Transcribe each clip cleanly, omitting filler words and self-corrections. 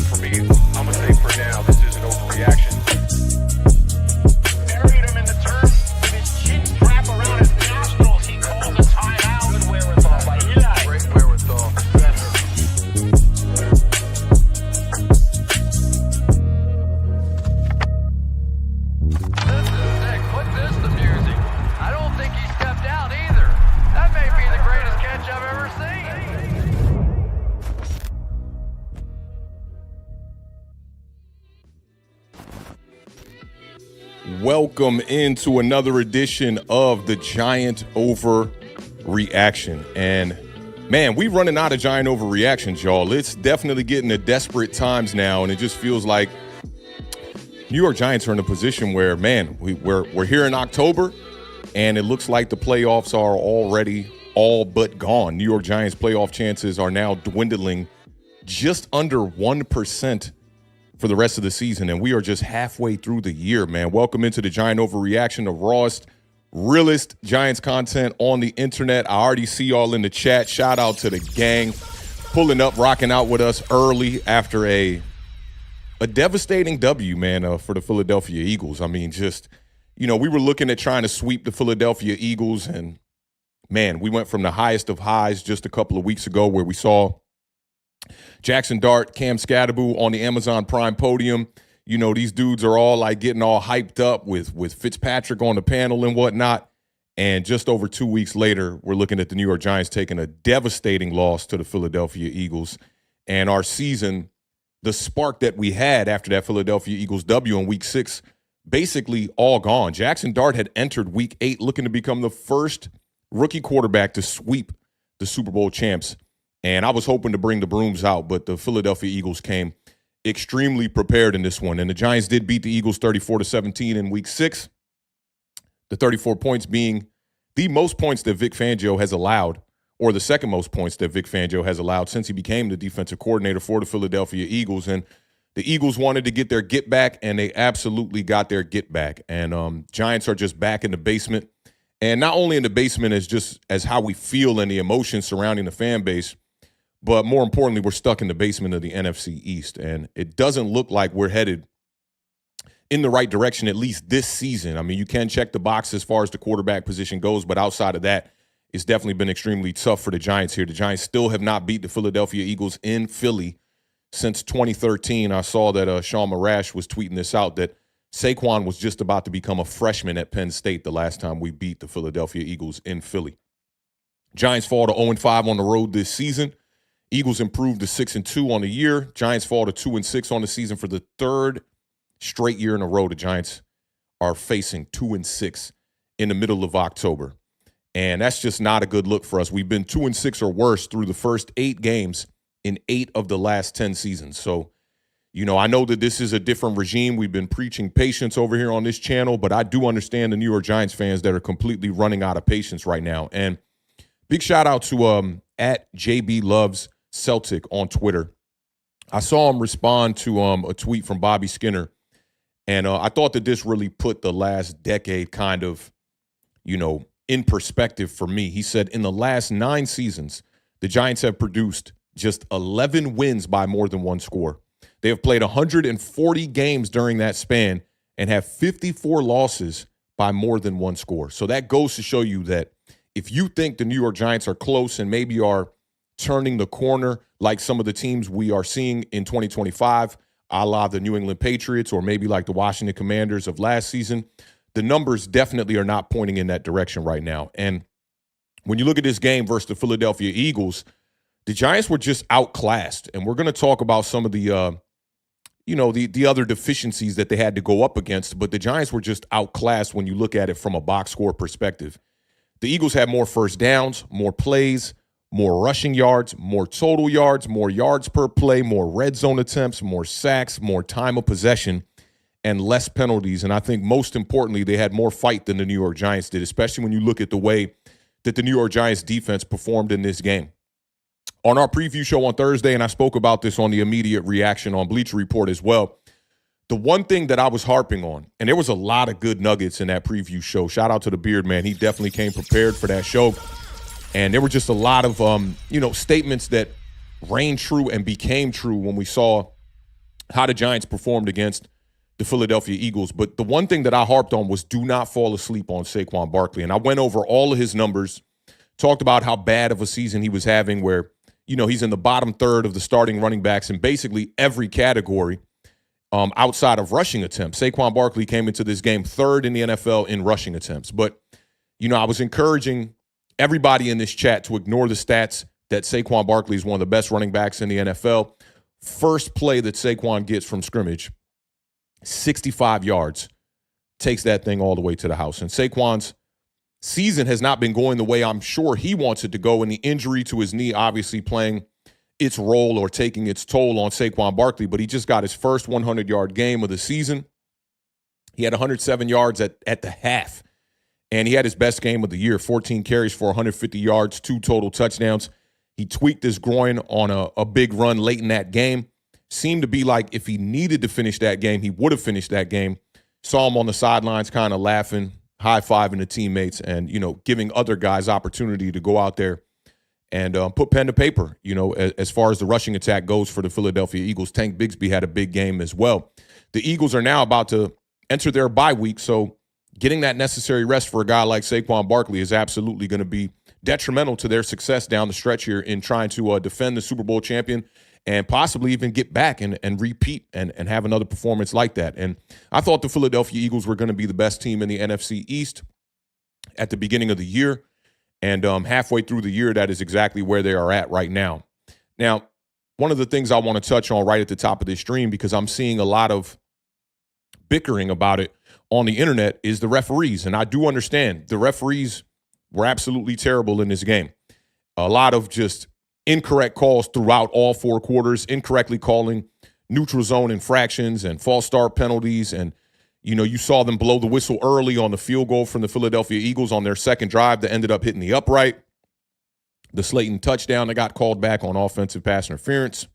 For me, I'm going to say for now, this is an overreaction. Buried him in the turf with his chin wrapped around his nostrils. He calls a timeout. Good wherewithal by Eli. Great wherewithal. Put this to music. I don't think he stepped out either. That may be the greatest catch I've ever seen. Welcome into another edition of the Giant Overreaction. And man, we running out of Giant Overreactions, y'all. It's definitely getting to desperate times now, and it just feels like New York Giants are in a position where, man, we're here in October, and it looks like the playoffs are already all but gone. New York Giants playoff chances are now dwindling just under 1% for the rest of the season, and we are just halfway through the year, man. Welcome into the Giant Overreaction, the rawest, realest Giants content on the internet. I already see y'all in the chat. Shout out to the gang pulling up, rocking out with us early after a devastating W, man, for the Philadelphia Eagles. I mean, just, we were looking at trying to sweep the Philadelphia Eagles, and, man, we went from the highest of highs just a couple of weeks ago where we saw Jackson Dart, Cam Scadaboo on the Amazon Prime podium. These dudes are all like getting all hyped up with Fitzpatrick on the panel and whatnot. And just over 2 weeks later, we're looking at the New York Giants taking a devastating loss to the Philadelphia Eagles. And our season, the spark that we had after that Philadelphia Eagles W in Week 6, basically all gone. Jackson Dart had entered Week 8 looking to become the first rookie quarterback to sweep the Super Bowl champs. And I was hoping to bring the brooms out, but the Philadelphia Eagles came extremely prepared in this one. And the Giants did beat the Eagles 34-17 in Week 6. The 34 points being the most points that Vic Fangio has allowed, or the second most points that Vic Fangio has allowed since he became the defensive coordinator for the Philadelphia Eagles. And the Eagles wanted to get their get back, and they absolutely got their get back. And Giants are just back in the basement. And not only in the basement as how we feel and the emotions surrounding the fan base, but more importantly, we're stuck in the basement of the NFC East. And it doesn't look like we're headed in the right direction, at least this season. I mean, you can check the box as far as the quarterback position goes, but outside of that, it's definitely been extremely tough for the Giants here. The Giants still have not beat the Philadelphia Eagles in Philly since 2013. I saw that Sean Marash was tweeting this out, that Saquon was just about to become a freshman at Penn State the last time we beat the Philadelphia Eagles in Philly. Giants fall to 0-5 on the road this season. Eagles improved to 6-2 on the year. Giants fall to 2-6 on the season for the third straight year in a row. The Giants are facing 2-6 in the middle of October. And that's just not a good look for us. We've been 2-6 or worse through the first 8 games in 8 of the last 10 seasons. So, I know that this is a different regime. We've been preaching patience over here on this channel, but I do understand the New York Giants fans that are completely running out of patience right now. And big shout out to at JB Loves Celtic on Twitter. I saw him respond to a tweet from Bobby Skinner, and I thought that this really put the last decade kind of, in perspective for me. He said, in the last 9 seasons, the Giants have produced just 11 wins by more than one score. They have played 140 games during that span and have 54 losses by more than one score. So that goes to show you that if you think the New York Giants are close and maybe are turning the corner like some of the teams we are seeing in 2025, a la the New England Patriots or maybe like the Washington Commanders of last season, the numbers definitely are not pointing in that direction right now. And when you look at this game versus the Philadelphia Eagles, the Giants were just outclassed. And we're going to talk about some of the, the other deficiencies that they had to go up against. But the Giants were just outclassed when you look at it from a box score perspective. The Eagles had more first downs, more plays, more rushing yards, more total yards, more yards per play, more red zone attempts, more sacks, more time of possession, and less penalties. And I think most importantly, they had more fight than the New York Giants did, especially when you look at the way that the New York Giants defense performed in this game. On our preview show on Thursday, and I spoke about this on the immediate reaction on Bleacher Report as well, The one thing that I was harping on, and there was a lot of good nuggets in that preview show. Shout out to the Beard Man. He definitely came prepared for that show. And there were just a lot of, statements that rang true and became true when we saw how the Giants performed against the Philadelphia Eagles. But the one thing that I harped on was do not fall asleep on Saquon Barkley. And I went over all of his numbers, talked about how bad of a season he was having where, he's in the bottom third of the starting running backs in basically every category outside of rushing attempts. Saquon Barkley came into this game third in the NFL in rushing attempts. But, I was encouraging everybody in this chat to ignore the stats that Saquon Barkley is one of the best running backs in the NFL. First play that Saquon gets from scrimmage, 65 yards, takes that thing all the way to the house. And Saquon's season has not been going the way I'm sure he wants it to go, and the injury to his knee obviously playing its role or taking its toll on Saquon Barkley, but he just got his first 100-yard game of the season. He had 107 yards at the half, and he had his best game of the year, 14 carries for 150 yards, 2 total touchdowns. He tweaked his groin on a big run late in that game. Seemed to be like if he needed to finish that game, he would have finished that game. Saw him on the sidelines kind of laughing, high-fiving the teammates, and, giving other guys opportunity to go out there and put pen to paper, as far as the rushing attack goes for the Philadelphia Eagles. Tank Bigsby had a big game as well. The Eagles are now about to enter their bye week, so getting that necessary rest for a guy like Saquon Barkley is absolutely going to be detrimental to their success down the stretch here in trying to defend the Super Bowl champion and possibly even get back and repeat and have another performance like that. And I thought the Philadelphia Eagles were going to be the best team in the NFC East at the beginning of the year. And halfway through the year, that is exactly where they are at right now. Now, one of the things I want to touch on right at the top of this stream, because I'm seeing a lot of bickering about it on the internet, is the referees. And I do understand the referees were absolutely terrible in this game. A lot of just incorrect calls throughout all 4 quarters, incorrectly calling neutral zone infractions and false start penalties. And, you saw them blow the whistle early on the field goal from the Philadelphia Eagles on their second drive that ended up hitting the upright. The Slayton touchdown that got called back on offensive pass interference.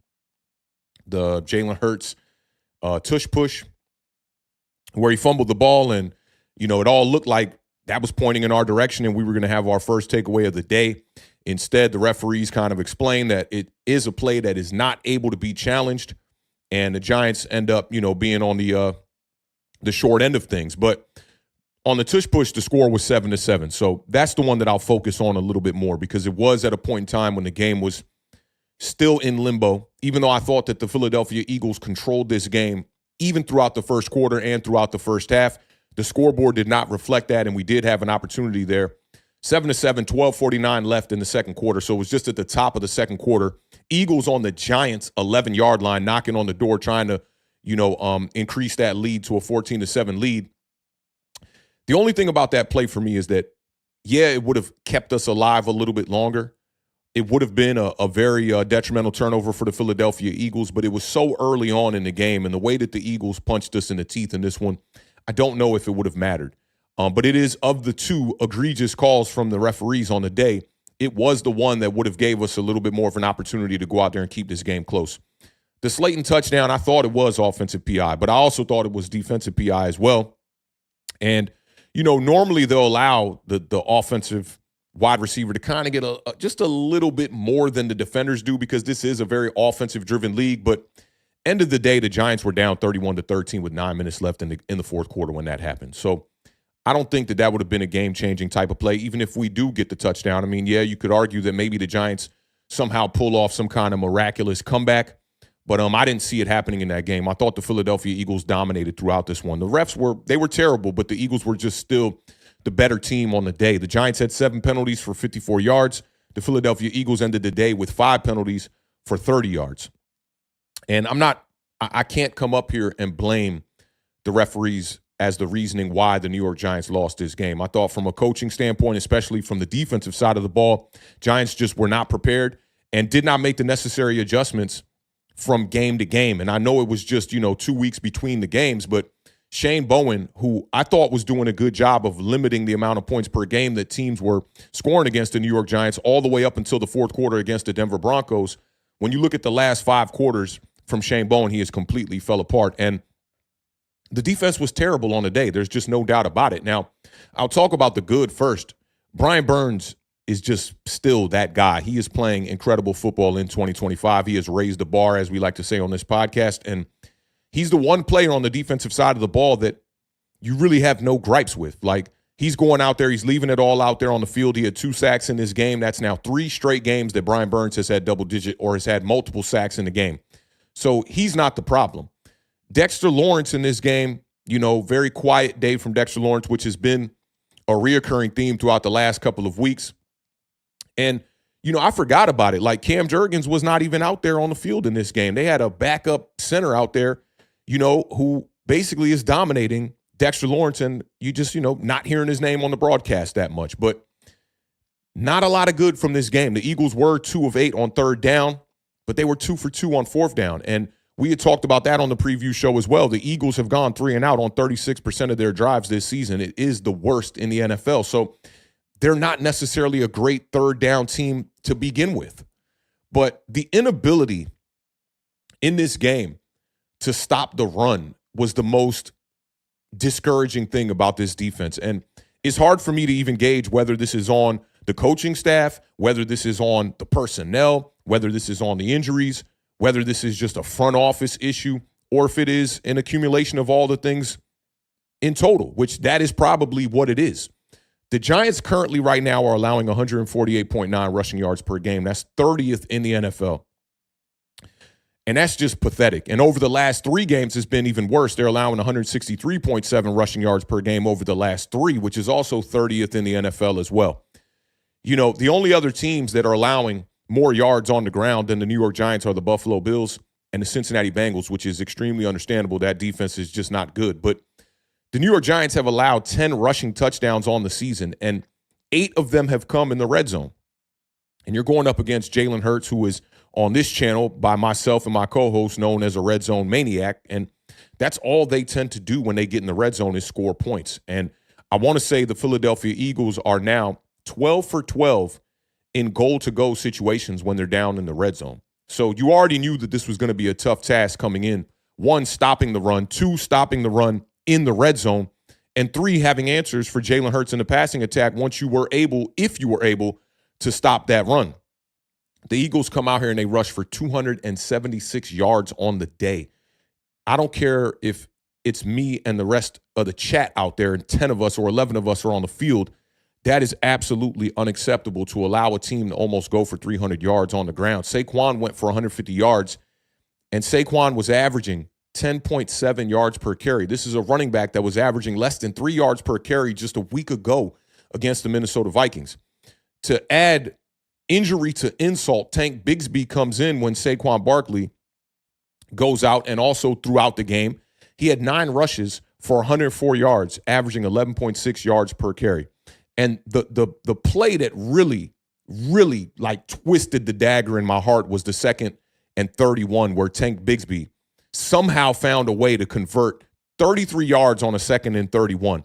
The Jalen Hurts tush push where he fumbled the ball and, it all looked like that was pointing in our direction and we were going to have our first takeaway of the day. Instead, the referees kind of explained that it is a play that is not able to be challenged, and the Giants end up, being on the short end of things. But on the tush push, the score was 7-7. So that's the one that I'll focus on a little bit more because it was at a point in time when the game was still in limbo, even though I thought that the Philadelphia Eagles controlled this game even throughout the first quarter and throughout the first half. The scoreboard did not reflect that, and we did have an opportunity there. 7-7, 12:49 left in the second quarter, so it was just at the top of the second quarter. Eagles on the Giants' 11-yard line, knocking on the door, trying to, increase that lead to a 14-7 lead. The only thing about that play for me is that, yeah, it would have kept us alive a little bit longer. It would have been a very detrimental turnover for the Philadelphia Eagles, but it was so early on in the game, and the way that the Eagles punched us in the teeth in this one, I don't know if it would have mattered. But it is, of the 2 egregious calls from the referees on the day, it was the one that would have gave us a little bit more of an opportunity to go out there and keep this game close. The Slayton touchdown, I thought it was offensive PI, but I also thought it was defensive PI as well. And, normally they'll allow the offensive wide receiver to kind of get just a little bit more than the defenders do because this is a very offensive-driven league. But end of the day, the Giants were down 31-13 with 9 minutes left in the fourth quarter when that happened. So I don't think that would have been a game-changing type of play, even if we do get the touchdown. I mean, yeah, you could argue that maybe the Giants somehow pull off some kind of miraculous comeback, but I didn't see it happening in that game. I thought the Philadelphia Eagles dominated throughout this one. The refs were terrible, but the Eagles were just still the better team on the day. The Giants had 7 penalties for 54 yards. The Philadelphia Eagles ended the day with 5 penalties for 30 yards. And I can't come up here and blame the referees as the reasoning why the New York Giants lost this game. I thought from a coaching standpoint, especially from the defensive side of the ball, Giants just were not prepared and did not make the necessary adjustments from game to game. And I know it was just, 2 weeks between the games, but Shane Bowen, who I thought was doing a good job of limiting the amount of points per game that teams were scoring against the New York Giants all the way up until the fourth quarter against the Denver Broncos, when you look at the last 5 quarters from Shane Bowen, he has completely fell apart. And the defense was terrible on the day. There's just no doubt about it. Now, I'll talk about the good first. Brian Burns is just still that guy. He is playing incredible football in 2025. He has raised the bar, as we like to say on this podcast, and he's the one player on the defensive side of the ball that you really have no gripes with. Like, he's going out there. He's leaving it all out there on the field. He had 2 sacks in this game. That's now 3 straight games that Brian Burns has had double-digit or has had multiple sacks in the game. So he's not the problem. Dexter Lawrence in this game, very quiet day from Dexter Lawrence, which has been a reoccurring theme throughout the last couple of weeks. And, I forgot about it. Like, Cam Jurgens was not even out there on the field in this game. They had a backup center out there, who basically is dominating Dexter Lawrence, and you just, not hearing his name on the broadcast that much. But not a lot of good from this game. The Eagles were 2 of 8 on 3rd down, but they were 2 for 2 on 4th down. And we had talked about that on the preview show as well. The Eagles have gone 3 and out on 36% of their drives this season. It is the worst in the NFL. So they're not necessarily a great 3rd down team to begin with. But the inability in this game to stop the run was the most discouraging thing about this defense. And it's hard for me to even gauge whether this is on the coaching staff, whether this is on the personnel, whether this is on the injuries, whether this is just a front office issue, or if it is an accumulation of all the things in total, which that is probably what it is. The Giants currently right now are allowing 148.9 rushing yards per game. That's 30th in the NFL. And that's just pathetic. And over the last 3 games, it's been even worse. They're allowing 163.7 rushing yards per game over the last 3, which is also 30th in the NFL as well. The only other teams that are allowing more yards on the ground than the New York Giants are the Buffalo Bills and the Cincinnati Bengals, which is extremely understandable. That defense is just not good. But the New York Giants have allowed 10 rushing touchdowns on the season, and 8 of them have come in the red zone. And you're going up against Jalen Hurts, who is on this channel by myself and my co-host known as a red zone maniac. And that's all they tend to do when they get in the red zone is score points. And I want to say the Philadelphia Eagles are now 12 for 12 in goal-to-go situations when they're down in the red zone. So you already knew that this was going to be a tough task coming in. 1, stopping the run. 2, stopping the run in the red zone. And 3, having answers for Jalen Hurts in the passing attack if you were able to stop that run. The Eagles come out here and they rush for 276 yards on the day. I don't care if it's me and the rest of the chat out there and 10 of us or 11 of us are on the field. That is absolutely unacceptable to allow a team to almost go for 300 yards on the ground. Saquon went for 150 yards, and Saquon was averaging 10.7 yards per carry. This is a running back that was averaging less than 3 yards per carry just a week ago against the Minnesota Vikings. To add injury to insult, Tank Bigsby comes in when Saquon Barkley goes out, and also throughout the game, he had 9 rushes for 104 yards, averaging 11.6 yards per carry. And the play that really like twisted the dagger in my heart was the 2nd and 31, where Tank Bigsby somehow found a way to convert 33 yards on a 2nd and 31.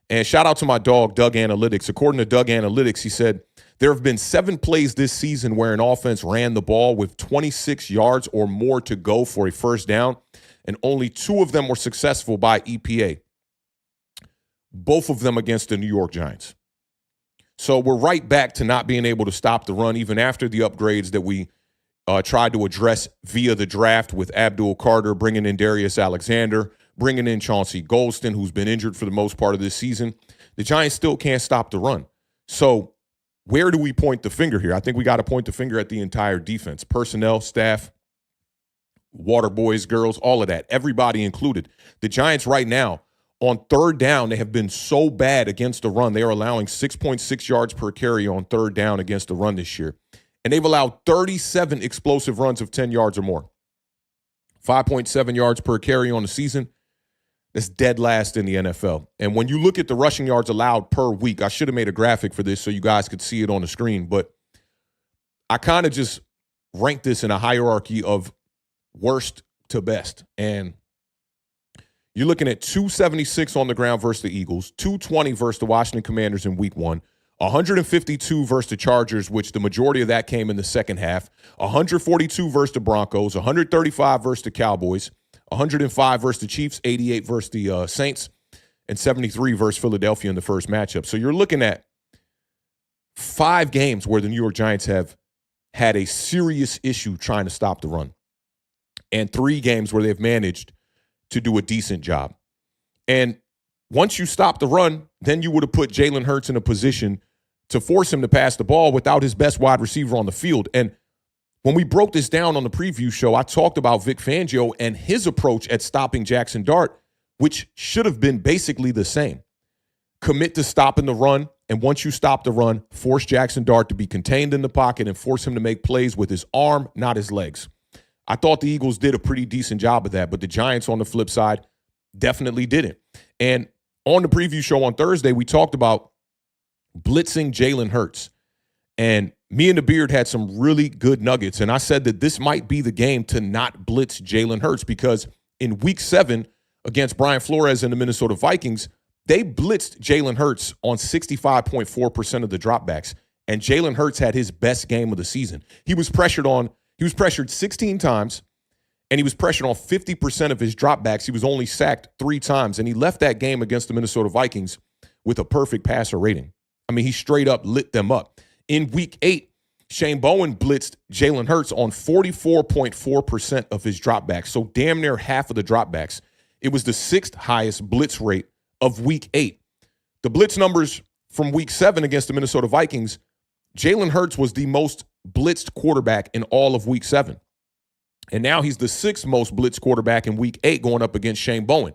And shout out to my dog, Doug Analytics. According to Doug Analytics, he said, there have been 7 plays this season where an offense ran the ball with 26 yards or more to go for a first down, and only 2 of them were successful by EPA. Both of them against the New York Giants. So we're right back to not being able to stop the run, even after the upgrades that we tried to address via the draft with Abdul Carter, bringing in Darius Alexander, bringing in Chauncey Golston, who's been injured for the most part of this season. The Giants still can't stop the run. So where do we point the finger here? I think we got to point the finger at the entire defense, personnel, staff, water boys, girls, all of that, everybody included. The Giants right now, on 3rd down, they have been so bad against the run. They are allowing 6.6 yards per carry on 3rd down against the run this year. And they've allowed 37 explosive runs of 10 yards or more. 5.7 yards per carry on the season. That's dead last in the NFL. And when you look at the rushing yards allowed per week, I should have made a graphic for this so you guys could see it on the screen, but I kind of just ranked this in a hierarchy of worst to best. And you're looking at 276 on the ground versus the Eagles, 220 versus the Washington Commanders in week 1, 152 versus the Chargers, which the majority of that came in the second half, 142 versus the Broncos, 135 versus the Cowboys, 105 versus the Chiefs, 88 versus the Saints, and 73 versus Philadelphia in the first matchup. So you're looking at 5 games where the New York Giants have had a serious issue trying to stop the run, and 3 games where they've managed to do a decent job. And once you stop the run, then you would have put Jalen Hurts in a position to force him to pass the ball without his best wide receiver on the field. And when we broke this down on the preview show, I talked about Vic Fangio and his approach at stopping Jackson Dart, which should have been basically the same. Commit to stopping the run, and once you stop the run, force Jackson Dart to be contained in the pocket and force him to make plays with his arm, not his legs. I thought the Eagles did a pretty decent job of that, but the Giants on the flip side definitely didn't. And on the preview show on Thursday, we talked about blitzing Jalen Hurts. And me and the Beard had some really good nuggets. And I said that this might be the game to not blitz Jalen Hurts, because in week 7 against Brian Flores and the Minnesota Vikings, they blitzed Jalen Hurts on 65.4% of the dropbacks. And Jalen Hurts had his best game of the season. He was pressured 16 times, and he was pressured on 50% of his dropbacks. He was only sacked 3 times, and he left that game against the Minnesota Vikings with a perfect passer rating. I mean, he straight up lit them up. In week 8, Shane Bowen blitzed Jalen Hurts on 44.4% of his dropbacks, so damn near half of the dropbacks. It was the 6th highest blitz rate of week 8. The blitz numbers from week 7 against the Minnesota Vikings, Jalen Hurts was the most blitzed quarterback in all of week 7. And now he's the 6th most blitzed quarterback in week 8 going up against Shane Bowen.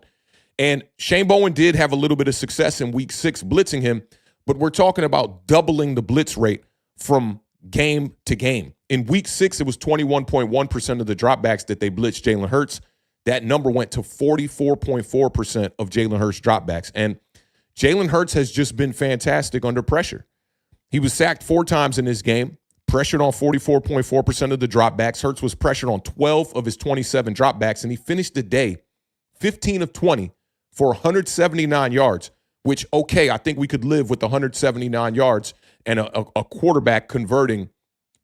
And Shane Bowen did have a little bit of success in week 6 blitzing him, but we're talking about doubling the blitz rate from game to game. In week 6, it was 21.1% of the dropbacks that they blitzed Jalen Hurts. That number went to 44.4% of Jalen Hurts dropbacks. And Jalen Hurts has just been fantastic under pressure. He was sacked 4 times in this game, pressured on 44.4% of the dropbacks. Hurts was pressured on 12 of his 27 dropbacks, and he finished the day 15 of 20 for 179 yards, which, okay, I think we could live with 179 yards and a quarterback converting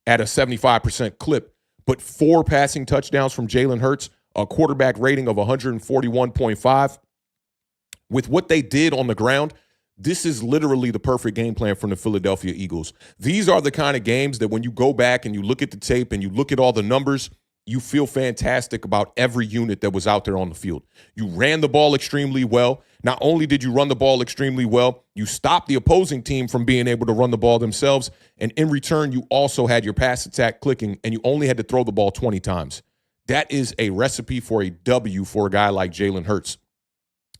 at a 75% clip. But 4 passing touchdowns from Jalen Hurts, a quarterback rating of 141.5. With what they did on the ground, this is literally the perfect game plan from the Philadelphia Eagles. These are the kind of games that when you go back and you look at the tape and you look at all the numbers, you feel fantastic about every unit that was out there on the field. You ran the ball extremely well. Not only did you run the ball extremely well, you stopped the opposing team from being able to run the ball themselves. And in return, you also had your pass attack clicking, and you only had to throw the ball 20 times. That is a recipe for a W for a guy like Jalen Hurts.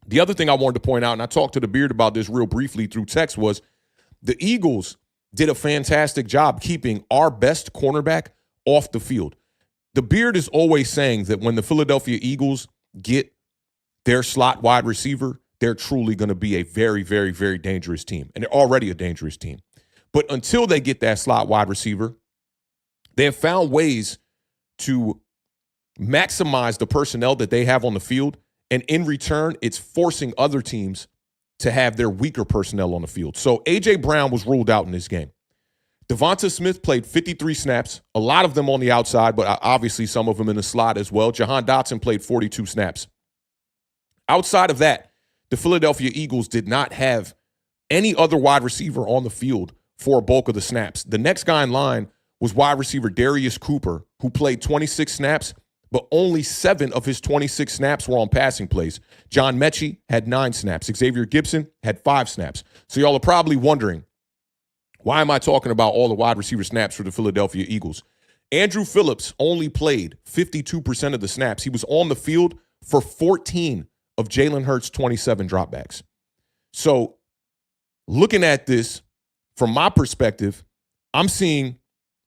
The other thing I wanted to point out, and I talked to the Beard about this real briefly through text, was the Eagles did a fantastic job keeping our best cornerback off the field. The Beard is always saying that when the Philadelphia Eagles get their slot wide receiver, they're truly going to be a very, very, very dangerous team. And they're already a dangerous team. But until they get that slot wide receiver, they have found ways to maximize the personnel that they have on the field. And in return, it's forcing other teams to have their weaker personnel on the field. So A.J. Brown was ruled out in this game. Devonta Smith played 53 snaps, a lot of them on the outside, but obviously some of them in the slot as well. Jahan Dotson played 42 snaps. Outside of that, the Philadelphia Eagles did not have any other wide receiver on the field for a bulk of the snaps. The next guy in line was wide receiver Darius Cooper, who played 26 snaps, but only 7 of his 26 snaps were on passing plays. John Mechie had 9 snaps. Xavier Gibson had 5 snaps. So y'all are probably wondering, why am I talking about all the wide receiver snaps for the Philadelphia Eagles? Andrew Phillips only played 52% of the snaps. He was on the field for 14 of Jalen Hurts' 27 dropbacks. So looking at this from my perspective, I'm seeing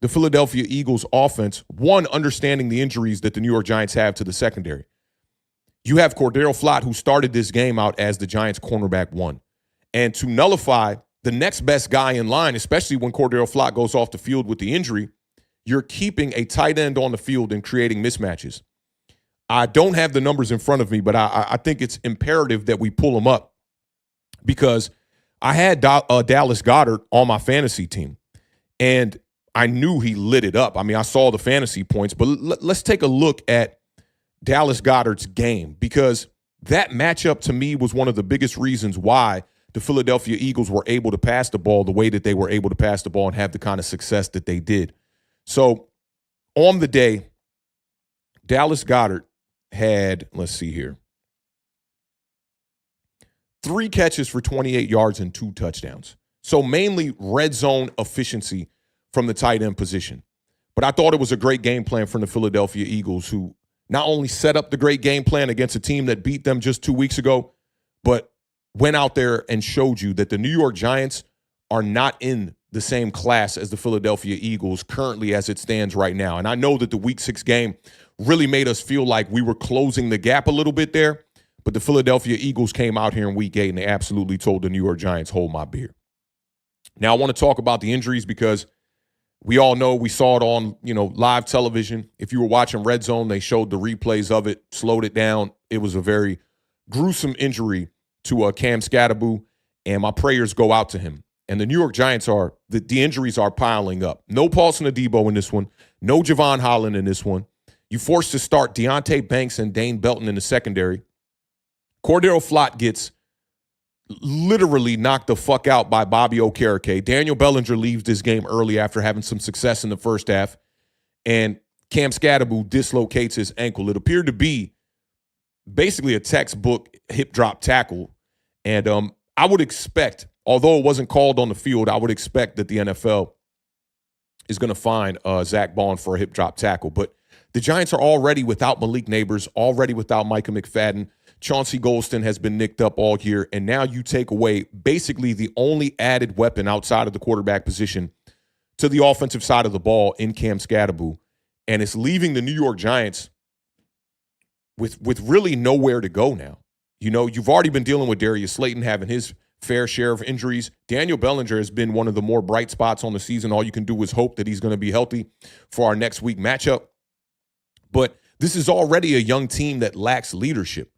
the Philadelphia Eagles offense, one, understanding the injuries that the New York Giants have to the secondary. You have Cordero Flott, who started this game out as the Giants cornerback 1. And to nullify the next best guy in line, especially when Cordero Flott goes off the field with the injury, you're keeping a tight end on the field and creating mismatches. I don't have the numbers in front of me, but I think it's imperative that we pull them up, because I had Dallas Goedert on my fantasy team, and I knew he lit it up. I mean, I saw the fantasy points, but let's take a look at Dallas Goedert's game, because that matchup to me was one of the biggest reasons why the Philadelphia Eagles were able to pass the ball the way that they were able to pass the ball and have the kind of success that they did. So on the day, Dallas Goedert had, let's see here, 3 catches for 28 yards and 2 touchdowns. So mainly red zone efficiency from the tight end position. But I thought it was a great game plan from the Philadelphia Eagles, who not only set up the great game plan against a team that beat them just 2 weeks ago, but went out there and showed you that the New York Giants are not in the same class as the Philadelphia Eagles currently as it stands right now. And I know that the Week 6 game really made us feel like we were closing the gap a little bit there, but the Philadelphia Eagles came out here in Week 8 and they absolutely told the New York Giants, hold my beer. Now I want to talk about the injuries because we all know, we saw it on, live television. If you were watching Red Zone, they showed the replays of it, slowed it down. It was a very gruesome injury to Cam Scatterbu, and my prayers go out to him. And the New York Giants the injuries are piling up. No Paulson Adebo in this one. No Javon Holland in this one. You forced to start Deonte Banks and Dane Belton in the secondary. Cordero Flott gets literally knocked the fuck out by Bobby Okereke. Daniel Bellinger leaves this game early after having some success in the first half. And Cam Scatterbu dislocates his ankle. It appeared to be basically a textbook hip drop tackle. And I would expect, although it wasn't called on the field, I would expect that the NFL is going to fine Zach Bond for a hip drop tackle. But the Giants are already without Malik Neighbors, already without Micah McFadden. Chauncey Golston has been nicked up all year, and now you take away basically the only added weapon outside of the quarterback position to the offensive side of the ball in Cam Scatterbu, and it's leaving the New York Giants with really nowhere to go now. You've already been dealing with Darius Slayton having his fair share of injuries. Daniel Bellinger has been one of the more bright spots on the season. All you can do is hope that he's going to be healthy for our next week matchup. But this is already a young team that lacks leadership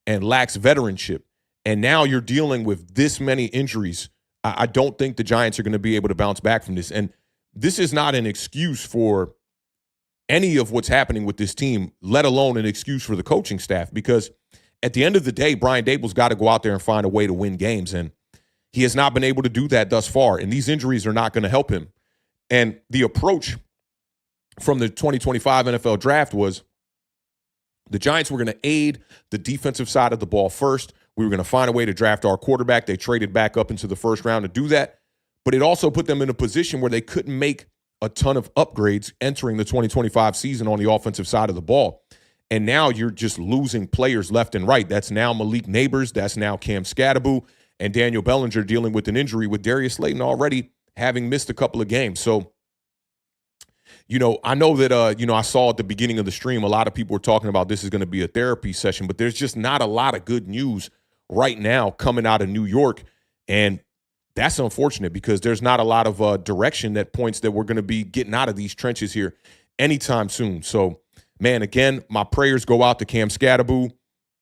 and lacks veteranship. And now you're dealing with this many injuries. I don't think the Giants are going to be able to bounce back from this. And this is not an excuse for any of what's happening with this team, let alone an excuse for the coaching staff, because at the end of the day, Brian Daboll's got to go out there and find a way to win games. And he has not been able to do that thus far. And these injuries are not going to help him. And the approach from the 2025 NFL draft was the Giants were going to aid the defensive side of the ball first. We were going to find a way to draft our quarterback. They traded back up into the first round to do that. But it also put them in a position where they couldn't make a ton of upgrades entering the 2025 season on the offensive side of the ball. And now you're just losing players left and right. That's now Malik Neighbors. That's now Cam Scatterbu and Daniel Bellinger dealing with an injury, with Darius Slayton already having missed a couple of games. So, I know that, I saw at the beginning of the stream, a lot of people were talking about this is going to be a therapy session, but there's just not a lot of good news right now coming out of New York. And that's unfortunate because there's not a lot of direction that points that we're going to be getting out of these trenches here anytime soon. So, man, again, my prayers go out to Cam Scatterbu.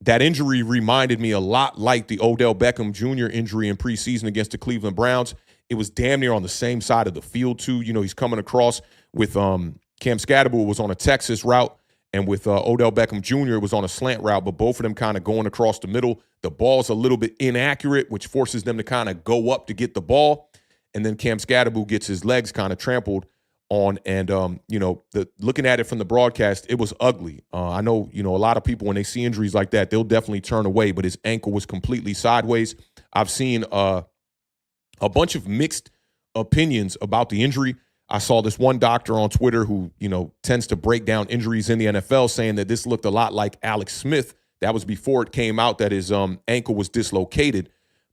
That injury reminded me a lot like the Odell Beckham Jr. injury in preseason against the Cleveland Browns. It was damn near on the same side of the field, too. He's coming across with Cam Scatterbu was on a Texas route, and with Odell Beckham Jr. it was on a slant route, but both of them kind of going across the middle. The ball's a little bit inaccurate, which forces them to kind of go up to get the ball, and then Cam Scatterbu gets his legs kind of trampled on, and looking at it from the broadcast, it was ugly. I know, a lot of people, when they see injuries like that, they'll definitely turn away, but his ankle was completely sideways. I've seen a bunch of mixed opinions about the injury. I saw this one doctor on Twitter who, tends to break down injuries in the NFL, saying that this looked a lot like Alex Smith. That was before it came out that his ankle was dislocated.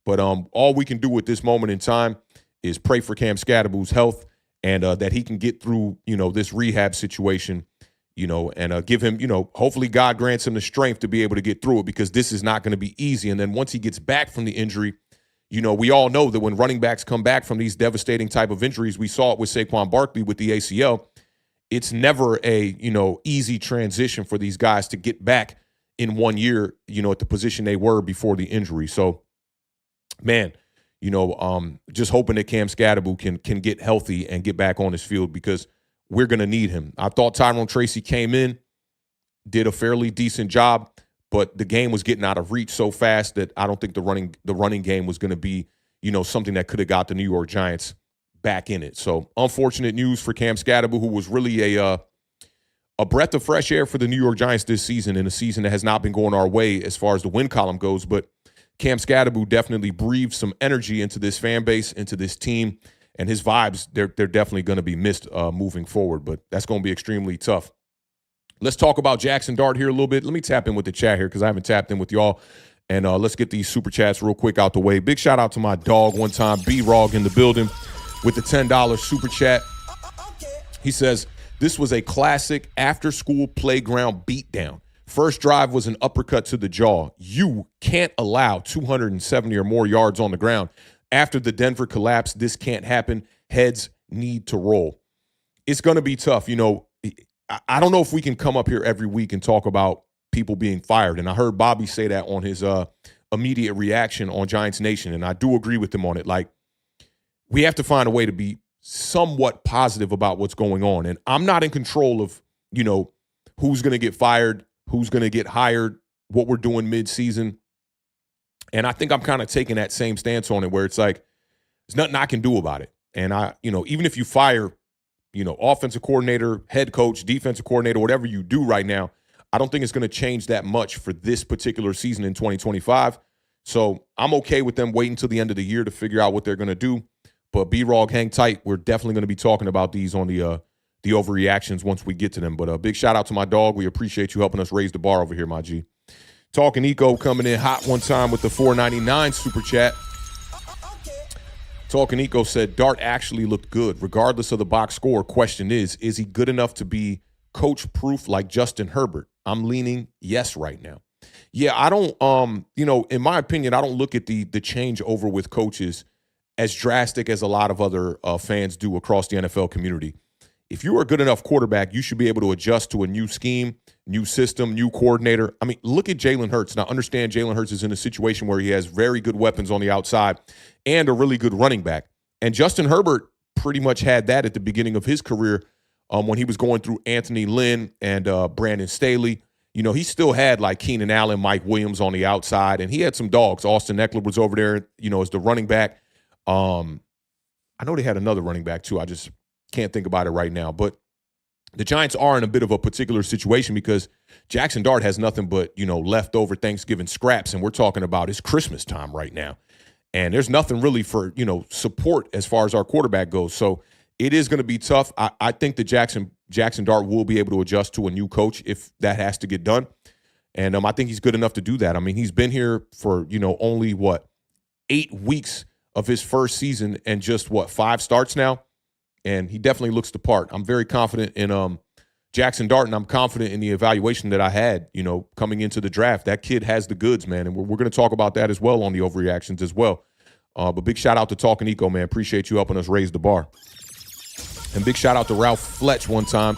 But all we can do at this moment in time is pray for Cam Scatterbu's health and that he can get through, this rehab situation, and give him, hopefully God grants him the strength to be able to get through it, because this is not going to be easy. And then once he gets back from the injury, we all know that when running backs come back from these devastating type of injuries, we saw it with Saquon Barkley with the ACL. It's never a, easy transition for these guys to get back in 1 year, at the position they were before the injury. So, man, just hoping that Cam Scatterbu can get healthy and get back on his field, because we're going to need him. I thought Tyrone Tracy came in, did a fairly decent job, but the game was getting out of reach so fast that I don't think the running game was going to be, something that could have got the New York Giants back in it. So unfortunate news for Cam Scatterbu, who was really a breath of fresh air for the New York Giants this season, in a season that has not been going our way as far as the win column goes. But Cam Scatterbu definitely breathed some energy into this fan base, into this team, and his vibes, they're definitely going to be missed moving forward. But that's going to be extremely tough. Let's talk about Jackson Dart here a little bit. Let me tap in with the chat here because I haven't tapped in with y'all. And let's get these super chats real quick out the way. Big shout out to my dog one time, B-Rog in the building with the $10 super chat. He says, this was a classic after-school playground beatdown. First drive was an uppercut to the jaw. You can't allow 270 or more yards on the ground. After the Denver collapse, this can't happen. Heads need to roll. It's going to be tough. I don't know if we can come up here every week and talk about people being fired. And I heard Bobby say that on his immediate reaction on Giants Nation, and I do agree with him on it. Like, we have to find a way to be somewhat positive about what's going on. And I'm not in control of, who's going to get fired, who's going to get hired, what we're doing mid-season. And I think I'm kind of taking that same stance on it where it's like, there's nothing I can do about it. And even if you fire, offensive coordinator, head coach, defensive coordinator, whatever you do right now, I don't think it's going to change that much for this particular season in 2025. So I'm okay with them waiting until the end of the year to figure out what they're going to do. But B-Rog, hang tight. We're definitely going to be talking about these on the overreactions once we get to them. But a big shout out to my dog. We appreciate you helping us raise the bar over here, my G. Talking Eco coming in hot one time with the $4.99 super chat. Talking Eco said, Dart actually looked good. Regardless of the box score, question is he good enough to be coach-proof like Justin Herbert? I'm leaning yes right now. Yeah, I don't, in my opinion, I don't look at the changeover with coaches as drastic as a lot of other fans do across the NFL community. If you are a good enough quarterback, you should be able to adjust to a new scheme, new system, new coordinator. I mean, look at Jalen Hurts. Now, understand Jalen Hurts is in a situation where he has very good weapons on the outside and a really good running back. And Justin Herbert pretty much had that at the beginning of his career when he was going through Anthony Lynn and Brandon Staley. He still had like Keenan Allen, Mike Williams on the outside, and he had some dogs. Austin Eckler was over there, as the running back. I know they had another running back too. I just can't think about it right now. But the Giants are in a bit of a particular situation because Jackson Dart has nothing but, leftover Thanksgiving scraps, and we're talking about it's Christmas time right now. And there's nothing really for, support as far as our quarterback goes. So it is going to be tough. I think that Jackson Dart will be able to adjust to a new coach if that has to get done. And I think he's good enough to do that. I mean, he's been here for, only 8 weeks of his first season and just 5 starts now. And he definitely looks the part. I'm very confident in Jackson Dart, and I'm confident in the evaluation that I had, coming into the draft. That kid has the goods, man. And we're going to talk about that as well on the overreactions as well. But big shout out to Talking Eco, man. Appreciate you helping us raise the bar. And big shout out to Ralph Fletch one time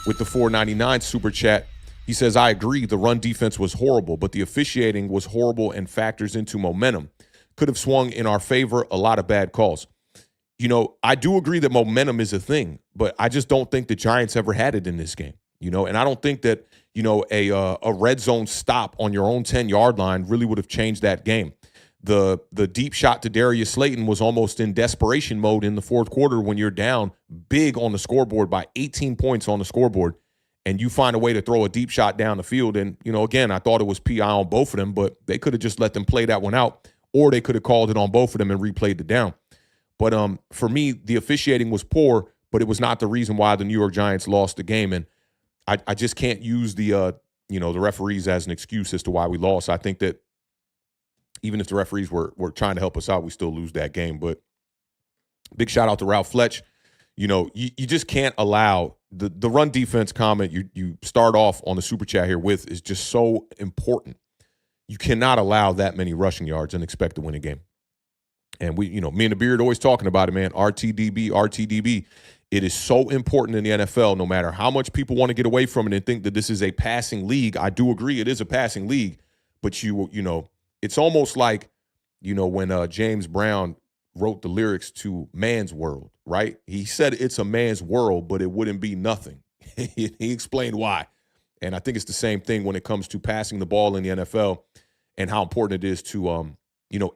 with the $4.99 super chat. He says, I agree, the run defense was horrible, but the officiating was horrible and factors into momentum. Could have swung in our favor, a lot of bad calls. I do agree that momentum is a thing, but I just don't think the Giants ever had it in this game, and I don't think that, a red zone stop on your own 10-yard line really would have changed that game. The deep shot to Darius Slayton was almost in desperation mode in the fourth quarter when you're down big on the scoreboard by 18 points on the scoreboard, and you find a way to throw a deep shot down the field. And, again, I thought it was PI on both of them, but they could have just let them play that one out, or they could have called it on both of them and replayed the down. But for me, the officiating was poor, but it was not the reason why the New York Giants lost the game. And I just can't use the referees as an excuse as to why we lost. I think that even if the referees were trying to help us out, we still lose that game. But big shout out to Ralph Fletch. You just can't allow the run defense comment you start off on the super chat here with is just so important. You cannot allow that many rushing yards and expect to win a game. And me and the Beard always talking about it, man. RTDB, RTDB. It is so important in the NFL, no matter how much people want to get away from it and think that this is a passing league. I do agree it is a passing league, but it's almost like, when James Brown wrote the lyrics to Man's World, right? He said it's a man's world, but it wouldn't be nothing. He explained why. And I think it's the same thing when it comes to passing the ball in the NFL and how important it is to,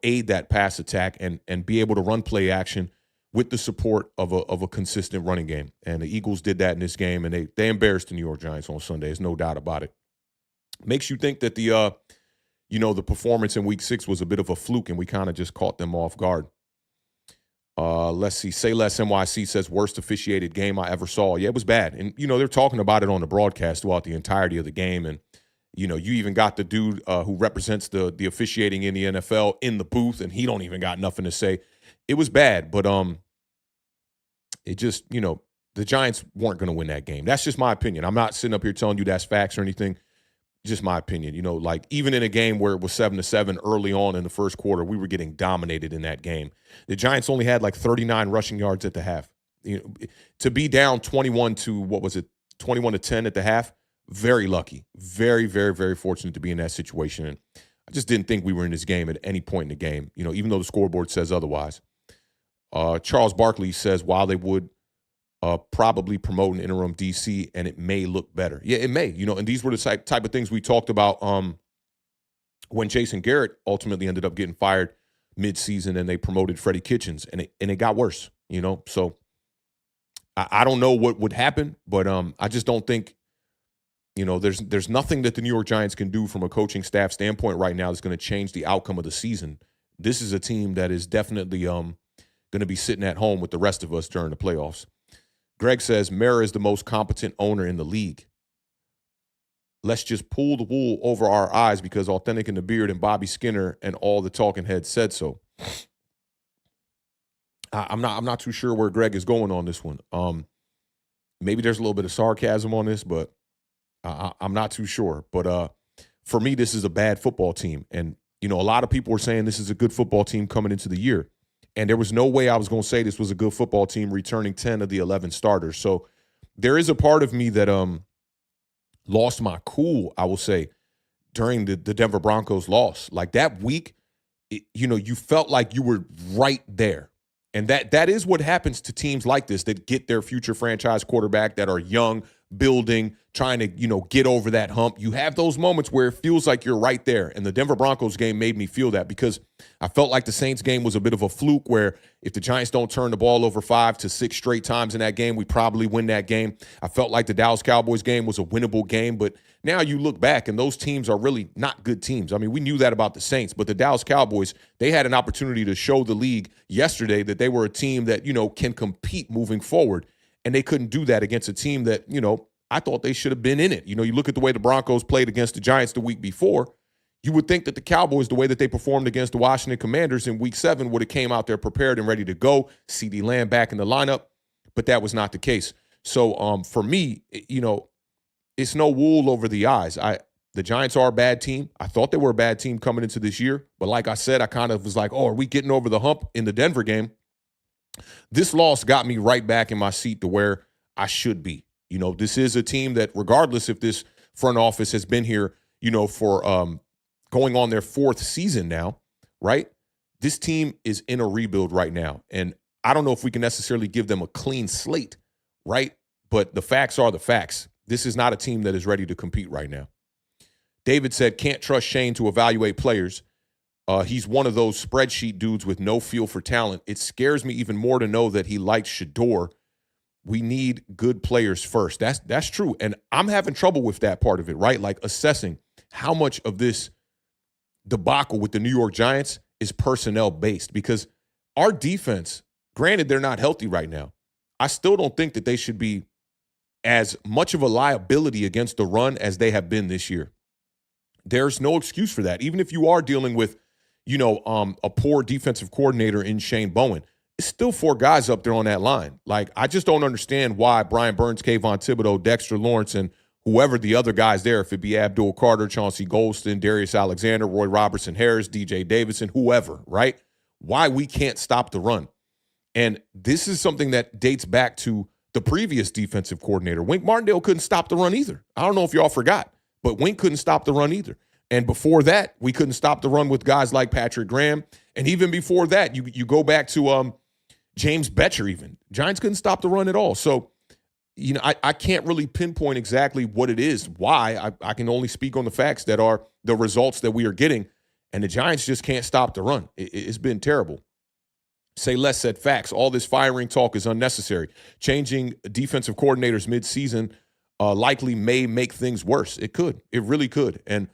aid that pass attack and be able to run play action with the support of a consistent running game. And the Eagles did that in this game, and they embarrassed the New York Giants on Sunday. There's no doubt about it. Makes you think that the performance in Week 6 was a bit of a fluke, and we kind of just caught them off guard. Let's see. Say Less NYC says, worst officiated game I ever saw. Yeah, it was bad. And, they're talking about it on the broadcast throughout the entirety of the game. And, you even got the dude who represents the officiating in the NFL in the booth, and he don't even got nothing to say. It was bad, but it just, the Giants weren't going to win that game. That's just my opinion. I'm not sitting up here telling you that's facts or anything. Just my opinion. Even in a game where it was 7-7 early on in the first quarter, we were getting dominated in that game. The Giants only had 39 rushing yards at the half. To be down 21 to 10 at the half, very lucky. Very, very, very fortunate to be in that situation. And I just didn't think we were in this game at any point in the game, even though the scoreboard says otherwise. Charles Barkley says, while they would probably promote an interim DC, and it may look better. Yeah, it may. And these were the type of things we talked about when Jason Garrett ultimately ended up getting fired mid-season, and they promoted Freddie Kitchens, and it got worse. So I don't know what would happen, but I just don't think there's nothing that the New York Giants can do from a coaching staff standpoint right now that's going to change the outcome of the season. This is a team that is definitely going to be sitting at home with the rest of us during the playoffs. Greg says, Mara is the most competent owner in the league. Let's just pull the wool over our eyes because Authentic in the Beard and Bobby Skinner and all the talking heads said so. I'm not too sure where Greg is going on this one. Maybe there's a little bit of sarcasm on this, but I'm not too sure. But for me, this is a bad football team. And, a lot of people were saying this is a good football team coming into the year. And there was no way I was going to say this was a good football team returning 10 of the 11 starters. So there is a part of me that lost my cool, I will say, during the Denver Broncos loss. Like that week, you felt like you were right there. And that is what happens to teams like this that get their future franchise quarterback, that are young, building, trying to, get over that hump. You have those moments where it feels like you're right there. And the Denver Broncos game made me feel that because I felt like the Saints game was a bit of a fluke where if the Giants don't turn the ball over 5 to 6 straight times in that game, we probably win that game. I felt like the Dallas Cowboys game was a winnable game, but now you look back and those teams are really not good teams. I mean, we knew that about the Saints, but the Dallas Cowboys, they had an opportunity to show the league yesterday that they were a team that, can compete moving forward. And they couldn't do that against a team that, I thought they should have been in it. You look at the way the Broncos played against the Giants the week before, you would think that the Cowboys, the way that they performed against the Washington Commanders in Week 7, would have came out there prepared and ready to go. CeeDee Lamb back in the lineup, but that was not the case. So for me, it's no wool over the eyes. The Giants are a bad team. I thought they were a bad team coming into this year, but like I said, I kind of was like, oh, are we getting over the hump in the Denver game? This loss got me right back in my seat to where I should be. This is a team that, regardless if this front office has been here, for going on their 4th season now, right? This team is in a rebuild right now. And I don't know if we can necessarily give them a clean slate, right? But the facts are the facts. This is not a team that is ready to compete right now. David said, can't trust Shane to evaluate players. He's one of those spreadsheet dudes with no feel for talent. It scares me even more to know that he likes Shador. We need good players first. That's true. And I'm having trouble with that part of it, right? Like assessing how much of this debacle with the New York Giants is personnel based, because our defense, granted, they're not healthy right now. I still don't think that they should be as much of a liability against the run as they have been this year. There's no excuse for that. Even if you are dealing with, a poor defensive coordinator in Shane Bowen, it's still 4 guys up there on that line. Like, I just don't understand why Brian Burns, Kayvon Thibodeau, Dexter Lawrence, and whoever the other guys there, if it be Abdul Carter, Chauncey Golston, Darius Alexander, Roy Robertson Harris, DJ Davidson, whoever, right? Why we can't stop the run. And this is something that dates back to the previous defensive coordinator. Wink Martindale couldn't stop the run either. I don't know if y'all forgot, but Wink couldn't stop the run either. And before that, we couldn't stop the run with guys like Patrick Graham. And even before that, you go back to James Betcher even. Giants couldn't stop the run at all. So, I can't really pinpoint exactly what it is, why. I can only speak on the facts that are the results that we are getting, and the Giants just can't stop the run. It's been terrible. Say less, said facts. All this firing talk is unnecessary. Changing defensive coordinators mid-season likely may make things worse. It could. It really could. And,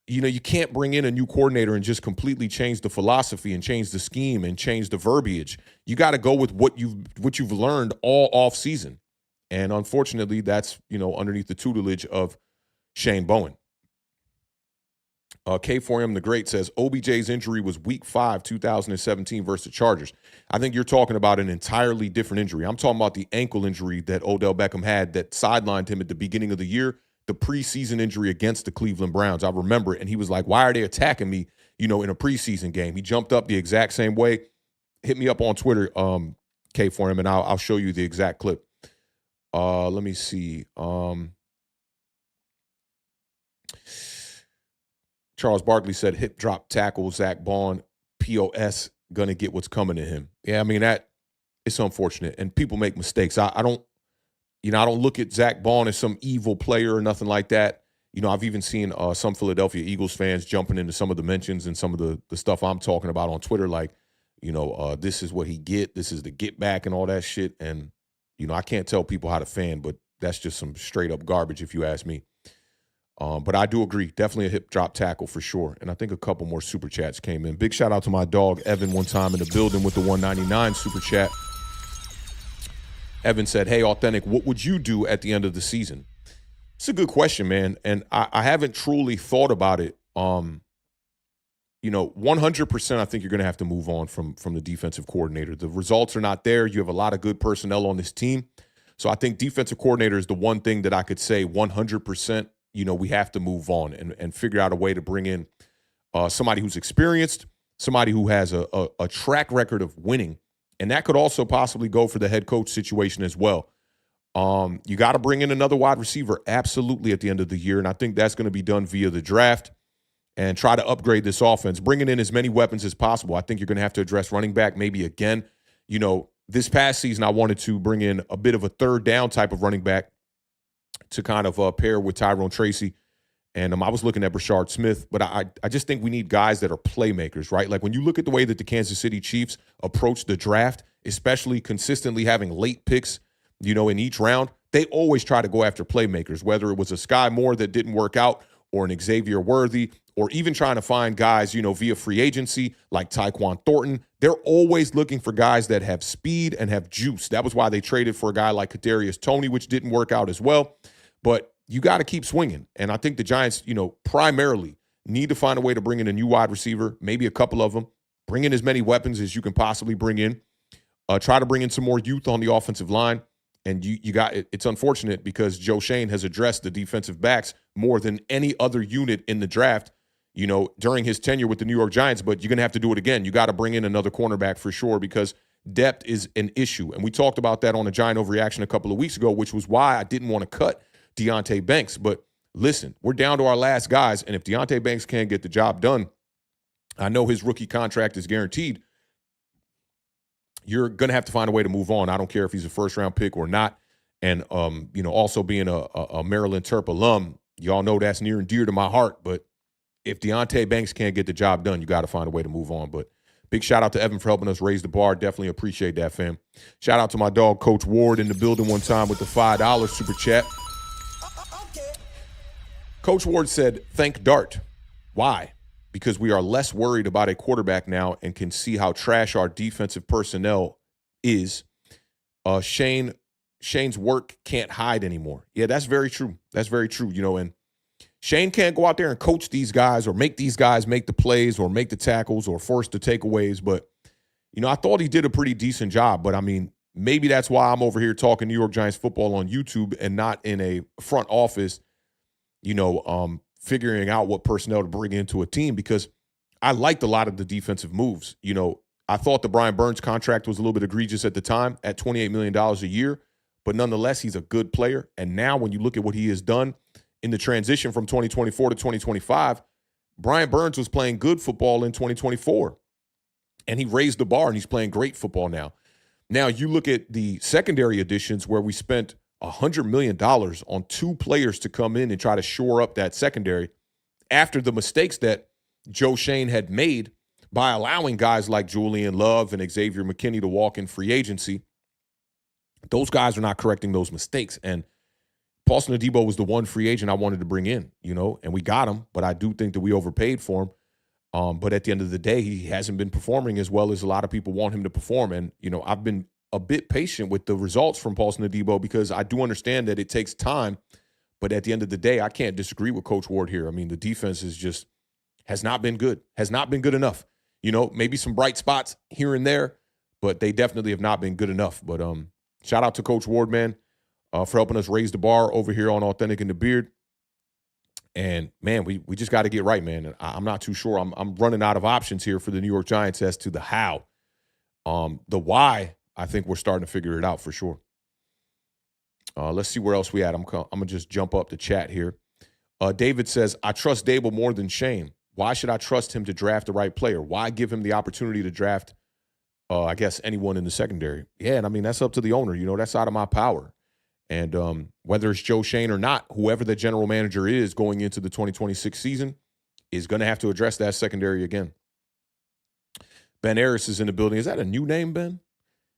you can't bring in a new coordinator and just completely change the philosophy and change the scheme and change the verbiage. You got to go with what you've learned all off season. And unfortunately, that's, underneath the tutelage of Shane Bowen. K4M the Great says, OBJ's injury was week 5, 2017 versus the Chargers. I think you're talking about an entirely different injury. I'm talking about the ankle injury that Odell Beckham had that sidelined him at the beginning of the year, the preseason injury against the Cleveland Browns. I remember it, and he was like, why are they attacking me, in a preseason game? He jumped up the exact same way. Hit me up on Twitter, K4M, and I'll show you the exact clip. Let me see. Charles Barkley said, hip drop tackle, Zach Bond, POS, gonna get what's coming to him. Yeah, I mean, that it's unfortunate, and people make mistakes. I don't look at Zach Bond as some evil player or nothing like that. I've even seen some Philadelphia Eagles fans jumping into some of the mentions and some of the stuff I'm talking about on Twitter, like, this is what he get, this is the get back and all that shit. And, I can't tell people how to fan, but that's just some straight up garbage if you ask me. But I do agree. Definitely a hip drop tackle for sure. And I think a couple more super chats came in. Big shout out to my dog, Evan, one time in the building with the 199 super chat. Evan said, hey, Authentic, what would you do at the end of the season? It's a good question, man. And I haven't truly thought about it. 100% I think you're going to have to move on from the defensive coordinator. The results are not there. You have a lot of good personnel on this team. So I think defensive coordinator is the one thing that I could say 100%, we have to move on and figure out a way to bring in somebody who's experienced, somebody who has a track record of winning. And that could also possibly go for the head coach situation as well. You got to bring in another wide receiver absolutely at the end of the year. And I think that's going to be done via the draft and try to upgrade this offense, bringing in as many weapons as possible. I think you're going to have to address running back maybe again. This past season, I wanted to bring in a bit of a third down type of running back to kind of pair with Tyrone Tracy. And I was looking at Brashard Smith, but I just think we need guys that are playmakers, right? Like when you look at the way that the Kansas City Chiefs approach the draft, especially consistently having late picks, in each round, they always try to go after playmakers, whether it was a Sky Moore that didn't work out or an Xavier Worthy, or even trying to find guys, via free agency like Tyquan Thornton. They're always looking for guys that have speed and have juice. That was why they traded for a guy like Kadarius Toney, which didn't work out as well. But you got to keep swinging. And I think the Giants, primarily need to find a way to bring in a new wide receiver, maybe a couple of them, bring in as many weapons as you can possibly bring in, try to bring in some more youth on the offensive line. And it's unfortunate because Joe Shane has addressed the defensive backs more than any other unit in the draft, during his tenure with the New York Giants. But you're going to have to do it again. You got to bring in another cornerback for sure because depth is an issue. And we talked about that on a Giant Overreaction a couple of weeks ago, which was why I didn't want to cut Deonte Banks. But listen, we're down to our last guys. And if Deonte Banks can't get the job done, I know his rookie contract is guaranteed. You're going to have to find a way to move on. I don't care if he's a first-round pick or not. And, also being a Maryland Terp alum, y'all know that's near and dear to my heart. But if Deonte Banks can't get the job done, you got to find a way to move on. But big shout out to Evan for helping us raise the bar. Definitely appreciate that, fam. Shout out to my dog, Coach Ward, in the building one time with the $5 super chat. Coach Ward said, thank Dart. Why? Because we are less worried about a quarterback now and can see how trash our defensive personnel is. Shane's work can't hide anymore. Yeah, that's very true. That's very true, and Shane can't go out there and coach these guys or make these guys make the plays or make the tackles or force the takeaways. But, I thought he did a pretty decent job. But, maybe that's why I'm over here talking New York Giants football on YouTube and not in a front office, figuring out what personnel to bring into a team, because I liked a lot of the defensive moves. I thought the Brian Burns contract was a little bit egregious at the time at $28 million a year, but nonetheless, he's a good player. And now when you look at what he has done in the transition from 2024 to 2025, Brian Burns was playing good football in 2024, and he raised the bar, and he's playing great football now. Now, you look at the secondary additions where we spent $100 million on 2 players to come in and try to shore up that secondary after the mistakes that Joe Schoen had made by allowing guys like Julian Love and Xavier McKinney to walk in free agency. Those guys are not correcting those mistakes. And Paulson Adebo was the one free agent I wanted to bring in, and we got him, but I do think that we overpaid for him. But at the end of the day, he hasn't been performing as well as a lot of people want him to perform. And, I've been a bit patient with the results from Paulson Adebo because I do understand that it takes time. But at the end of the day, I can't disagree with Coach Ward here. I mean, the defense has not been good, has not been good enough. Maybe some bright spots here and there, but they definitely have not been good enough. But shout out to Coach Ward, man, for helping us raise the bar over here on Authentic in the Beard. And, man, we just got to get right, man. And I'm not too sure. I'm running out of options here for the New York Giants as to the how. The why, I think we're starting to figure it out for sure. Let's see where else we at. I'm going to just jump up the chat here. David says, I trust Dable more than Shane. Why should I trust him to draft the right player? Why give him the opportunity to draft, I guess, anyone in the secondary? Yeah, and I mean, that's up to the owner. That's out of my power. And whether it's Joe Schoen or not, whoever the general manager is going into the 2026 season is going to have to address that secondary again. Ben Harris is in the building. Is that a new name, Ben?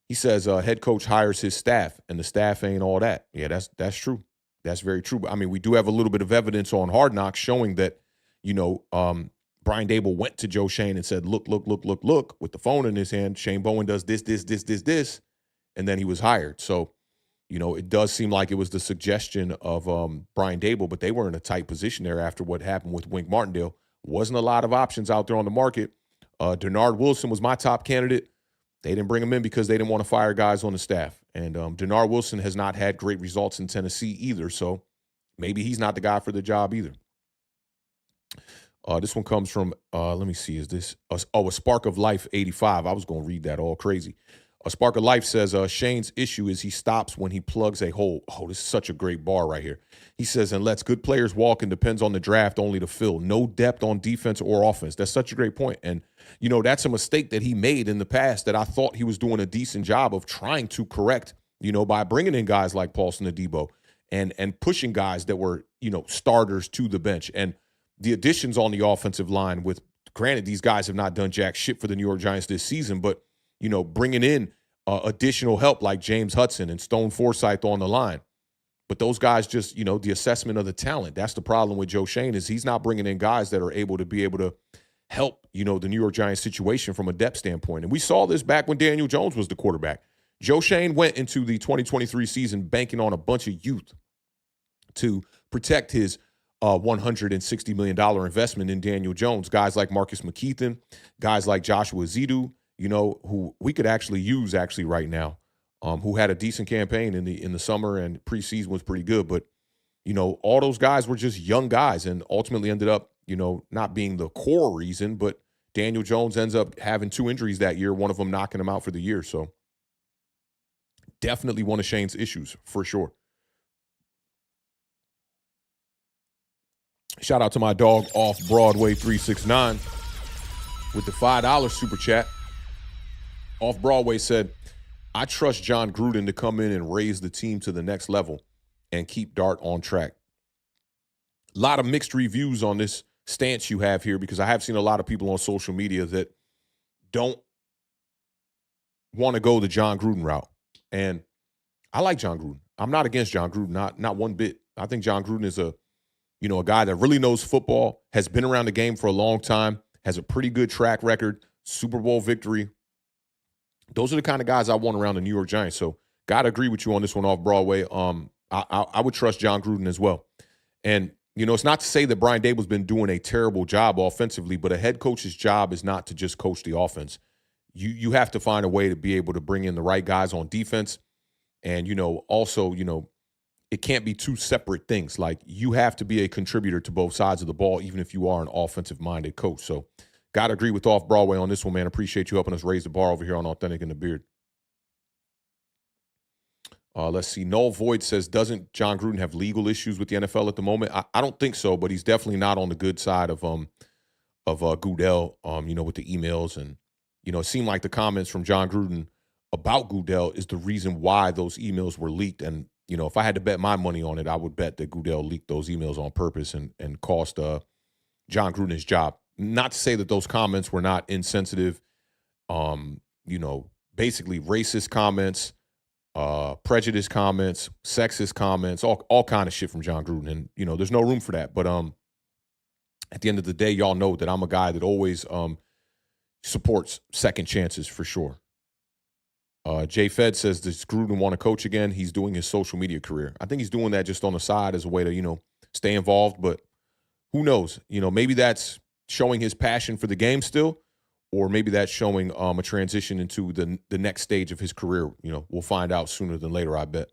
He says head coach hires his staff, and the staff ain't all that. Yeah, that's true. That's very true. But, I mean, we do have a little bit of evidence on Hard Knocks showing that, Brian Dable went to Joe Schoen and said, look, with the phone in his hand. Shane Bowen does this, and then he was hired. So, it does seem like it was the suggestion of Brian Dable, but they were in a tight position there after what happened with Wink Martindale. Wasn't a lot of options out there on the market. Denard Wilson was my top candidate. They didn't bring him in because they didn't want to fire guys on the staff. And Denard Wilson has not had great results in Tennessee either, so maybe he's not the guy for the job either. This one comes from, let me see, is this? A Spark of Life 85. I was going to read that all crazy. A Spark of Life says, Shane's issue is he stops when he plugs a hole. Oh, this is such a great bar right here. He says, and lets good players walk and depends on the draft only to fill. No depth on defense or offense. That's such a great point. And, that's a mistake that he made in the past that I thought he was doing a decent job of trying to correct, by bringing in guys like Paulson Adebo and pushing guys that were, starters to the bench. And the additions on the offensive line with, granted, these guys have not done jack shit for the New York Giants this season, but, bringing in additional help like James Hudson and Stone Forsythe on the line. But those guys just, the assessment of the talent. That's the problem with Joe Schoen is he's not bringing in guys that are able to help, the New York Giants situation from a depth standpoint. And we saw this back when Daniel Jones was the quarterback. Joe Schoen went into the 2023 season banking on a bunch of youth to protect his $160 million investment in Daniel Jones. Guys like Marcus McKeithen, guys like Joshua Zidu, who we could actually use right now, who had a decent campaign in the summer and preseason was pretty good. But, all those guys were just young guys and ultimately ended up, not being the core reason, but Daniel Jones ends up having 2 injuries that year, one of them knocking him out for the year. So definitely one of Shane's issues for sure. Shout out to my dog Off Broadway 369 with the $5 super chat. Off Broadway said, I trust John Gruden to come in and raise the team to the next level and keep Dart on track. A lot of mixed reviews on this stance you have here because I have seen a lot of people on social media that don't want to go the John Gruden route. And I like John Gruden. I'm not against John Gruden, not one bit. I think John Gruden is a guy that really knows football, has been around the game for a long time, has a pretty good track record, Super Bowl victory. Those are the kind of guys I want around the New York Giants. So got to agree with you on this one, Off Broadway. I would trust John Gruden as well. And, it's not to say that Brian Dable's been doing a terrible job offensively, but a head coach's job is not to just coach the offense. You have to find a way to be able to bring in the right guys on defense. And, also, it can't be 2 separate things. Like, you have to be a contributor to both sides of the ball, even if you are an offensive-minded coach. So, got to agree with Off Broadway on this one, man. Appreciate you helping us raise the bar over here on Authentic in the Beard. Let's see. Null Void says, doesn't John Gruden have legal issues with the NFL at the moment? I don't think so, but he's definitely not on the good side of Goodell, with the emails. And, it seemed like the comments from John Gruden about Goodell is the reason why those emails were leaked. And if I had to bet my money on it, I would bet that Goodell leaked those emails on purpose and cost John Gruden his job. Not to say that those comments were not insensitive, basically racist comments, prejudice comments, sexist comments, all kind of shit from John Gruden. And, there's no room for that. But at the end of the day, y'all know that I'm a guy that always supports second chances for sure. Jay Fed says, does Gruden want to coach again? He's doing his social media career. I think he's doing that just on the side as a way to, stay involved. But who knows? Maybe that's showing his passion for the game still, or maybe that's showing a transition into the next stage of his career. We'll find out sooner than later, I bet.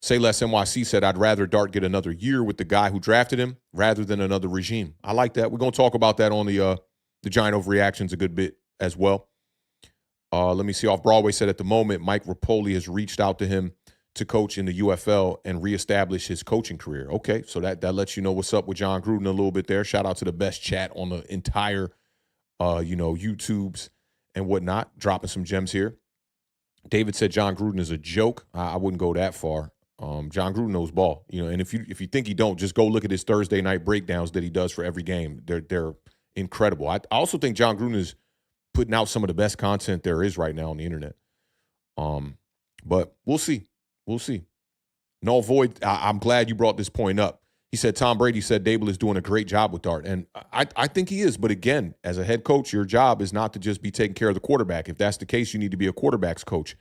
Say Less NYC said, I'd rather Dart get another year with the guy who drafted him rather than another regime. I like that. We're going to talk about that on the Giant Overreactions a good bit as well. Let me see. Off Broadway said at the moment, Mike Rapoli has reached out to him to coach in the UFL and reestablish his coaching career. Okay, so that lets you know what's up with John Gruden a little bit there. Shout out to the best chat on the entire, YouTubes and whatnot, dropping some gems here. David said John Gruden is a joke. I wouldn't go that far. John Gruden knows ball, and if you think he don't, just go look at his Thursday night breakdowns that he does for every game. They're incredible. I also think John Gruden is putting out some of the best content there is right now on the internet. But we'll see. We'll see. Null Void, I'm glad you brought this point up. He said Tom Brady said Dable is doing a great job with Dart. And I think he is. But again, as a head coach, your job is not to just be taking care of the quarterback. If that's the case, you need to be a quarterback's coach.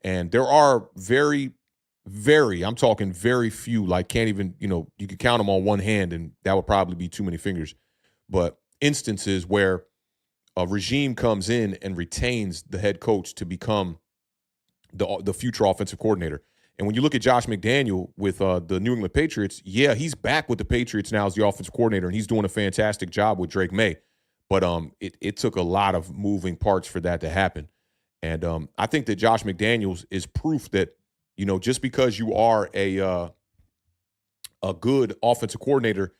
And there are I'm talking very few, like can't even, you could count them on one hand, and that would probably be too many fingers. But instances where a regime comes in and retains the head coach to become the future offensive coordinator. And when you look at Josh McDaniel with the New England Patriots, yeah, he's back with the Patriots now as the offensive coordinator, and he's doing a fantastic job with Drake May. But it took a lot of moving parts for that to happen. And I think that Josh McDaniels is proof that, just because you are a good offensive coordinator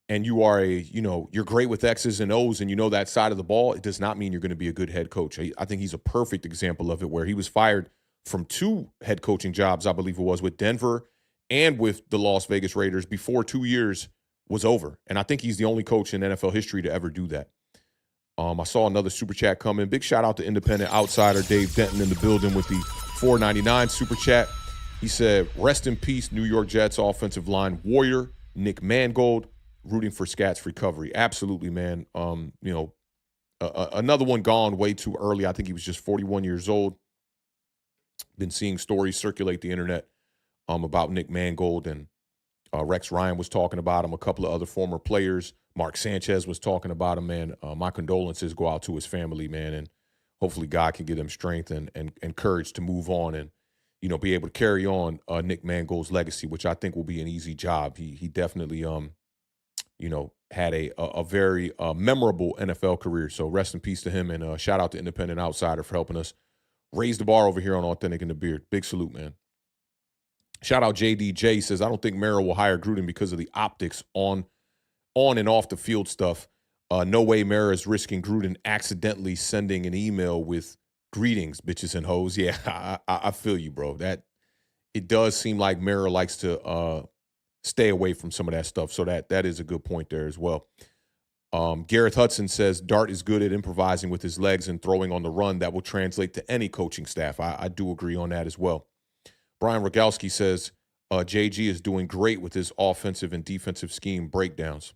and you are you're great with X's and O's and that side of the ball, it does not mean you're going to be a good head coach. I think he's a perfect example of it, where he was fired from 2 head coaching jobs, I believe it was, with Denver and with the Las Vegas Raiders before 2 years was over. And I think he's the only coach in NFL history to ever do that. I saw another super chat come in. Big shout out to independent outsider Dave Denton in the building with the $4.99 super chat. He said, rest in peace, New York Jets offensive line warrior Nick Mangold, rooting for Scat's recovery. Absolutely, man. Another one gone way too early. I think he was just 41 years old. Been seeing stories circulate the internet about Nick Mangold, and Rex Ryan was talking about him. A couple of other former players. Mark Sanchez was talking about him, man. My condolences go out to his family, man, and hopefully God can give them strength and courage to move on and, be able to carry on Nick Mangold's legacy, which I think will be an easy job. He definitely, had a very memorable NFL career. So rest in peace to him, and shout out to Independent Outsider for helping us raise the bar over here on Authentic in the Beard. Big salute, man. Shout out JDJ. Says, I don't think Mara will hire Gruden because of the optics on and off the field stuff. No way Mara is risking Gruden accidentally sending an email with greetings, bitches and hoes. Yeah, I feel you, bro. That it does seem like Mara likes to stay away from some of that stuff. So that is a good point there as well. Gareth Hudson says Dart is good at improvising with his legs and throwing on the run. That will translate to any coaching staff. I do agree on that as well. Brian Rogalski says JG is doing great with his offensive and defensive scheme breakdowns.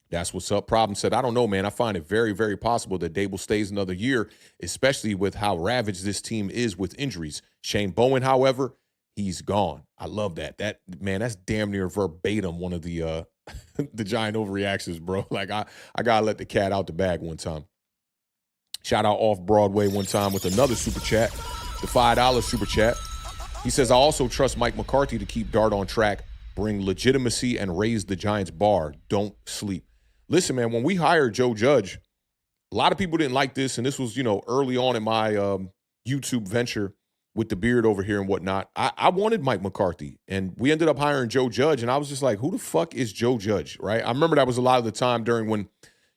That's what's up. Problem said, I don't know, man. I find it very, very possible that Dable stays another year, especially with how ravaged this team is with injuries. Shane Bowen, however, he's gone. I love that. That's damn near verbatim one of the the Giant overreactions, bro. Like I gotta let the cat out the bag one time. Shout out Off Broadway one time with another super chat, the $5 super chat. He says, I also trust Mike McCarthy to keep Dart on track, bring legitimacy, and raise the Giants bar. Don't sleep. Listen, man, when we hired Joe Judge, a lot of people didn't like this, and this was, early on in my YouTube venture with the beard over here and whatnot. I wanted Mike McCarthy, and we ended up hiring Joe Judge, and I was just like, who the fuck is Joe Judge, right? I remember that was a lot of the time during when,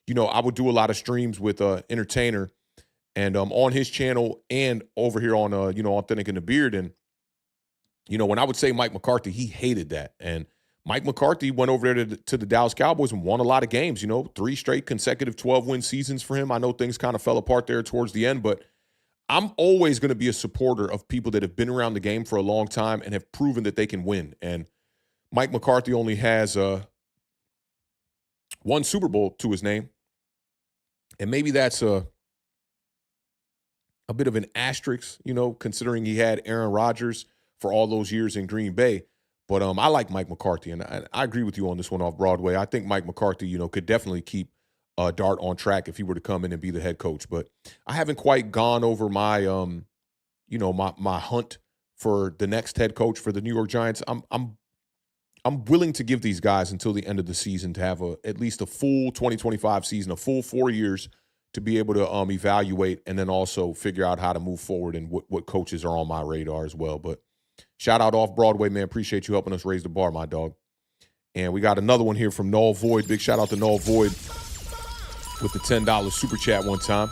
I would do a lot of streams with Entertainer and on his channel and over here on, Authentic in the Beard, and When I would say Mike McCarthy, he hated that. And Mike McCarthy went over there to the Dallas Cowboys and won a lot of games, 3 straight consecutive 12-win seasons for him. I know things kind of fell apart there towards the end, but I'm always going to be a supporter of people that have been around the game for a long time and have proven that they can win. And Mike McCarthy only has one Super Bowl to his name. And maybe that's a bit of an asterisk, considering he had Aaron Rodgers for all those years in Green Bay. But I like Mike McCarthy, and I agree with you on this one off Broadway. I think Mike McCarthy, could definitely keep Dart on track if he were to come in and be the head coach. But I haven't quite gone over my, my hunt for the next head coach for the New York Giants. I'm willing to give these guys until the end of the season to have at least a full 2025 season, a full 4 years to be able to evaluate and then also figure out how to move forward and what coaches are on my radar as well. But shout out off Broadway, man. Appreciate you helping us raise the bar, my dog. And we got another one here from Null Void. Big shout out to Null Void with the $10 super chat one time.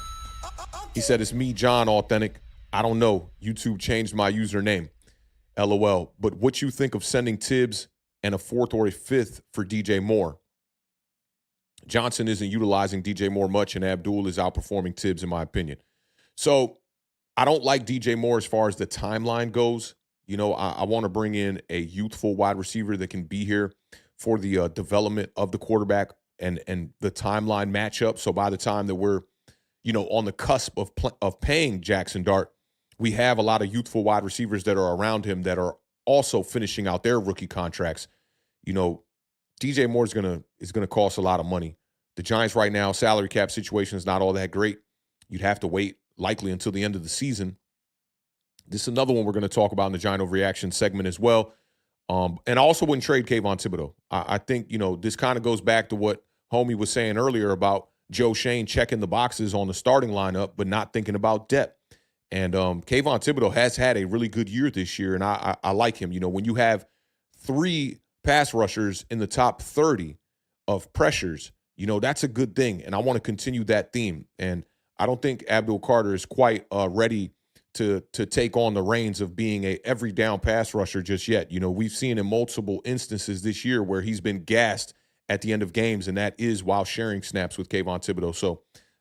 He said, "It's me, John Authentic. I don't know. YouTube changed my username. LOL. But what you think of sending Tibbs and a 4th or a 5th for DJ Moore? Johnson isn't utilizing DJ Moore much, and Abdul is outperforming Tibbs, in my opinion." So I don't like DJ Moore as far as the timeline goes. I want to bring in a youthful wide receiver that can be here for the development of the quarterback and the timeline matchup. So by the time that we're, on the cusp of paying Jackson Dart, we have a lot of youthful wide receivers that are around him that are also finishing out their rookie contracts. DJ Moore is gonna cost a lot of money. The Giants right now, salary cap situation is not all that great. You'd have to wait likely until the end of the season. This is another one we're going to talk about in the Giant Overreaction segment as well. And I also wouldn't trade Kayvon Thibodeau. I think, this kind of goes back to what Homie was saying earlier about Joe Shane checking the boxes on the starting lineup, but not thinking about depth. And Kayvon Thibodeau has had a really good year this year, and I like him. When you have 3 pass rushers in the top 30 of pressures, that's a good thing. And I want to continue that theme. And I don't think Abdul Carter is quite ready to take on the reins of being a every down pass rusher just yet. We've seen in multiple instances this year where he's been gassed at the end of games, and that is while sharing snaps with Kayvon Thibodeau. So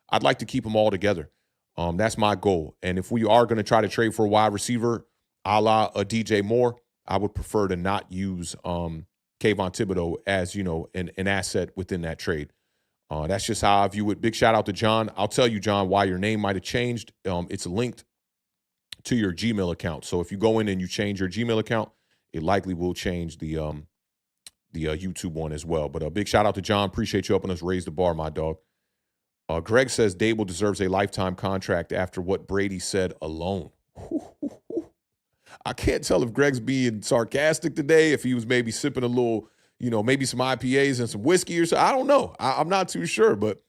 I'd like to keep them all together. That's my goal. And if we are going to try to trade for a wide receiver, a la a DJ Moore, I would prefer to not use Kayvon Thibodeau as, an asset within that trade. That's just how I view it. Big shout out to John. I'll tell you, John, why your name might have changed. It's linked to your Gmail account. So if you go in and you change your Gmail account, it likely will change the YouTube one as well. But a big shout out to John. Appreciate you helping us raise the bar, my dog. Greg says Dable deserves a lifetime contract after what Brady said alone. I can't tell if Greg's being sarcastic today, if he was maybe sipping a little, maybe some IPAs and some whiskey or so. I don't know. I'm not too sure, but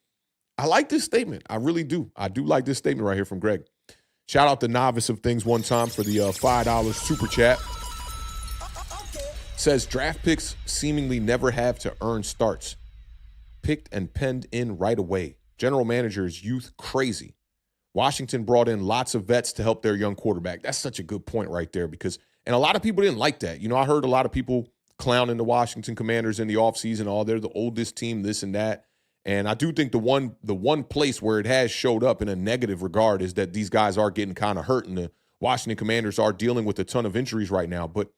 I like this statement. I really do. I do like this statement right here from Greg. Shout out to Novice of Things one time for the $5 super chat. Says draft picks seemingly never have to earn starts. Picked and penned in right away. General managers youth crazy. Washington brought in lots of vets to help their young quarterback. That's such a good point right there and a lot of people didn't like that. I heard a lot of people clowning the Washington Commanders in the offseason. They're the oldest team, this and that. And I do think the one place where it has showed up in a negative regard is that these guys are getting kind of hurt, and the Washington Commanders are dealing with a ton of injuries right now. But,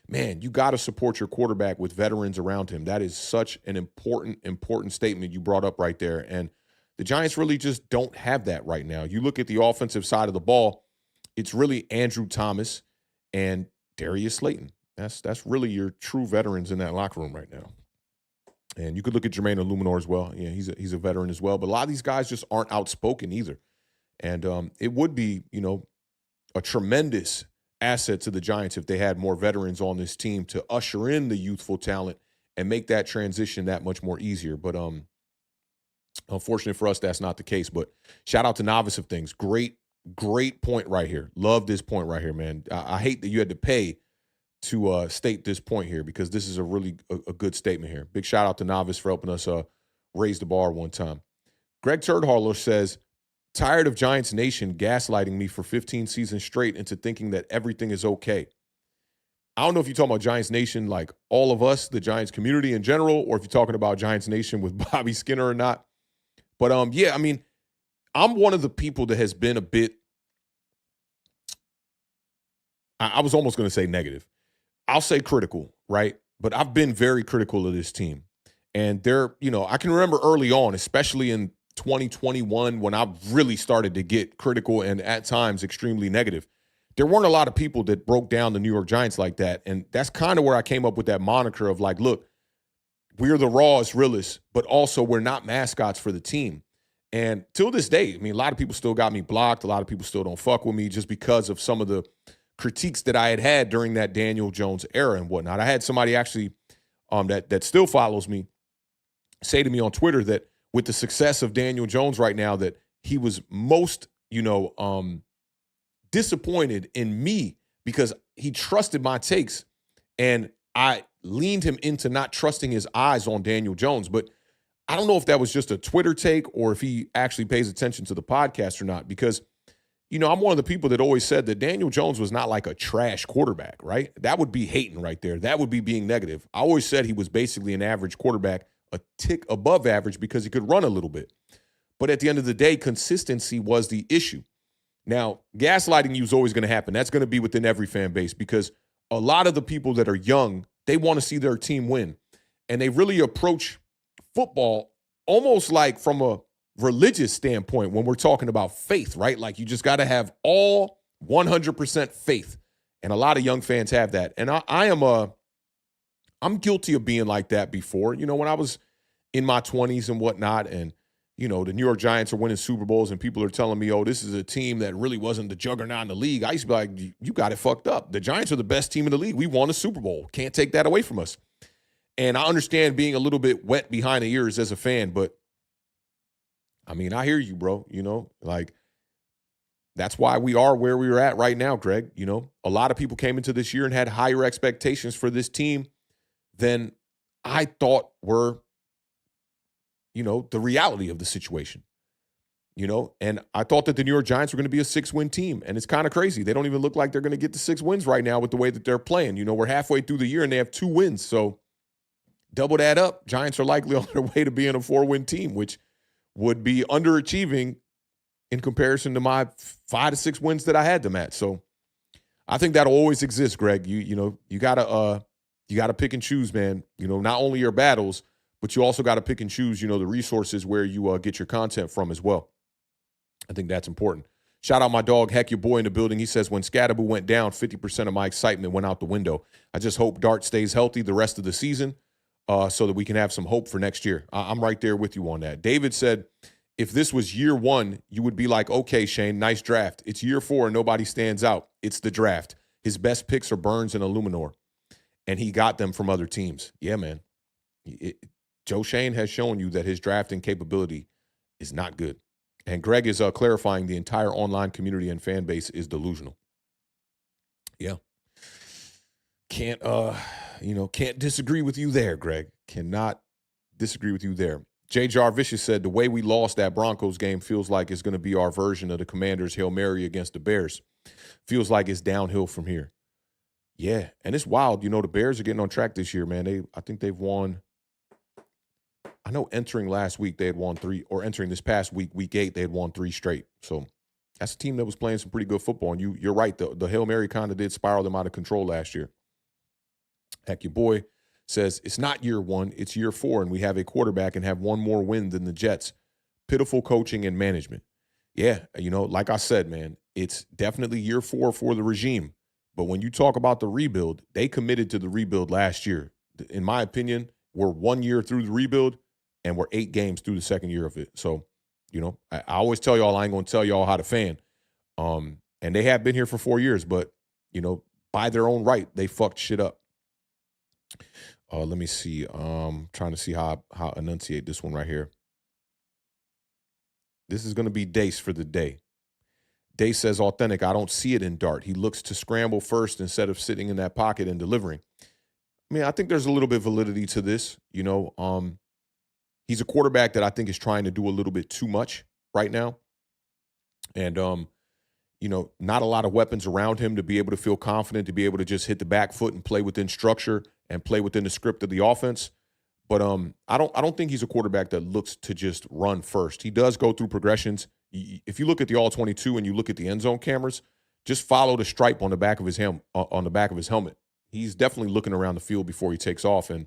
man, you got to support your quarterback with veterans around him. That is such an important statement you brought up right there. And the Giants really just don't have that right now. You look at the offensive side of the ball, it's really Andrew Thomas and Darius Slayton. That's really your true veterans in that locker room right now. And you could look at Jermaine Illuminor as well. Yeah, he's a veteran as well. But a lot of these guys just aren't outspoken either. And it would be, a tremendous asset to the Giants if they had more veterans on this team to usher in the youthful talent and make that transition that much more easier. But unfortunately for us, that's not the case. But shout out to Novice of Things. Great point right here. Love this point right here, man. I hate that you had to pay to state this point here, because this is a really a good statement here. Big shout out to Novice for helping us raise the bar one time. Greg Turdhaller says, tired of Giants Nation gaslighting me for 15 seasons straight into thinking that everything is okay. I don't know if you're talking about Giants Nation, like all of us, the Giants community in general, or if you're talking about Giants Nation with Bobby Skinner or not. But yeah, I mean, I'm one of the people that has been a bit, I was almost going to say negative. I'll say critical, right? But I've been very critical of this team. And I can remember early on, especially in 2021, when I really started to get critical and at times extremely negative. There weren't a lot of people that broke down the New York Giants like that. And that's kind of where I came up with that moniker of like, look, we're the rawest, realest, but also we're not mascots for the team. And till this day, I mean, a lot of people still got me blocked. A lot of people still don't fuck with me just because of some of the critiques that I had during that Daniel Jones era and whatnot. I had somebody actually that still follows me say to me on Twitter that with the success of Daniel Jones right now, that he was most, disappointed in me because he trusted my takes and I leaned him into not trusting his eyes on Daniel Jones. But I don't know if that was just a Twitter take or if he actually pays attention to the podcast or not, because I'm one of the people that always said that Daniel Jones was not like a trash quarterback, right? That would be hating right there. That would be being negative. I always said he was basically an average quarterback, a tick above average because he could run a little bit. But at the end of the day, consistency was the issue. Now, gaslighting you is always going to happen. That's going to be within every fan base because a lot of the people that are young, they want to see their team win. And they really approach football almost like from a religious standpoint when we're talking about faith, right? Like you just got to have all 100% faith. And a lot of young fans have that. And I'm guilty of being like that before. When I was in my 20s and whatnot, and the New York Giants are winning Super Bowls and people are telling me, oh, this is a team that really wasn't the juggernaut in the league. I used to be like, you got it fucked up. The Giants are the best team in the league. We won a Super Bowl. Can't take that away from us. And I understand being a little bit wet behind the ears as a fan, but I mean, I hear you, bro. Like that's why we are where we are at right now, Greg. A lot of people came into this year and had higher expectations for this team than I thought were, the reality of the situation. And I thought that the New York Giants were going to be a 6-win team. And it's kind of crazy. They don't even look like they're going to get the 6 wins right now with the way that they're playing. We're halfway through the year and they have 2 wins. So double that up. Giants are likely on their way to being a 4-win team, which would be underachieving in comparison to my 5 to 6 wins that I had them at. So I think that'll always exist, Greg. You gotta pick and choose, man. Not only your battles, but you also got to pick and choose, the resources where you get your content from as well. I think that's important. Shout out my dog, Heck Your Boy in the building. He says, when Scadaboo went down, 50% of my excitement went out the window. I just hope Dart stays healthy the rest of the season so that we can have some hope for next year. I'm right there with you on that. David said, if this was year 1, you would be like, okay, Shane, nice draft. It's year 4 and nobody stands out. It's the draft. His best picks are Burns and Illuminor, and he got them from other teams. Yeah, man. Joe Shane has shown you that his drafting capability is not good. And Greg is clarifying the entire online community and fan base is delusional. Yeah. Can't disagree with you there, Greg. Cannot disagree with you there. J. Jarvicious said, the way we lost that Broncos game feels like it's going to be our version of the Commanders' Hail Mary against the Bears. Feels like it's downhill from here. Yeah, and it's wild. The Bears are getting on track this year, man. I think they've won. I know entering last week they had won 3, or entering this past week, week 8, they had won 3 straight. So that's a team that was playing some pretty good football. And you're right, the Hail Mary kind of did spiral them out of control last year. Heck, your boy says, it's not year 1, it's year 4, and we have a quarterback and have 1 more win than the Jets. Pitiful coaching and management. Yeah, like I said, man, it's definitely year 4 for the regime. But when you talk about the rebuild, they committed to the rebuild last year. In my opinion, we're 1 year through the rebuild, and we're 8 games through the second year of it. So, I always tell y'all I ain't going to tell y'all how to fan. And they have been here for 4 years, but, by their own right, they fucked shit up. Let me see. Trying to see how I enunciate this one right here. This is going to be Dace for the day. Dace says, authentic, I don't see it in Dart. He looks to scramble first instead of sitting in that pocket and delivering. I mean, I think there's a little bit of validity to this. He's a quarterback that I think is trying to do a little bit too much right now. And, not a lot of weapons around him to be able to feel confident, to be able to just hit the back foot and play within structure and play within the script of the offense. But I don't think he's a quarterback that looks to just run first. He does go through progressions. If you look at the All-22 and you look at the end zone cameras, just follow the stripe on the back of his helmet. He's definitely looking around the field before he takes off. And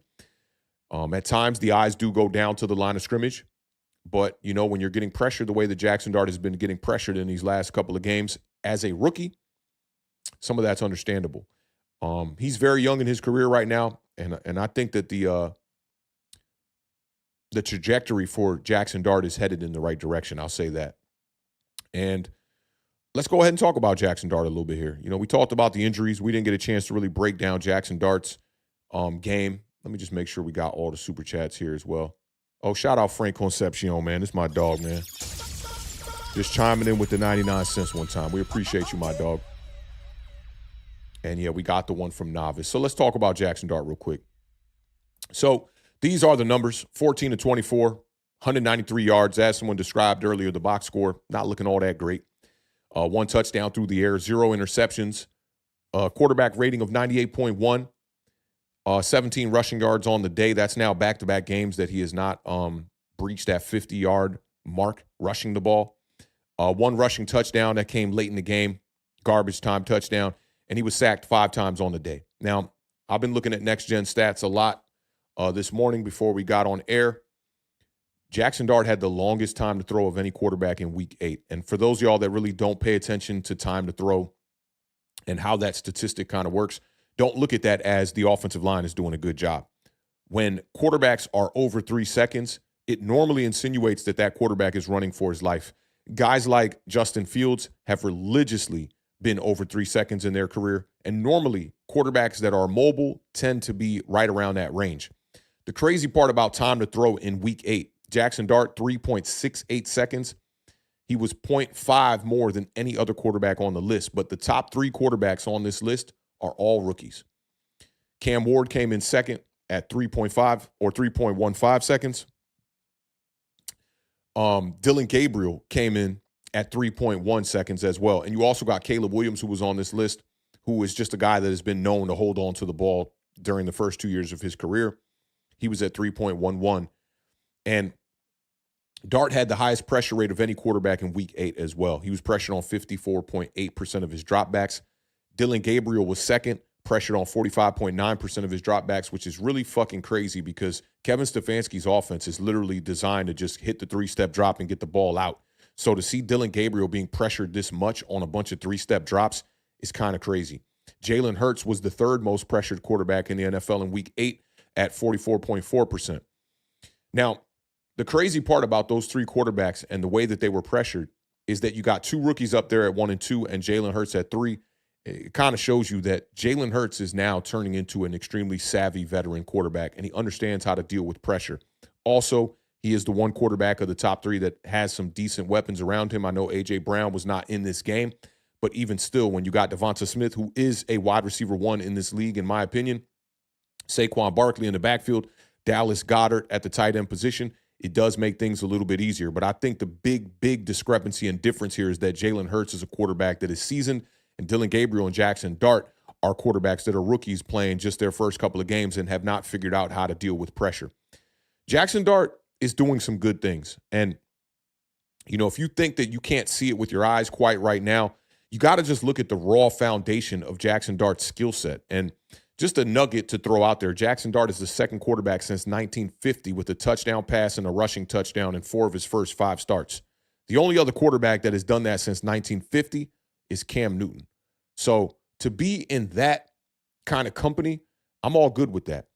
at times the eyes do go down to the line of scrimmage. But, when you're getting pressured the way that Jackson Dart has been getting pressured in these last couple of games as a rookie, some of that's understandable. He's very young in his career right now, and I think that the trajectory for Jackson Dart is headed in the right direction. I'll say that. And let's go ahead and talk about Jackson Dart a little bit here. We talked about the injuries. We didn't get a chance to really break down Jackson Dart's game. Let me just make sure we got all the super chats here as well. Oh, shout out Frank Concepcion, man. This is my dog, man. Just chiming in with the 99 cents one time. We appreciate you, my dog. And, yeah, we got the one from Novice. So let's talk about Jackson Dart real quick. So these are the numbers, 14 to 24, 193 yards. As someone described earlier, the box score, not looking all that great. 1 touchdown through the air, 0 interceptions, quarterback rating of 98.1. 17 rushing yards on the day. That's now back-to-back games that he has not breached that 50-yard mark rushing the ball. 1 rushing touchdown that came late in the game, garbage time touchdown, and he was sacked 5 times on the day. Now, I've been looking at next-gen stats a lot this morning before we got on air. Jackson Dart had the longest time to throw of any quarterback in Week 8. And for those of y'all that really don't pay attention to time to throw and how that statistic kind of works, don't look at that as the offensive line is doing a good job. When quarterbacks are over 3 seconds, it normally insinuates that that quarterback is running for his life. Guys like Justin Fields have religiously been over 3 seconds in their career, and normally quarterbacks that are mobile tend to be right around that range. The crazy part about time to throw in Week 8, Jackson Dart, 3.68 seconds. He was 0.5 more than any other quarterback on the list, but the top 3 quarterbacks on this list are all rookies. Cam Ward came in second at 3.5 or 3.15 seconds. Dylan Gabriel came in at 3.1 seconds as well. And you also got Caleb Williams, who was on this list, who is just a guy that has been known to hold on to the ball during the first 2 years of his career. He was at 3.11. And Dart had the highest pressure rate of any quarterback in Week 8 as well. He was pressured on 54.8% of his dropbacks. Dylan Gabriel was second, pressured on 45.9% of his dropbacks, which is really fucking crazy because Kevin Stefanski's offense is literally designed to just hit the 3-step drop and get the ball out. So to see Dylan Gabriel being pressured this much on a bunch of 3-step drops is kind of crazy. Jalen Hurts was the 3rd most pressured quarterback in the NFL in Week 8 at 44.4%. Now, the crazy part about those 3 quarterbacks and the way that they were pressured is that you got 2 rookies up there at 1 and 2 and Jalen Hurts at 3. It kind of shows you that Jalen Hurts is now turning into an extremely savvy veteran quarterback, and he understands how to deal with pressure. Also, he is the one quarterback of the top 3 that has some decent weapons around him. I know A.J. Brown was not in this game, but even still, when you got Devonta Smith, who is a wide receiver 1 in this league, in my opinion, Saquon Barkley in the backfield, Dallas Goedert at the tight end position, it does make things a little bit easier. But I think the big discrepancy and difference here is that Jalen Hurts is a quarterback that is seasoned, and Dylan Gabriel and Jackson Dart are quarterbacks that are rookies playing just their first couple of games and have not figured out how to deal with pressure. Jackson Dart is doing some good things. And, if you think that you can't see it with your eyes quite right now, you got to just look at the raw foundation of Jackson Dart's skill set. And just a nugget to throw out there, Jackson Dart is the 2nd quarterback since 1950 with a touchdown pass and a rushing touchdown in 4 of his first 5 starts. The only other quarterback that has done that since 1950 is Cam Newton. So to be in that kind of company, I'm all good with that.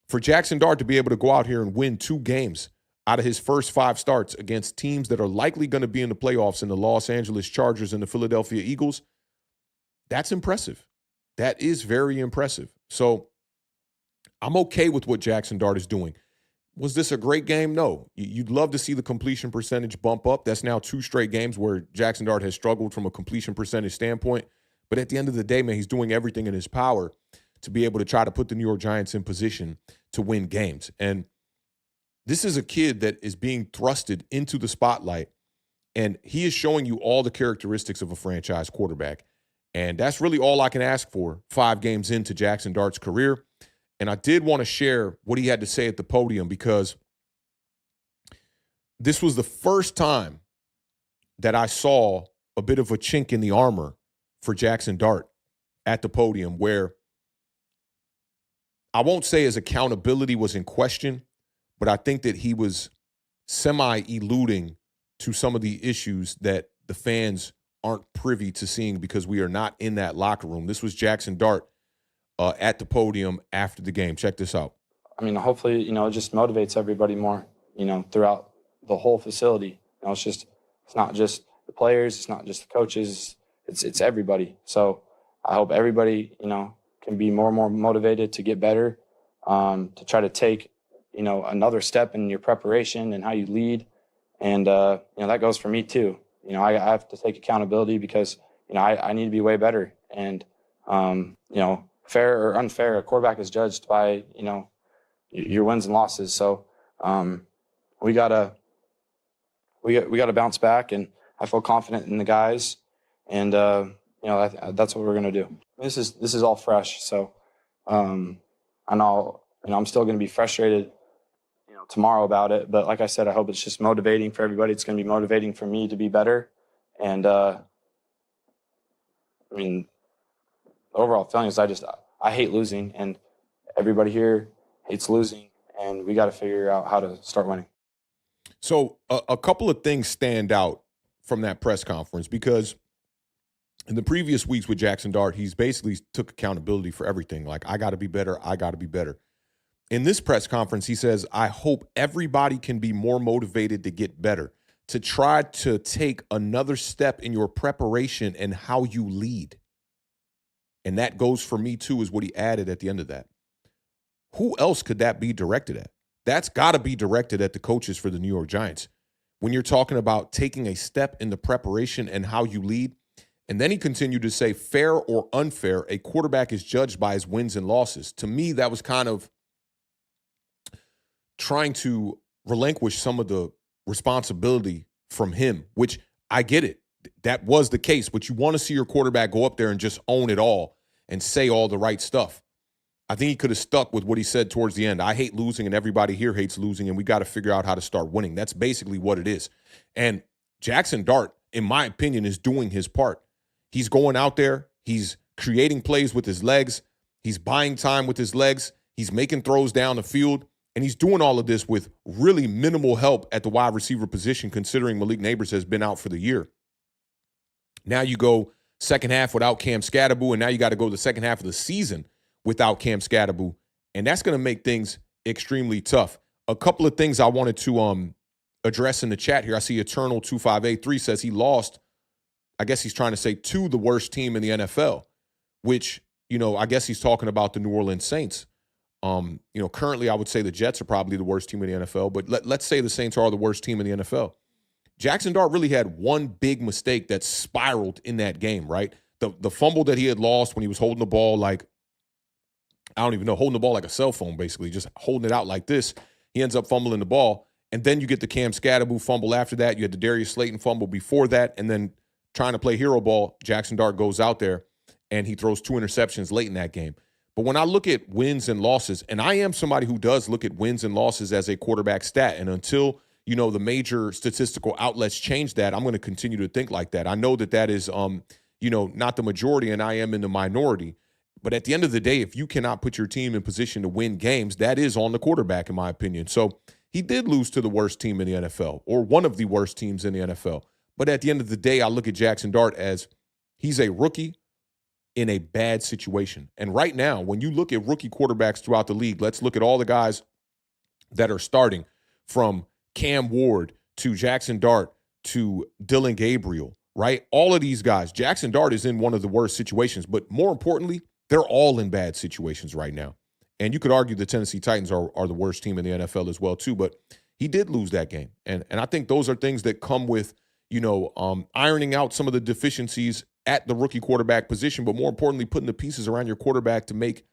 For Jackson Dart to be able to go out here and win 2 games out of his first 5 starts against teams that are likely going to be in the playoffs in the Los Angeles Chargers and the Philadelphia Eagles, that's impressive. That is very impressive. So I'm okay with what Jackson Dart is doing. Was this a great game? No. You'd love to see the completion percentage bump up. That's now 2 straight games where Jackson Dart has struggled from a completion percentage standpoint. But at the end of the day, man, he's doing everything in his power to be able to try to put the New York Giants in position to win games. And this is a kid that is being thrusted into the spotlight And he is showing you all the characteristics of a franchise quarterback. And that's really all I can ask for 5 games into Jackson Dart's career. And I did want to share what he had to say at the podium, because this was the first time that I saw a bit of a chink in the armor for Jackson Dart at the podium, where I won't say his accountability was in question, but I think that he was semi-eluding to some of the issues that the fans aren't privy to seeing because we are not in that locker room. This was Jackson Dart at the podium after the game. Check this out. I mean, hopefully, it just motivates everybody more, throughout the whole facility. It's not just the players, it's not just the coaches, it's everybody. So I hope everybody, can be more and more motivated to get better, to try to take, another step in your preparation and how you lead. And, that goes for me too. I have to take accountability because, I need to be way better. And, fair or unfair, a quarterback is judged by, your wins and losses. So we gotta bounce back, and I feel confident in the guys, and that's what we're gonna do. This is all fresh, so I know I'm still gonna be frustrated, tomorrow about it. But like I said, I hope it's just motivating for everybody. It's gonna be motivating for me to be better, and the overall feeling is I hate losing, and everybody here hates losing, and we got to figure out how to start winning. So a couple of things stand out from that press conference, because in the previous weeks with Jackson Dart, he's basically took accountability for everything. Like, I got to be better. I got to be better. In this press conference, he says, I hope everybody can be more motivated to get better, to try to take another step in your preparation and how you lead. And that goes for me too, is what he added at the end of that. Who else could that be directed at? That's got to be directed at the coaches for the New York Giants. When you're talking about taking a step in the preparation and how you lead. And then he continued to say, fair or unfair, a quarterback is judged by his wins and losses. To me, that was kind of trying to relinquish some of the responsibility from him, which I get it. That was the case, but you want to see your quarterback go up there and just own it all and say all the right stuff. I think he could have stuck with what he said towards the end. I hate losing, and everybody here hates losing, and we got to figure out how to start winning. That's basically what it is. And Jackson Dart, in my opinion, is doing his part. He's going out there. He's creating plays with his legs. He's buying time with his legs. He's making throws down the field. And he's doing all of this with really minimal help at the wide receiver position, considering Malik Neighbors has been out for the year. Now you go second half without Cam Scatterboo, and now you got to go the second half of the season without Cam Scatterboo, and that's going to make things extremely tough. A couple of things I wanted to address in the chat here. I see Eternal 2583 says he lost, I guess he's trying to say, to the worst team in the NFL, which, I guess he's talking about the New Orleans Saints. Currently I would say the Jets are probably the worst team in the NFL, but let's say the Saints are the worst team in the NFL. Jackson Dart really had one big mistake that spiraled in that game, right? The fumble that he had lost when he was holding the ball like, I don't even know, holding the ball like a cell phone, basically, just holding it out like this. He ends up fumbling the ball. And then you get the Cam Scatterboo fumble after that. You had the Darius Slayton fumble before that. And then trying to play hero ball, Jackson Dart goes out there and he throws 2 interceptions late in that game. But when I look at wins and losses, and I am somebody who does look at wins and losses as a quarterback stat, and until the major statistical outlets change that, I'm going to continue to think like that. I know that is, not the majority, and I am in the minority. But at the end of the day, if you cannot put your team in position to win games, that is on the quarterback, in my opinion. So he did lose to the worst team in the NFL, or one of the worst teams in the NFL. But at the end of the day, I look at Jackson Dart as he's a rookie in a bad situation. And right now, when you look at rookie quarterbacks throughout the league, let's look at all the guys that are starting, from Cam Ward to Jackson Dart to Dylan Gabriel, right? All of these guys, Jackson Dart is in one of the worst situations, but more importantly, they're all in bad situations right now. And you could argue the Tennessee Titans are the worst team in the NFL as well too, but he did lose that game. And I think those are things that come with, ironing out some of the deficiencies at the rookie quarterback position, but more importantly, putting the pieces around your quarterback to make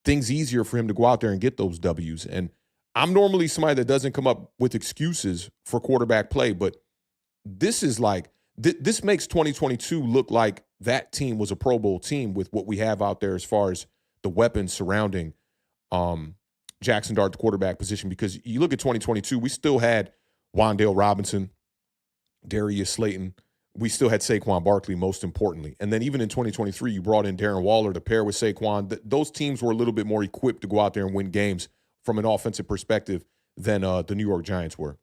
things easier for him to go out there and get those W's. And I'm normally somebody that doesn't come up with excuses for quarterback play, but this is like this makes 2022 look like that team was a Pro Bowl team with what we have out there as far as the weapons surrounding Jackson Dart, the quarterback position. Because you look at 2022, we still had Wan'Dale Robinson, Darius Slayton. We still had Saquon Barkley, most importantly. And then even in 2023, you brought in Darren Waller to pair with Saquon. Those teams were a little bit more equipped to go out there and win games from an offensive perspective than the New York Giants were.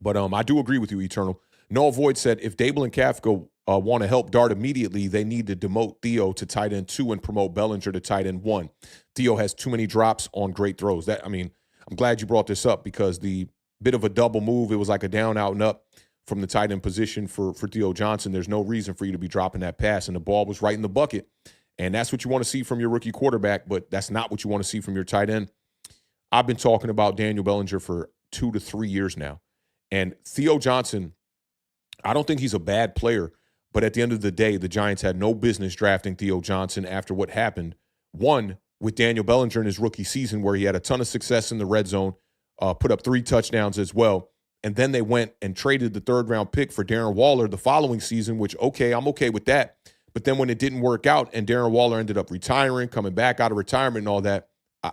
But I do agree with you, Eternal. Noah Void said, if Dable and Kafka want to help Dart immediately, they need to demote Theo to tight end 2 and promote Bellinger to tight end 1. Theo has too many drops on great throws. I'm glad you brought this up because the bit of a double move, it was like a down, out, and up from the tight end position for Theo Johnson. There's no reason for you to be dropping that pass, and the ball was right in the bucket. And that's what you want to see from your rookie quarterback, but that's not what you want to see from your tight end. I've been talking about Daniel Bellinger for 2 to 3 years now. And Theo Johnson, I don't think he's a bad player, but at the end of the day, the Giants had no business drafting Theo Johnson after what happened. One, with Daniel Bellinger in his rookie season where he had a ton of success in the red zone, put up 3 touchdowns as well. And then they went and traded the third-round pick for Darren Waller the following season, which, okay, I'm okay with that. But then when it didn't work out and Darren Waller ended up retiring, coming back out of retirement and all that,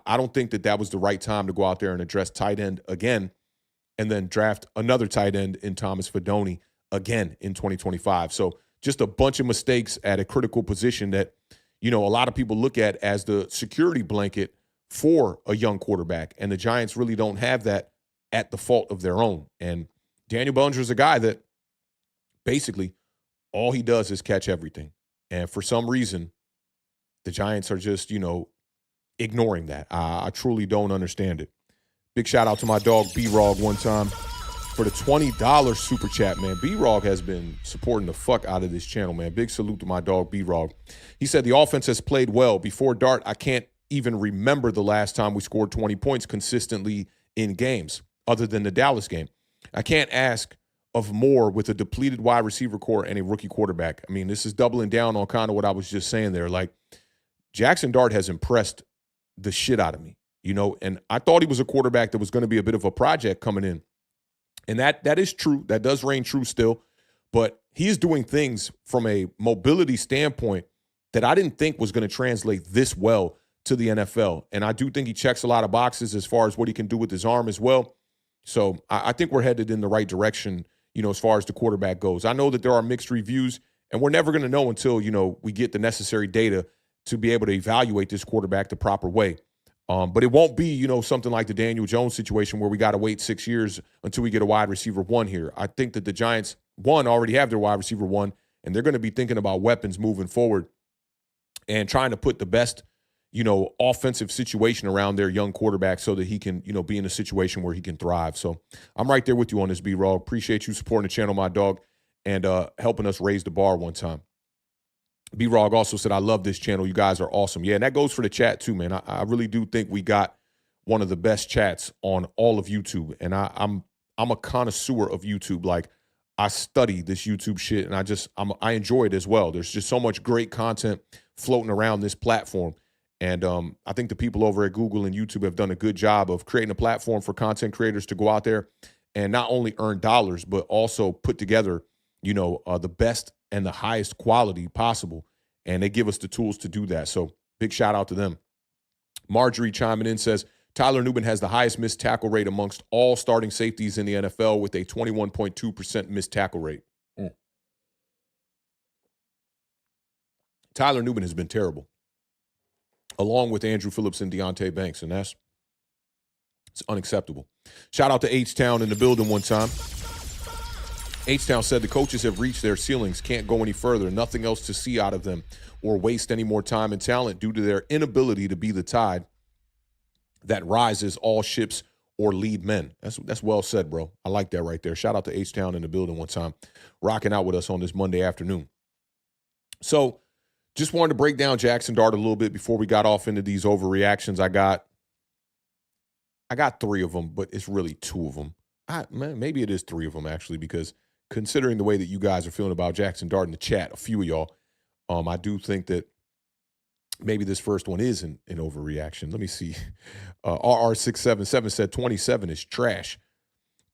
I don't think that was the right time to go out there and address tight end again and then draft another tight end in Thomas Fidone again in 2025. So just a bunch of mistakes at a critical position that, a lot of people look at as the security blanket for a young quarterback. And the Giants really don't have that at the fault of their own. And Daniel Bellinger is a guy that basically all he does is catch everything. And for some reason, the Giants are just, ignoring that. I truly don't understand it. Big shout out to my dog B-Rog one time for the $20 super chat, man. B-Rog has been supporting the fuck out of this channel, man. Big salute to my dog B-Rog. He said the offense has played well. Before Dart, I can't even remember the last time we scored 20 points consistently in games other than the Dallas game. I can't ask of more with a depleted wide receiver core and a rookie quarterback. This is doubling down on kind of what I was just saying there. Like, Jackson Dart has impressed the shit out of me, and I thought he was a quarterback that was going to be a bit of a project coming in. And that is true. That does reign true still. But he is doing things from a mobility standpoint that I didn't think was going to translate this well to the NFL. And I do think he checks a lot of boxes as far as what he can do with his arm as well. So I think we're headed in the right direction, as far as the quarterback goes. I know that there are mixed reviews, and we're never going to know until, we get the necessary data to be able to evaluate this quarterback the proper way. But it won't be, something like the Daniel Jones situation where we got to wait 6 years until we get a wide receiver 1 here. I think that the Giants, already have their wide receiver 1, and they're going to be thinking about weapons moving forward and trying to put the best, offensive situation around their young quarterback so that he can, be in a situation where he can thrive. So I'm right there with you on this, B-Rog. Appreciate you supporting the channel, my dog, and helping us raise the bar one time. B-Rog also said, I love this channel. You guys are awesome. Yeah, and that goes for the chat too, man. I really do think we got one of the best chats on all of YouTube. And I'm a connoisseur of YouTube. Like, I study this YouTube shit, and I enjoy it as well. There's just so much great content floating around this platform. And I think the people over at Google and YouTube have done a good job of creating a platform for content creators to go out there and not only earn dollars, but also put together, the best and the highest quality possible. And they give us the tools to do that. So big shout out to them. Marjorie chiming in says, Tyler Nubin has the highest missed tackle rate amongst all starting safeties in the NFL with a 21.2% missed tackle rate. Tyler Nubin has been terrible, along with Andrew Phillips and Deontay Banks, and it's unacceptable. Shout out to H-Town in the building one time. H-Town said the coaches have reached their ceilings, can't go any further, nothing else to see out of them or waste any more time and talent due to their inability to be the tide that rises all ships or lead men. That's well said, bro. I like that right there. Shout out to H-Town in the building one time, rocking out with us on this Monday afternoon. So just wanted to break down Jackson Dart a little bit before we got off into these overreactions. I got 3 of them, but it's really 2 of them. Maybe it is 3 of them, actually, because considering the way that you guys are feeling about Jackson Dart in the chat, a few of y'all, I do think that maybe this first one is an overreaction. Let me see. RR677 said 27 is trash.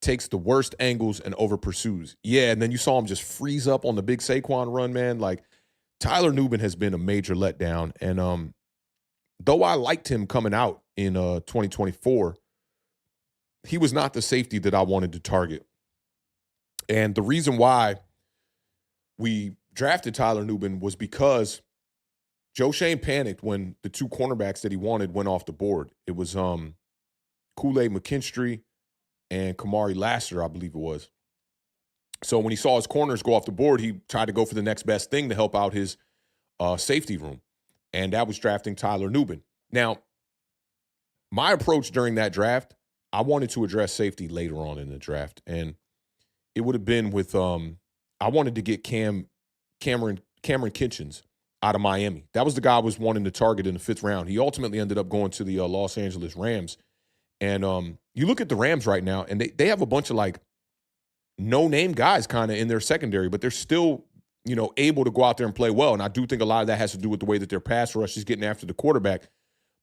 takes the worst angles and over pursues. Yeah, and then you saw him just freeze up on the big Saquon run, man. Like, Tyler Nubin has been a major letdown. And though I liked him coming out in 2024, he was not the safety that I wanted to target. And the reason why we drafted Tyler Nubin was because Joe Shane panicked when the two cornerbacks that he wanted went off the board. It was Kool-Aid McKinstry and Kamari Lassiter, I believe it was. So when he saw his corners go off the board, he tried to go for the next best thing to help out his safety room, and that was drafting Tyler Nubin. Now, my approach during that draft, I wanted to address safety later on in the draft, and it would have been with I wanted to get Cameron Kitchens out of Miami. That was the guy I was wanting to target in the 5th round. He ultimately ended up going to the Los Angeles Rams. And you look at the Rams right now, and they have a bunch of like no-name guys kind of in their secondary, but they're still, able to go out there and play well. And I do think a lot of that has to do with the way that their pass rush is getting after the quarterback.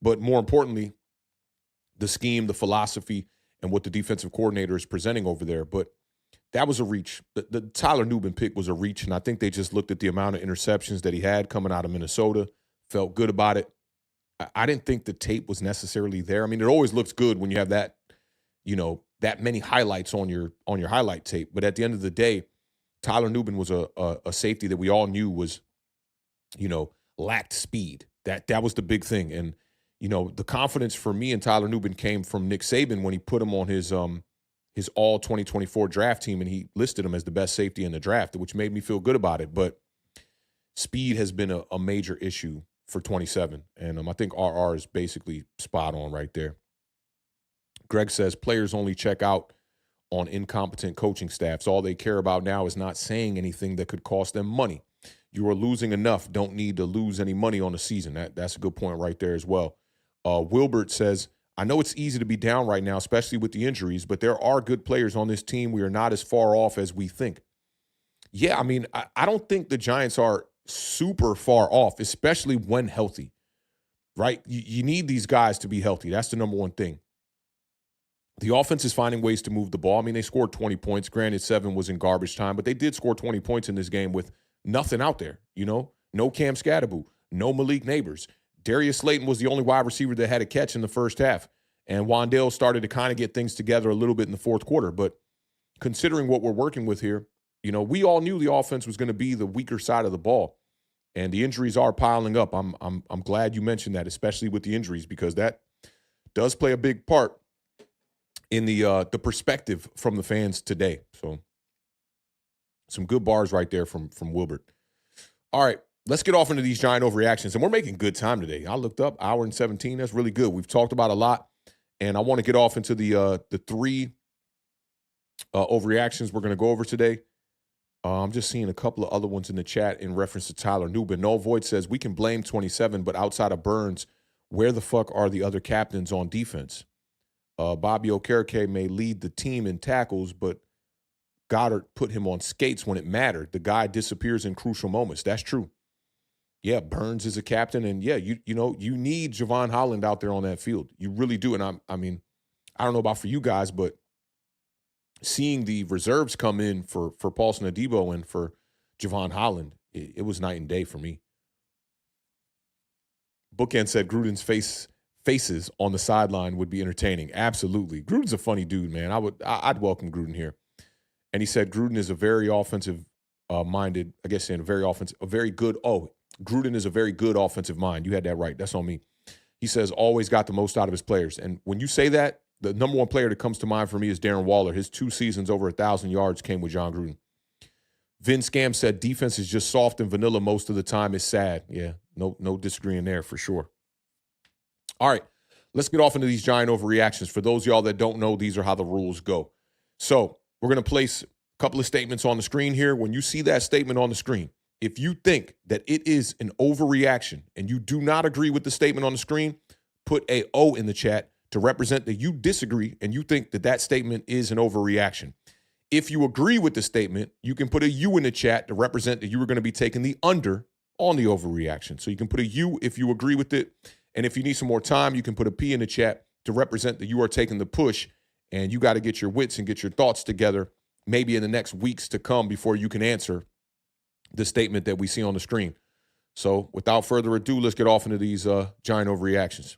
But more importantly, the scheme, the philosophy, and what the defensive coordinator is presenting over there. But that was a reach. The Tyler Nubin pick was a reach, and I think they just looked at the amount of interceptions that he had coming out of Minnesota, felt good about it. I didn't think the tape was necessarily there. I mean, it always looks good when you have that, that many highlights on your highlight tape. But at the end of the day, Tyler Nubin was a safety that we all knew was, lacked speed. That was the big thing. And, the confidence for me and Tyler Nubin came from Nick Saban when he put him on his all 2024 draft team, and he listed him as the best safety in the draft, which made me feel good about it. But speed has been a major issue for 27. And I think RR is basically spot on right there. Greg says players only check out on incompetent coaching staffs. All they care about now is not saying anything that could cost them money. You are losing enough. Don't need to lose any money on the season. That's a good point right there as well. Wilbert says, I know it's easy to be down right now, especially with the injuries, but there are good players on this team. We are not as far off as we think. Yeah, I mean, I don't think the Giants are super far off, especially when healthy, right? You need these guys to be healthy. That's the number one thing. The offense is finding ways to move the ball. I mean, they scored 20 points. Granted, 7 was in garbage time, but they did score 20 points in this game with nothing out there, No Cam Scatterbu, no Malik Neighbors. Darius Slayton was the only wide receiver that had a catch in the first half, and Wan'Dale started to kind of get things together a little bit in the fourth quarter. But considering what we're working with here, we all knew the offense was going to be the weaker side of the ball, and the injuries are piling up. I'm glad you mentioned that, especially with the injuries, because that does play a big part in the perspective from the fans today. So some good bars right there from Wilbert. All right, let's get off into these giant overreactions, and we're making good time today. I looked up, hour and 17. That's really good. We've talked about a lot, and I want to get off into the 3 overreactions we're going to go over today. I'm just seeing a couple of other ones in the chat in reference to Tyler Nubin. Noel Voigt says, we can blame 27, but outside of Burns, where the fuck are the other captains on defense? Bobby Okereke may lead the team in tackles, but Goddard put him on skates when it mattered. The guy disappears in crucial moments. That's true. Yeah, Burns is a captain, and yeah, you need Javon Holland out there on that field. You really do. And I mean, I don't know about for you guys, but seeing the reserves come in for Paulson Adebo and for Javon Holland, it was night and day for me. Bookend said Gruden's faces on the sideline would be entertaining. Absolutely. Gruden's a funny dude, man. I'd welcome Gruden here. And he said Gruden is a very offensive minded, I guess saying Gruden is a very good offensive mind. You had that right. That's on me. He says always got the most out of his players. And when you say that, the number one player that comes to mind for me is Darren Waller. His 2 seasons over 1,000 yards came with John Gruden. Vin Scam said defense is just soft and vanilla most of the time. It's sad. Yeah, no disagreeing there for sure. All right, let's get off into these giant overreactions. For those of y'all that don't know, these are how the rules go. So we're going to place a couple of statements on the screen here. When you see that statement on the screen, if you think that it is an overreaction and you do not agree with the statement on the screen, put a O in the chat to represent that you disagree and you think that that statement is an overreaction. If you agree with the statement, you can put a U in the chat to represent that you are going to be taking the under on the overreaction. So you can put a U if you agree with it. And if you need some more time, you can put a P in the chat to represent that you are taking the push and you got to get your wits and get your thoughts together maybe in the next weeks to come before you can answer the statement that we see on the screen. So without further ado, let's get off into these giant overreactions.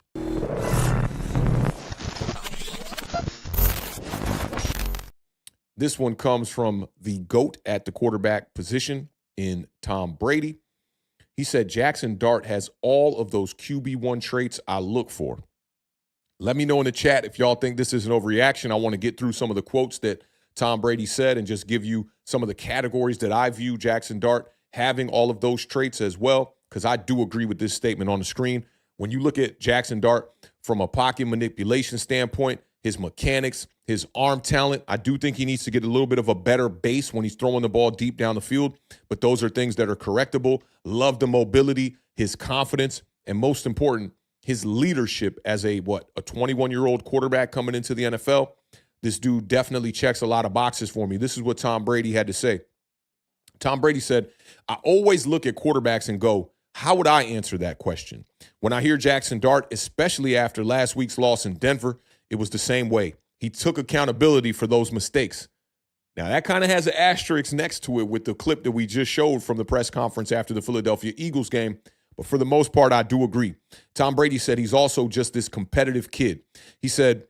This one comes from the GOAT at the quarterback position in Tom Brady. He said, Jackson Dart has all of those QB1 traits I look for. Let me know in the chat if y'all think this is an overreaction. I want to get through some of the quotes that Tom Brady said and just give you some of the categories that I view Jackson Dart having all of those traits as well, because I do agree with this statement on the screen. When you look at Jackson Dart from a pocket manipulation standpoint, his mechanics, his arm talent, I do think he needs to get a little bit of a better base when he's throwing the ball deep down the field, but those are things that are correctable. Love the mobility, his confidence, and most important, his leadership as a 21-year-old quarterback coming into the NFL. This dude definitely checks a lot of boxes for me. This is what Tom Brady had to say. Tom Brady said, I always look at quarterbacks and go, how would I answer that question? When I hear Jackson Dart, especially after last week's loss in Denver, it was the same way. He took accountability for those mistakes. Now, that kind of has an asterisk next to it with the clip that we just showed from the press conference after the Philadelphia Eagles game. But for the most part, I do agree. Tom Brady said he's also just this competitive kid. He said,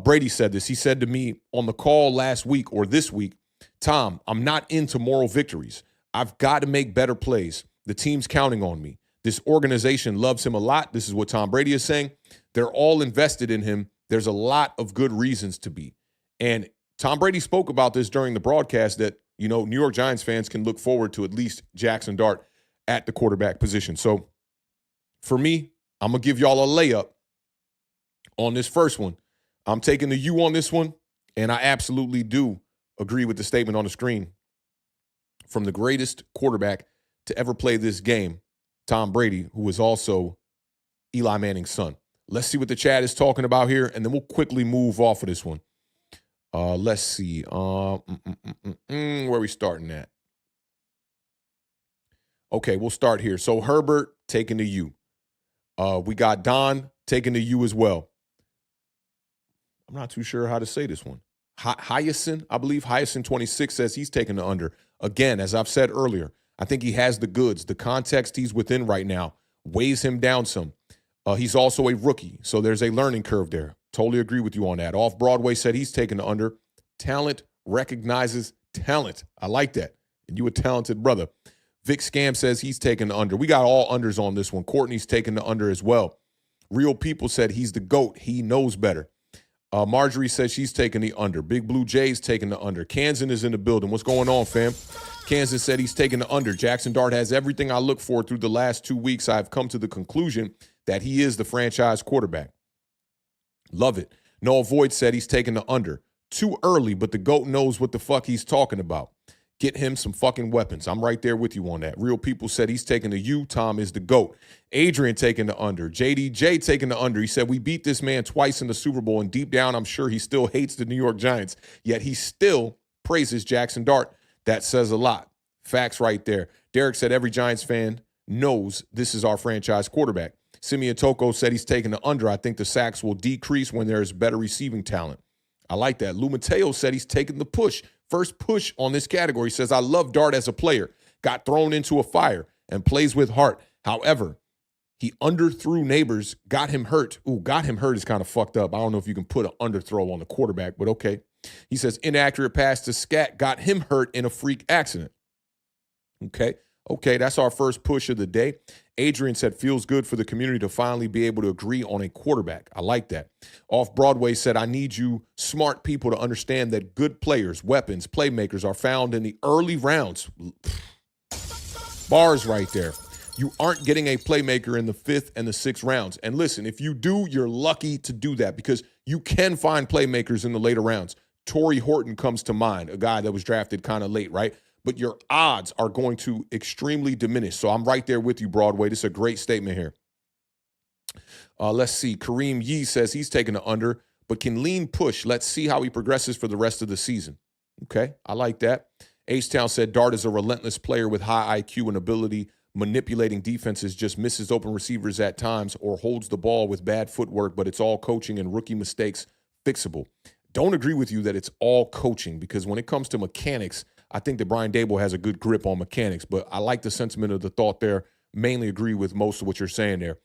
Brady said this. He said to me on the call last week or this week, Tom, I'm not into moral victories. I've got to make better plays. The team's counting on me. This organization loves him a lot. This is what Tom Brady is saying. They're all invested in him. There's a lot of good reasons to be. And Tom Brady spoke about this during the broadcast that, New York Giants fans can look forward to at least Jackson Dart at the quarterback position. So for me, I'm going to give y'all a layup on this first one. I'm taking the U on this one, and I absolutely do agree with the statement on the screen from the greatest quarterback to ever play this game, Tom Brady, who is also Eli Manning's son. Let's see what the chat is talking about here, and then we'll quickly move off of this one. Let's see. Where are we starting at? Okay, we'll start here. So Herbert taking the U. We got Don taking the U as well. I'm not too sure how to say this one. Hyacinth, I believe Hyacinth 26 says he's taking the under. Again, as I've said earlier, I think he has the goods. The context he's within right now weighs him down some. He's also a rookie, so there's a learning curve there. Totally agree with you on that. Off Broadway said he's taking the under. Talent recognizes talent. I like that. And you a talented brother. Vic Scam says he's taking the under. We got all unders on this one. Courtney's taking the under as well. Real People said he's the GOAT. He knows better. Marjorie says she's taking the under. Big Blue Jay's taking the under. Kansan is in the building. What's going on, fam? Kansas said he's taking the under. Jackson Dart has everything I look for through the last 2 weeks. I've come to the conclusion that he is the franchise quarterback. Love it. Noah Voigt said he's taking the under. Too early, but the GOAT knows what the fuck he's talking about. Get him some fucking weapons. I'm right there with you on that. Real People said he's taking the U. Tom is the GOAT. Adrian taking the under. JDJ taking the under. He said we beat this man twice in the Super Bowl, and deep down I'm sure he still hates the New York Giants, yet he still praises Jackson Dart. That says a lot. Facts right there. Derek said every Giants fan knows this is our franchise quarterback. Simeon Toko said he's taking the under. I think the sacks will decrease when there's better receiving talent. I like that. Lou Mateo said he's taking the push. First push on this category. He says, I love Dart as a player. Got thrown into a fire and plays with heart. However, he underthrew neighbors, got him hurt. Ooh, got him hurt is kind of fucked up. I don't know if you can put an underthrow on the quarterback, but okay. He says, inaccurate pass to Scat got him hurt in a freak accident. Okay, that's our first push of the day. Adrian said, feels good for the community to finally be able to agree on a quarterback. I like that. Off Broadway said, I need you smart people to understand that good players, weapons, playmakers are found in the early rounds. Bars right there. You aren't getting a playmaker in the 5th and the 6th rounds. And listen, if you do, you're lucky to do that because you can find playmakers in the later rounds. Torrey Horton comes to mind, a guy that was drafted kind of late, right? But your odds are going to extremely diminish. So I'm right there with you, Broadway. This is a great statement here. Let's see. Kareem Yee says he's taking the under, but can lean push. Let's see how he progresses for the rest of the season. Okay, I like that. H-Town said Dart is a relentless player with high IQ and ability, manipulating defenses, just misses open receivers at times or holds the ball with bad footwork, but it's all coaching and rookie mistakes fixable. Don't agree with you that it's all coaching, because when it comes to mechanics, I think that Brian Daboll has a good grip on mechanics, but I like the sentiment of the thought there. Mainly agree with most of what you're saying there.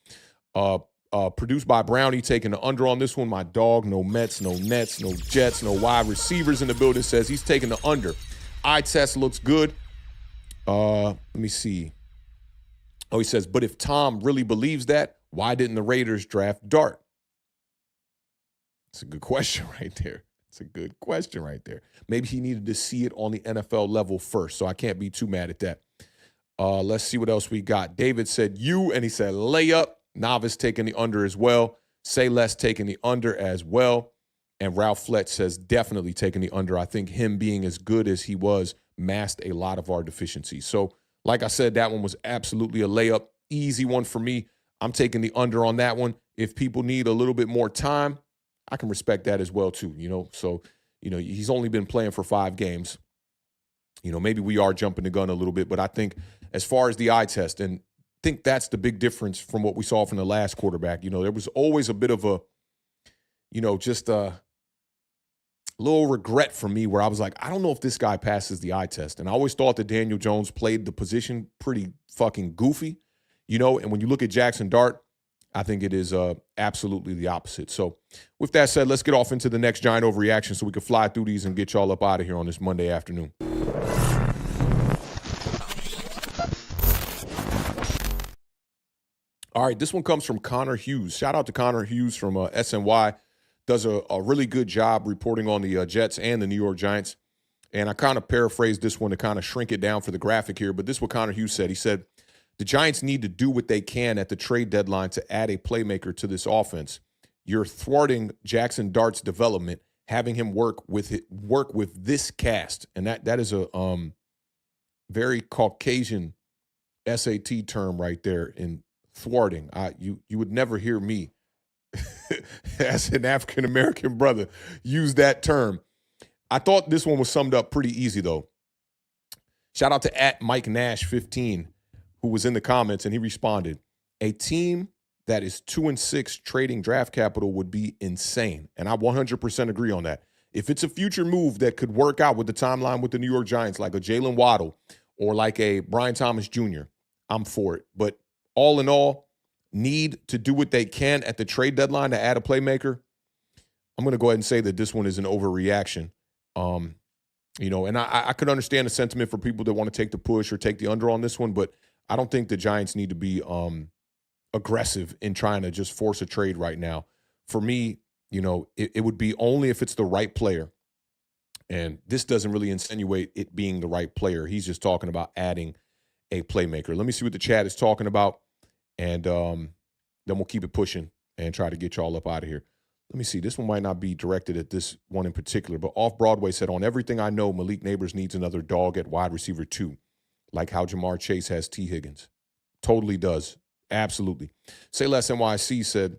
Produced by Brownie, taking the under on this one. My dog, no Mets, no Nets, no Jets, no wide receivers in the building, says he's taking the under. Eye test looks good. Let me see. Oh, he says, but if Tom really believes that, why didn't the Raiders draft Dart? It's a good question right there. It's a good question right there. Maybe he needed to see it on the NFL level first, so I can't be too mad at that. Let's see what else we got. David said and he said layup. Novice taking the under as well. Say Less taking the under as well. And Ralph Fletch says definitely taking the under. I think him being as good as he was masked a lot of our deficiencies. So, like I said, that one was absolutely a layup. Easy one for me. I'm taking the under on that one. If people need a little bit more time, I can respect that as well too, So, he's only been playing for 5 games. Maybe we are jumping the gun a little bit, but I think as far as the eye test, and think that's the big difference from what we saw from the last quarterback. There was always a bit of a, just a little regret for me where I was like, I don't know if this guy passes the eye test. And I always thought that Daniel Jones played the position pretty fucking goofy, and when you look at Jackson Dart, I think it is absolutely the opposite. So with that said, let's get off into the next giant overreaction so we can fly through these and get y'all up out of here on this Monday afternoon. All right, this one comes from Connor Hughes. Shout out to Connor Hughes from SNY. Does a really good job reporting on the Jets and the New York Giants. And I kind of paraphrased this one to kind of shrink it down for the graphic here, but this is what Connor Hughes said. He said, the Giants need to do what they can at the trade deadline to add a playmaker to this offense. You're thwarting Jackson Dart's development, having him work with this cast. And that is a very Caucasian SAT term right there in thwarting. You would never hear me as an African-American brother use that term. I thought this one was summed up pretty easy, though. Shout out to @MikeNash15, who was in the comments, and he responded, a team that is 2-6 trading draft capital would be insane. And I 100% agree on that. If it's a future move that could work out with the timeline with the New York Giants, like a Jalen Waddle or like a Brian Thomas Jr., I'm for it. But all in all, need to do what they can at the trade deadline to add a playmaker. I'm going to go ahead and say that this one is an overreaction. And I could understand the sentiment for people that want to take the push or take the under on this one, but I don't think the Giants need to be aggressive in trying to just force a trade right now. For me, it would be only if it's the right player. And this doesn't really insinuate it being the right player. He's just talking about adding a playmaker. Let me see what the chat is talking about, and then we'll keep it pushing and try to get y'all up out of here. Let me see. This one might not be directed at this one in particular, but Off Broadway said, on everything I know, Malik Neighbors needs another dog at wide receiver 2, like how Jamar Chase has T. Higgins. Totally does. Absolutely. Say Less NYC said,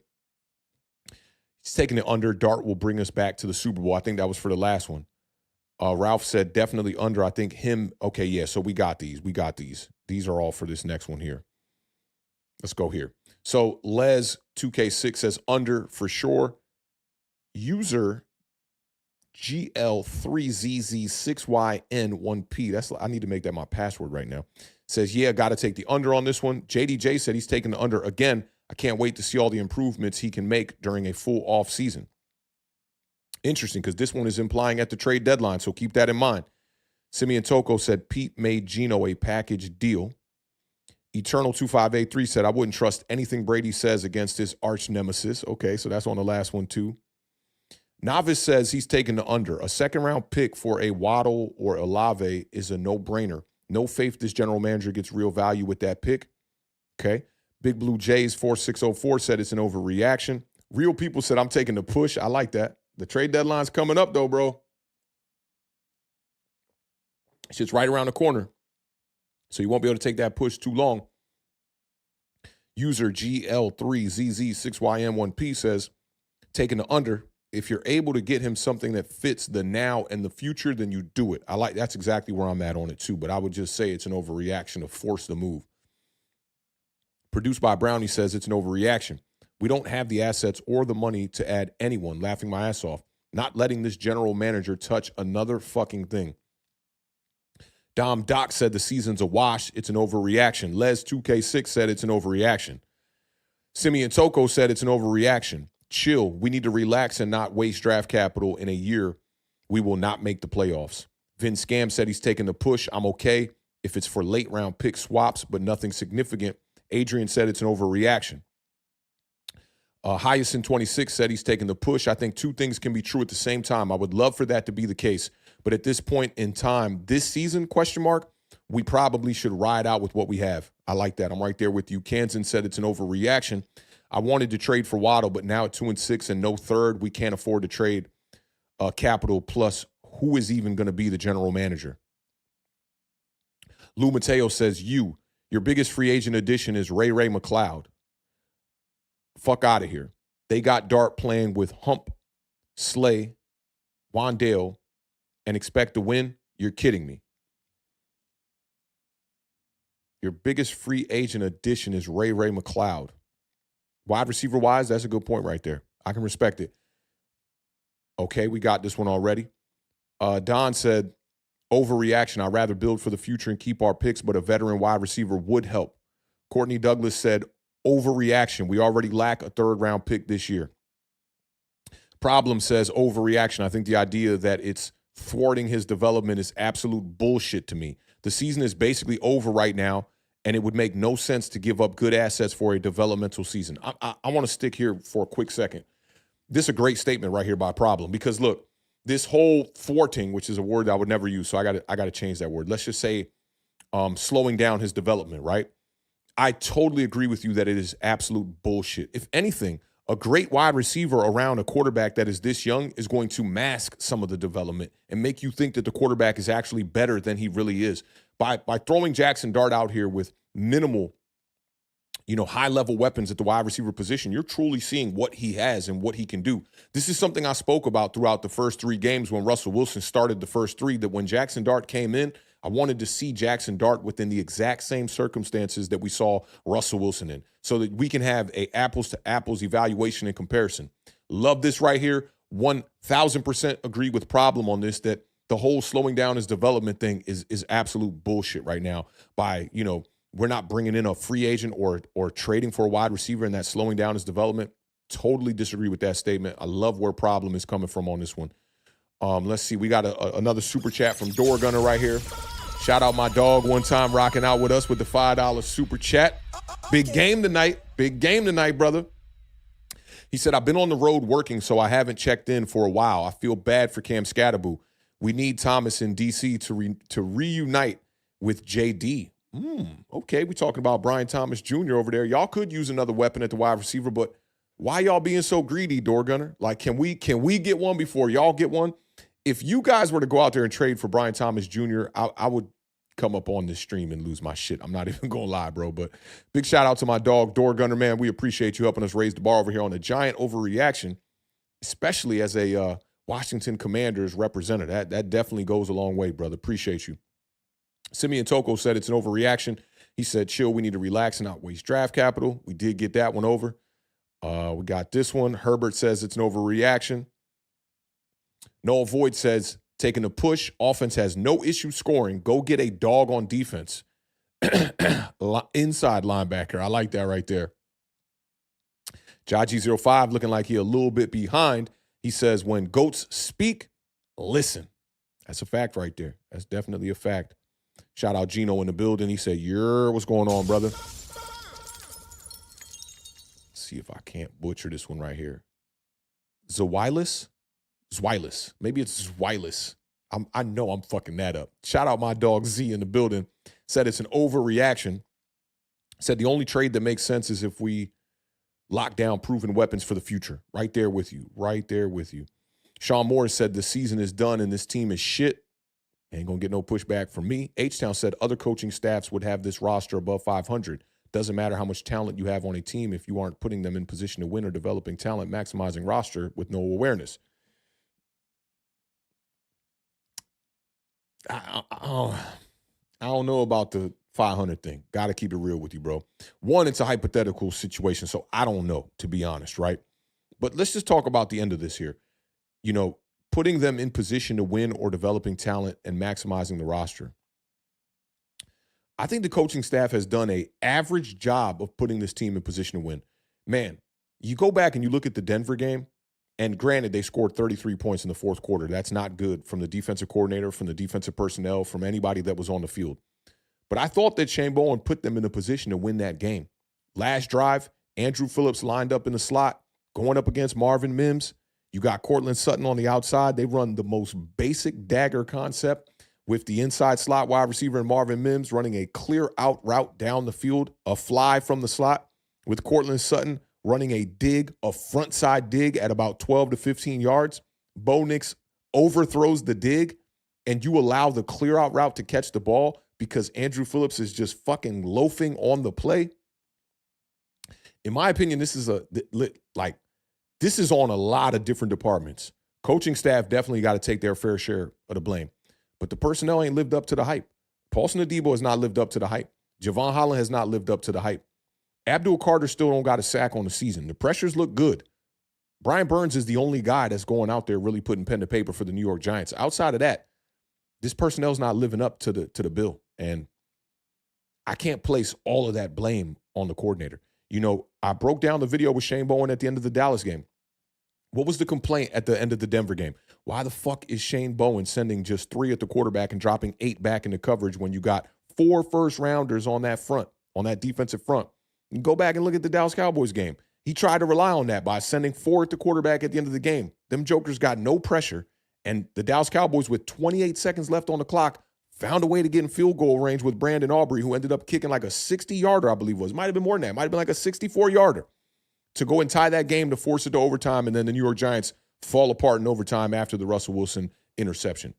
he's taking it under. Dart will bring us back to the Super Bowl. I think that was for the last one. Ralph said definitely under. I think him. Okay, yeah, so we got these. These are all for this next one here. Let's go here. So Les 2K6 says under for sure. User GL3ZZ6YN1P. I need to make that my password right now. Says, yeah, got to take the under on this one. JDJ said he's taking the under again. I can't wait to see all the improvements he can make during a full off season. Interesting, because this one is implying at the trade deadline, so keep that in mind. Simeon Toko said Pete made Geno a package deal. Eternal2583 said, I wouldn't trust anything Brady says against his arch nemesis. Okay, so that's on the last one too. Novice says he's taking the under. A second-round pick for a Waddle or Olave is a no-brainer. No faith this general manager gets real value with that pick. Okay. Big Blue Jays 4604 said it's an overreaction. Real people said I'm taking the push. I like that. The trade deadline's coming up, though, bro. It's just right around the corner. So you won't be able to take that push too long. User GL3ZZ6YM1P says, taking the under. If you're able to get him something that fits the now and the future, then you do it. That's exactly where I'm at on it too, but I would just say it's an overreaction to force the move. Produced by Brownie says it's an overreaction. We don't have the assets or the money to add anyone, laughing my ass off. Not letting this general manager touch another fucking thing. Dom Doc said the season's a wash. It's an overreaction. Les 2K6 said it's an overreaction. Simeon Toko said it's an overreaction. Chill. We need to relax and not waste draft capital in a year. We will not make the playoffs. Vin Scam said he's taking the push. I'm okay if it's for late round pick swaps, but nothing significant. Adrian said it's an overreaction. Hyacinth26 said he's taking the push. I think two things can be true at the same time. I would love for that to be the case. But at this point in time, this season, we probably should ride out with what we have. I like that. I'm right there with you. Kansan said it's an overreaction. I wanted to trade for Waddle, but now at 2-6 and no third, we can't afford to trade capital. Plus, who is even going to be the general manager? Lou Mateo says, your biggest free agent addition is Ray McLeod. Fuck out of here. They got Dart playing with Hump, Slay, Wandale, and expect to win? You're kidding me. Your biggest free agent addition is Ray McLeod. Wide receiver wise, that's a good point right there. I can respect it. Okay, we got this one already. Don said, overreaction. I'd rather build for the future and keep our picks, but a veteran wide receiver would help. Courtney Douglas said, overreaction. We already lack a third-round pick this year. Problem says overreaction. I think the idea that it's thwarting his development is absolute bullshit to me. The season is basically over right now, and it would make no sense to give up good assets for a developmental season. I want to stick here for a quick second. This is a great statement right here by Problem, because look, this whole thwarting, which is a word I would never use, so I got to change that word. Let's just say slowing down his development, right? I totally agree with you that it is absolute bullshit. If anything, a great wide receiver around a quarterback that is this young is going to mask some of the development and make you think that the quarterback is actually better than he really is. By throwing Jackson Dart out here with minimal, high-level weapons at the wide receiver position, you're truly seeing what he has and what he can do. This is something I spoke about throughout the first three games when Russell Wilson started the first three, that when Jackson Dart came in, I wanted to see Jackson Dart within the exact same circumstances that we saw Russell Wilson in, so that we can have a apples-to-apples evaluation and comparison. Love this right here. 1,000% agree with Problem on this, that the whole slowing down his development thing is absolute bullshit right now. By, we're not bringing in a free agent or trading for a wide receiver and that's slowing down his development. Totally disagree with that statement. I love where Problem is coming from on this one. Let's see. We got another super chat from Door Gunner right here. Shout out my dog one time rocking out with us with the $5 super chat. Big game tonight. Big game tonight, brother. He said, I've been on the road working, so I haven't checked in for a while. I feel bad for Cam Scatterboo. We need Thomas in D.C. to reunite with J.D. Okay, we're talking about Brian Thomas Jr. over there. Y'all could use another weapon at the wide receiver, but why y'all being so greedy, Door Gunner? Like, can we get one before y'all get one? If you guys were to go out there and trade for Brian Thomas Jr., I would come up on this stream and lose my shit. I'm not even going to lie, bro. But big shout out to my dog, Door Gunner, man. We appreciate you helping us raise the bar over here on the giant overreaction, especially as a Washington Commanders representative. That definitely goes a long way, brother. Appreciate you. Simeon Toko said it's an overreaction. He said, chill, we need to relax and not waste draft capital. We did get that one over. We got this one. Herbert says it's an overreaction. Noah Voigt says, taking a push, offense has no issue scoring. Go get a dog on defense. Inside linebacker. I like that right there. Jaji05 looking like he a little bit behind. He says, when goats speak, listen. That's a fact right there. That's definitely a fact. Shout out Gino in the building. He said, what's going on, brother? Let's see if I can't butcher this one right here. Zweilis? Maybe it's Zweilis. I know I'm fucking that up. Shout out my dog Z in the building. Said it's an overreaction. Said the only trade that makes sense is if we lock down proven weapons for the future. Right there with you. Right there with you. Sean Morris said the season is done and this team is shit. Ain't gonna get no pushback from me. H-Town said other coaching staffs would have this roster above 500. Doesn't matter how much talent you have on a team if you aren't putting them in position to win or developing talent, maximizing roster with no awareness. I don't know about the 500 thing. Got to keep it real with you, bro. One, it's a hypothetical situation, so I don't know, to be honest, right? But let's just talk about the end of this here. putting them in position to win or developing talent and maximizing the roster. I think the coaching staff has done an average job of putting this team in position to win. Man, you go back and you look at the Denver game, and granted, they scored 33 points in the fourth quarter. That's not good from the defensive coordinator, from the defensive personnel, from anybody that was on the field. But I thought that Shane Bowen put them in a position to win that game. Last drive, Andrew Phillips lined up in the slot, going up against Marvin Mims. You got Cortland Sutton on the outside. They run the most basic dagger concept with the inside slot wide receiver and Marvin Mims running a clear out route down the field, a fly from the slot with Cortland Sutton running a dig, a front side dig at about 12 to 15 yards. Bo Nix overthrows the dig, and you allow the clear out route to catch the ball because Andrew Phillips is just fucking loafing on the play. In my opinion, this is this is on a lot of different departments. Coaching staff definitely got to take their fair share of the blame. But the personnel ain't lived up to the hype. Paulson Adebo has not lived up to the hype. Javon Holland has not lived up to the hype. Abdul Carter still don't got a sack on the season. The pressures look good. Brian Burns is the only guy that's going out there really putting pen to paper for the New York Giants. Outside of that, this personnel's not living up to the bill. And I can't place all of that blame on the coordinator. You know, I broke down the video with Shane Bowen at the end of the Dallas game. What was the complaint at the end of the Denver game? Why the fuck is Shane Bowen sending just 3 at the quarterback and dropping 8 back into coverage when you got 4 first-rounders on that front, on that defensive front? You can go back and look at the Dallas Cowboys game. He tried to rely on that by sending 4 at the quarterback at the end of the game. Them jokers got no pressure, and the Dallas Cowboys, with 28 seconds left on the clock, found a way to get in field goal range with Brandon Aubrey, who ended up kicking like a 60-yarder, I believe it was. Might have been more than that. Might have been like a 64-yarder to go and tie that game to force it to overtime, and then the New York Giants fall apart in overtime after the Russell Wilson interception.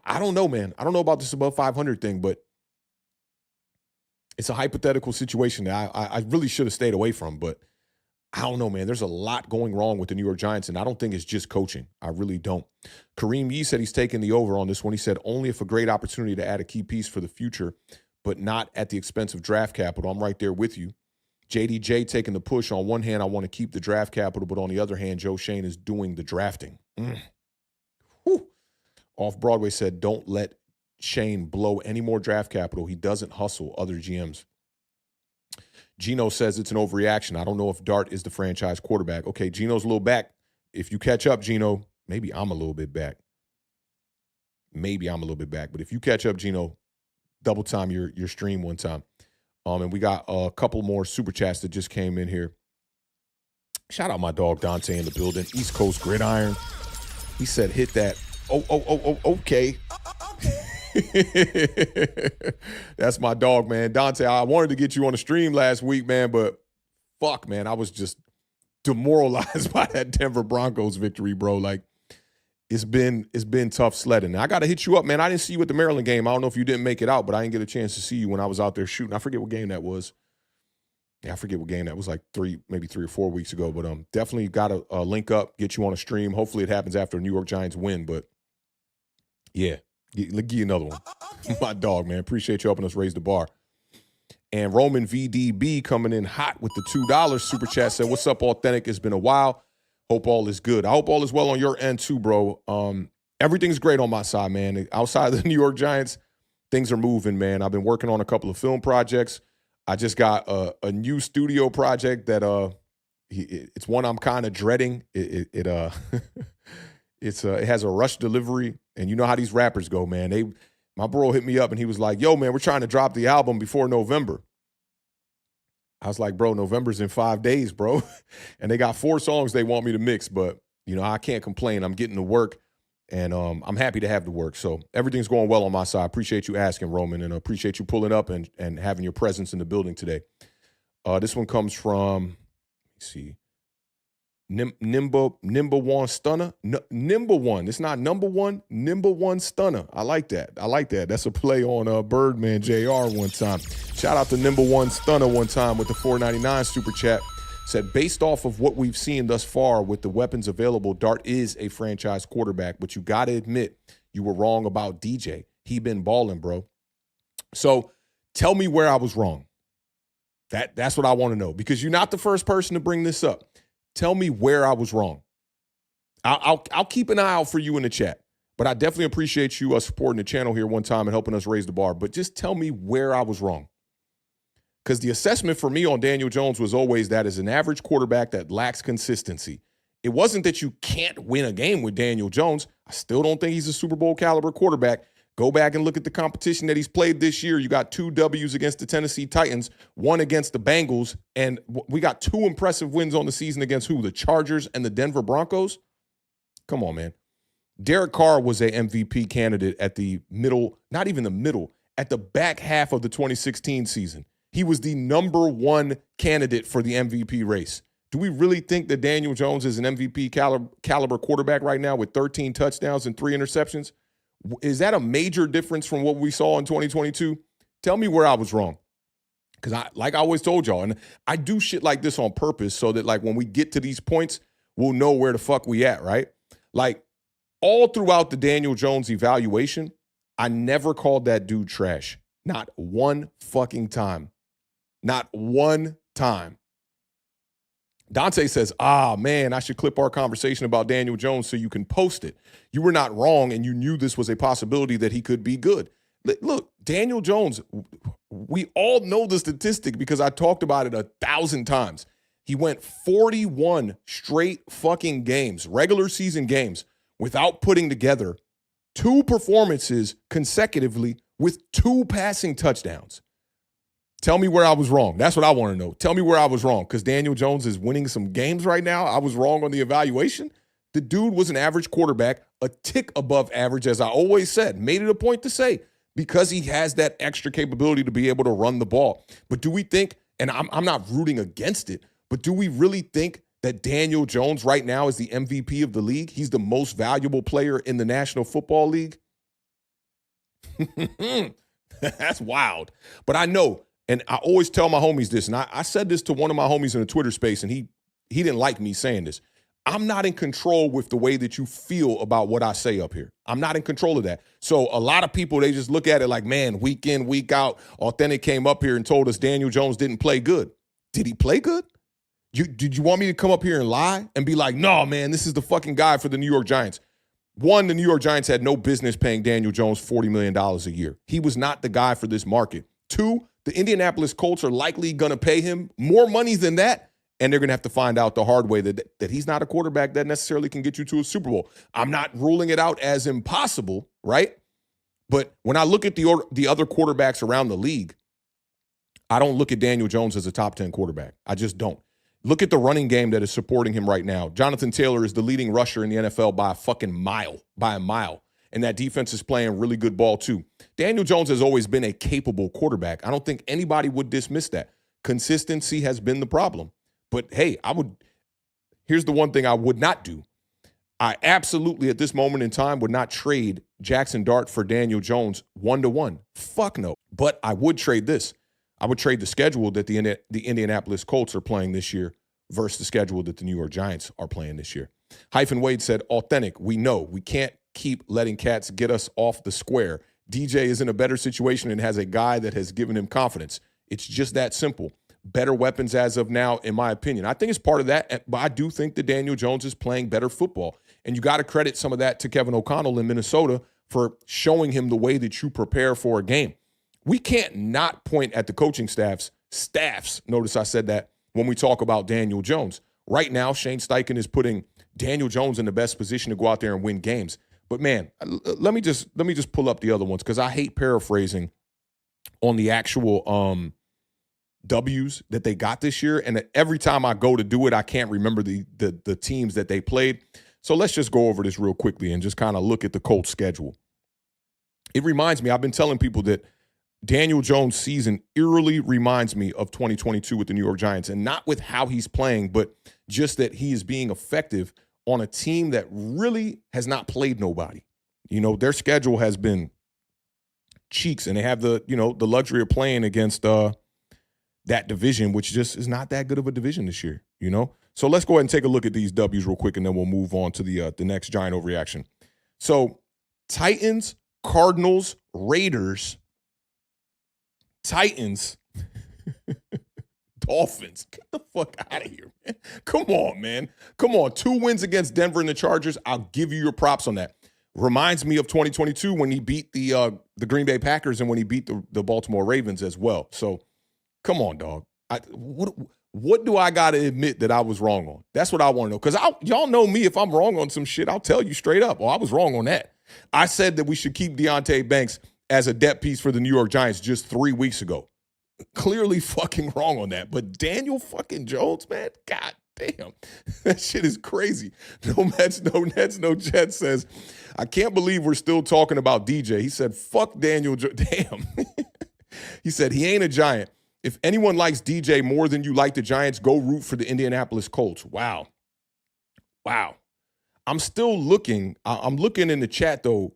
I don't know, man. I don't know about this above 500 thing, but it's a hypothetical situation that I really should have stayed away from, but I don't know, man. There's a lot going wrong with the New York Giants, and I don't think it's just coaching. I really don't. Kareem Yee said he's taking the over on this one. He said only if a great opportunity to add a key piece for the future, but not at the expense of draft capital. I'm right there with you. JDJ taking the push. On one hand, I want to keep the draft capital, but on the other hand, Joe Shane is doing the drafting. Off Broadway said, don't let Shane blow any more draft capital. He doesn't hustle other GMs. Gino says it's an overreaction. I don't know if Dart is the franchise quarterback. Okay, Gino's a little back. If you catch up, Gino, maybe I'm a little bit back. But if you catch up, Gino, double time your stream one time. And we got a couple more super chats that just came in here. Shout out my dog Dante in the building. East Coast Gridiron. He said, hit that. Okay. That's my dog, man. Dante, I wanted to get you on the stream last week, man, but fuck, man, I was just demoralized by that Denver Broncos victory, bro. Like, it's been tough sledding. Now, I got to hit you up, man. I didn't see you at the Maryland game. I don't know if you didn't make it out, but I didn't get a chance to see you when I was out there shooting. I forget what game that was. Yeah, I forget what game that was, like maybe 3 or 4 weeks ago. But definitely got to link up, get you on a stream. Hopefully it happens after a New York Giants win. But yeah, give you another one. My dog, man. Appreciate you helping us raise the bar. And Roman VDB coming in hot with the $2 super chat said, what's up, Authentic? It's been a while. Hope all is good. I hope all is well on your end too, bro. Everything's great on my side, man. Outside of the New York Giants, things are moving, man. I've been working on a couple of film projects. I just got a new studio project that it's one I'm kind of dreading. It has a rush delivery, and you know how these rappers go, man. My bro hit me up and he was like, yo, man, we're trying to drop the album before November. I was like, bro, November's in 5 days, bro. And they got 4 songs they want me to mix, but, you know, I can't complain. I'm getting to work, and I'm happy to have the work. So everything's going well on my side. Appreciate you asking, Roman, and appreciate you pulling up and having your presence in the building today. This one comes from, let's see, Nimba One Stunner. Nimba One. It's not number one. Nimba One Stunner. I like that. That's a play on Birdman JR one time. Shout out to Nimba One Stunner one time with the $4.99 super chat. Said, based off of what we've seen thus far with the weapons available, Dart is a franchise quarterback, but you got to admit you were wrong about DJ. He been balling, bro. So tell me where I was wrong. That's what I want to know, because you're not the first person to bring this up. Tell me where I was wrong. I'll keep an eye out for you in the chat. But I definitely appreciate you supporting the channel here one time and helping us raise the bar. But just tell me where I was wrong. Because the assessment for me on Daniel Jones was always that as an average quarterback that lacks consistency. It wasn't that you can't win a game with Daniel Jones. I still don't think he's a Super Bowl caliber quarterback. Go back and look at the competition that he's played this year. You got 2 W's against the Tennessee Titans, 1 against the Bengals, and we got 2 impressive wins on the season against who? The Chargers and the Denver Broncos? Come on, man. Derek Carr was a MVP candidate at the middle, not even the middle, at the back half of the 2016 season. He was the number 1 candidate for the MVP race. Do we really think that Daniel Jones is an MVP caliber quarterback right now with 13 touchdowns and 3 interceptions? Is that a major difference from what we saw in 2022? Tell me where I was wrong. Because like I always told y'all, and I do shit like this on purpose so that like when we get to these points, we'll know where the fuck we at, right? Like all throughout the Daniel Jones evaluation, I never called that dude trash. Not one fucking time. Not one time. Dante says, man, I should clip our conversation about Daniel Jones so you can post it. You were not wrong, and you knew this was a possibility that he could be good. Look, Daniel Jones, we all know the statistic because I talked about it 1,000 times. He went 41 straight fucking games, regular season games, without putting together 2 performances consecutively with 2 passing touchdowns. Tell me where I was wrong. That's what I want to know. Tell me where I was wrong because Daniel Jones is winning some games right now. I was wrong on the evaluation. The dude was an average quarterback, a tick above average, as I always said. Made it a point to say because he has that extra capability to be able to run the ball. But do we think, and I'm not rooting against it, but do we really think that Daniel Jones right now is the MVP of the league? He's the most valuable player in the National Football League? That's wild. But I know. And I always tell my homies this, and I said this to one of my homies in the Twitter space, and he didn't like me saying this. I'm not in control with the way that you feel about what I say up here. I'm not in control of that. So a lot of people, they just look at it like, man, week in, week out, Authentic came up here and told us Daniel Jones didn't play good. Did he play good? Did you want me to come up here and lie and be like, no, man, this is the fucking guy for the New York Giants? 1, the New York Giants had no business paying Daniel Jones $40 million a year. He was not the guy for this market. 2, the Indianapolis Colts are likely going to pay him more money than that, and they're going to have to find out the hard way that he's not a quarterback that necessarily can get you to a Super Bowl. I'm not ruling it out as impossible, right? But when I look at the other quarterbacks around the league, I don't look at Daniel Jones as a top 10 quarterback. I just don't. Look at the running game that is supporting him right now. Jonathan Taylor is the leading rusher in the NFL by a mile. And that defense is playing really good ball too. Daniel Jones has always been a capable quarterback. I don't think anybody would dismiss that. Consistency has been the problem. But hey, here's the one thing I would not do. I absolutely, at this moment in time, would not trade Jackson Dart for Daniel Jones 1-to-1. Fuck no. But I would trade this. I would trade the schedule that the Indianapolis Colts are playing this year versus the schedule that the New York Giants are playing this year. Hyphen Wade said, Authentic, we know we can't keep letting cats get us off the square. DJ is in a better situation and has a guy that has given him confidence. It's just that simple. Better weapons as of now, in my opinion. I think it's part of that, but I do think that Daniel Jones is playing better football. And you got to credit some of that to Kevin O'Connell in Minnesota for showing him the way that you prepare for a game. We can't not point at the coaching staffs, notice I said that, when we talk about Daniel Jones. Right now, Shane Steichen is putting Daniel Jones in the best position to go out there and win games. But man, let me just pull up the other ones because I hate paraphrasing on the actual W's that they got this year. And every time I go to do it, I can't remember the teams that they played. So let's just go over this real quickly and just kind of look at the Colts schedule. It reminds me, I've been telling people that Daniel Jones' season eerily reminds me of 2022 with the New York Giants, and not with how he's playing, but just that he is being effective on a team that really has not played nobody. You know, their schedule has been cheeks, and they have the luxury of playing against that division, which just is not that good of a division this year, you know? So let's go ahead and take a look at these W's real quick, and then we'll move on to the next giant overreaction. So Titans, Cardinals, Raiders, Titans, Dolphins. Get the fuck out of here, man. Come on, man. Come on. 2 wins against Denver and the Chargers. I'll give you your props on that. Reminds me of 2022 when he beat the Green Bay Packers and when he beat the Baltimore Ravens as well. So, come on, dog. What do I got to admit that I was wrong on? That's what I want to know. Because y'all know me. If I'm wrong on some shit, I'll tell you straight up. Oh, I was wrong on that. I said that we should keep Deonte Banks as a depth piece for the New York Giants just 3 weeks ago. Clearly fucking wrong on that. But Daniel fucking Jones, man, god damn. That shit is crazy. No Mets, no Nets, no Jets says, I can't believe we're still talking about DJ. He said, fuck Daniel Jones. Damn. He said, he ain't a Giant. If anyone likes DJ more than you like the Giants, go root for the Indianapolis Colts. Wow. I'm still looking. I'm looking in the chat, though,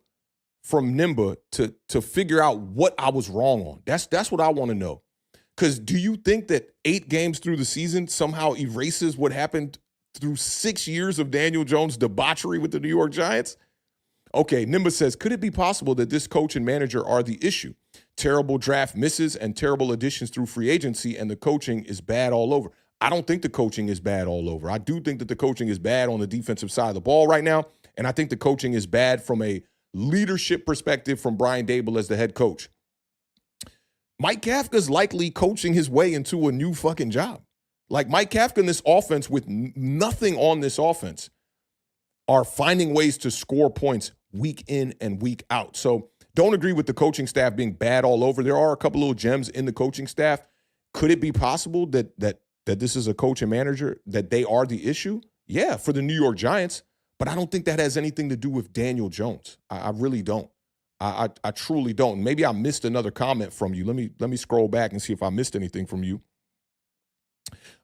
from Nimba to figure out what I was wrong on. That's what I want to know. Because do you think that 8 games through the season somehow erases what happened through 6 years of Daniel Jones' debauchery with the New York Giants? Okay, Nimba says, could it be possible that this coach and manager are the issue? Terrible draft misses and terrible additions through free agency, and the coaching is bad all over. I don't think the coaching is bad all over. I do think that the coaching is bad on the defensive side of the ball right now, and I think the coaching is bad from a leadership perspective from Brian Daboll as the head coach. Mike Kafka's likely coaching his way into a new fucking job. Like Mike Kafka in this offense with nothing on this offense are finding ways to score points week in and week out. So don't agree with the coaching staff being bad all over. There are a couple little gems in the coaching staff. Could it be possible that this is a coach and manager, that they are the issue? Yeah, for the New York Giants. But I don't think that has anything to do with Daniel Jones. I really don't. I truly don't. Maybe I missed another comment from you. Let me scroll back and see if I missed anything from you.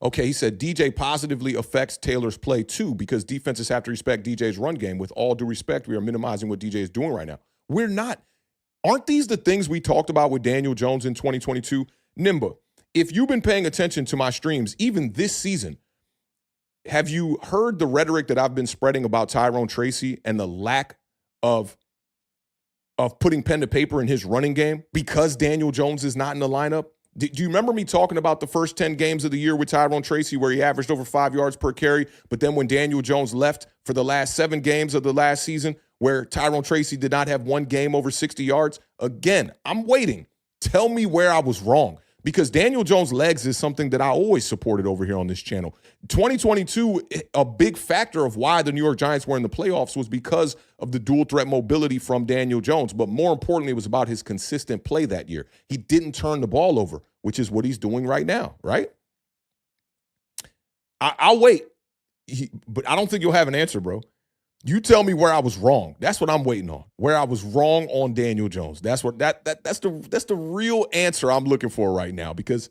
Okay, he said DJ positively affects Taylor's play too because defenses have to respect DJ's run game. With all due respect, we are minimizing what DJ is doing right now. We're not. Aren't these the things we talked about with Daniel Jones in 2022? Nimba, if you've been paying attention to my streams, even this season, have you heard the rhetoric that I've been spreading about Tyrone Tracy and the lack of putting pen to paper in his running game because Daniel Jones is not in the lineup? Do you remember me talking about the first 10 games of the year with Tyrone Tracy where he averaged over 5 yards per carry, but then when Daniel Jones left for the last 7 games of the last season where Tyrone Tracy did not have one game over 60 yards? Again, I'm waiting. Tell me where I was wrong. Because Daniel Jones' legs is something that I always supported over here on this channel. 2022, a big factor of why the New York Giants were in the playoffs was because of the dual threat mobility from Daniel Jones. But more importantly, it was about his consistent play that year. He didn't turn the ball over, which is what he's doing right now, right? I'll wait. But I don't think you'll have an answer, bro. You tell me where I was wrong. That's what I'm waiting on. Where I was wrong on Daniel Jones. That's what that's the real answer I'm looking for right now, because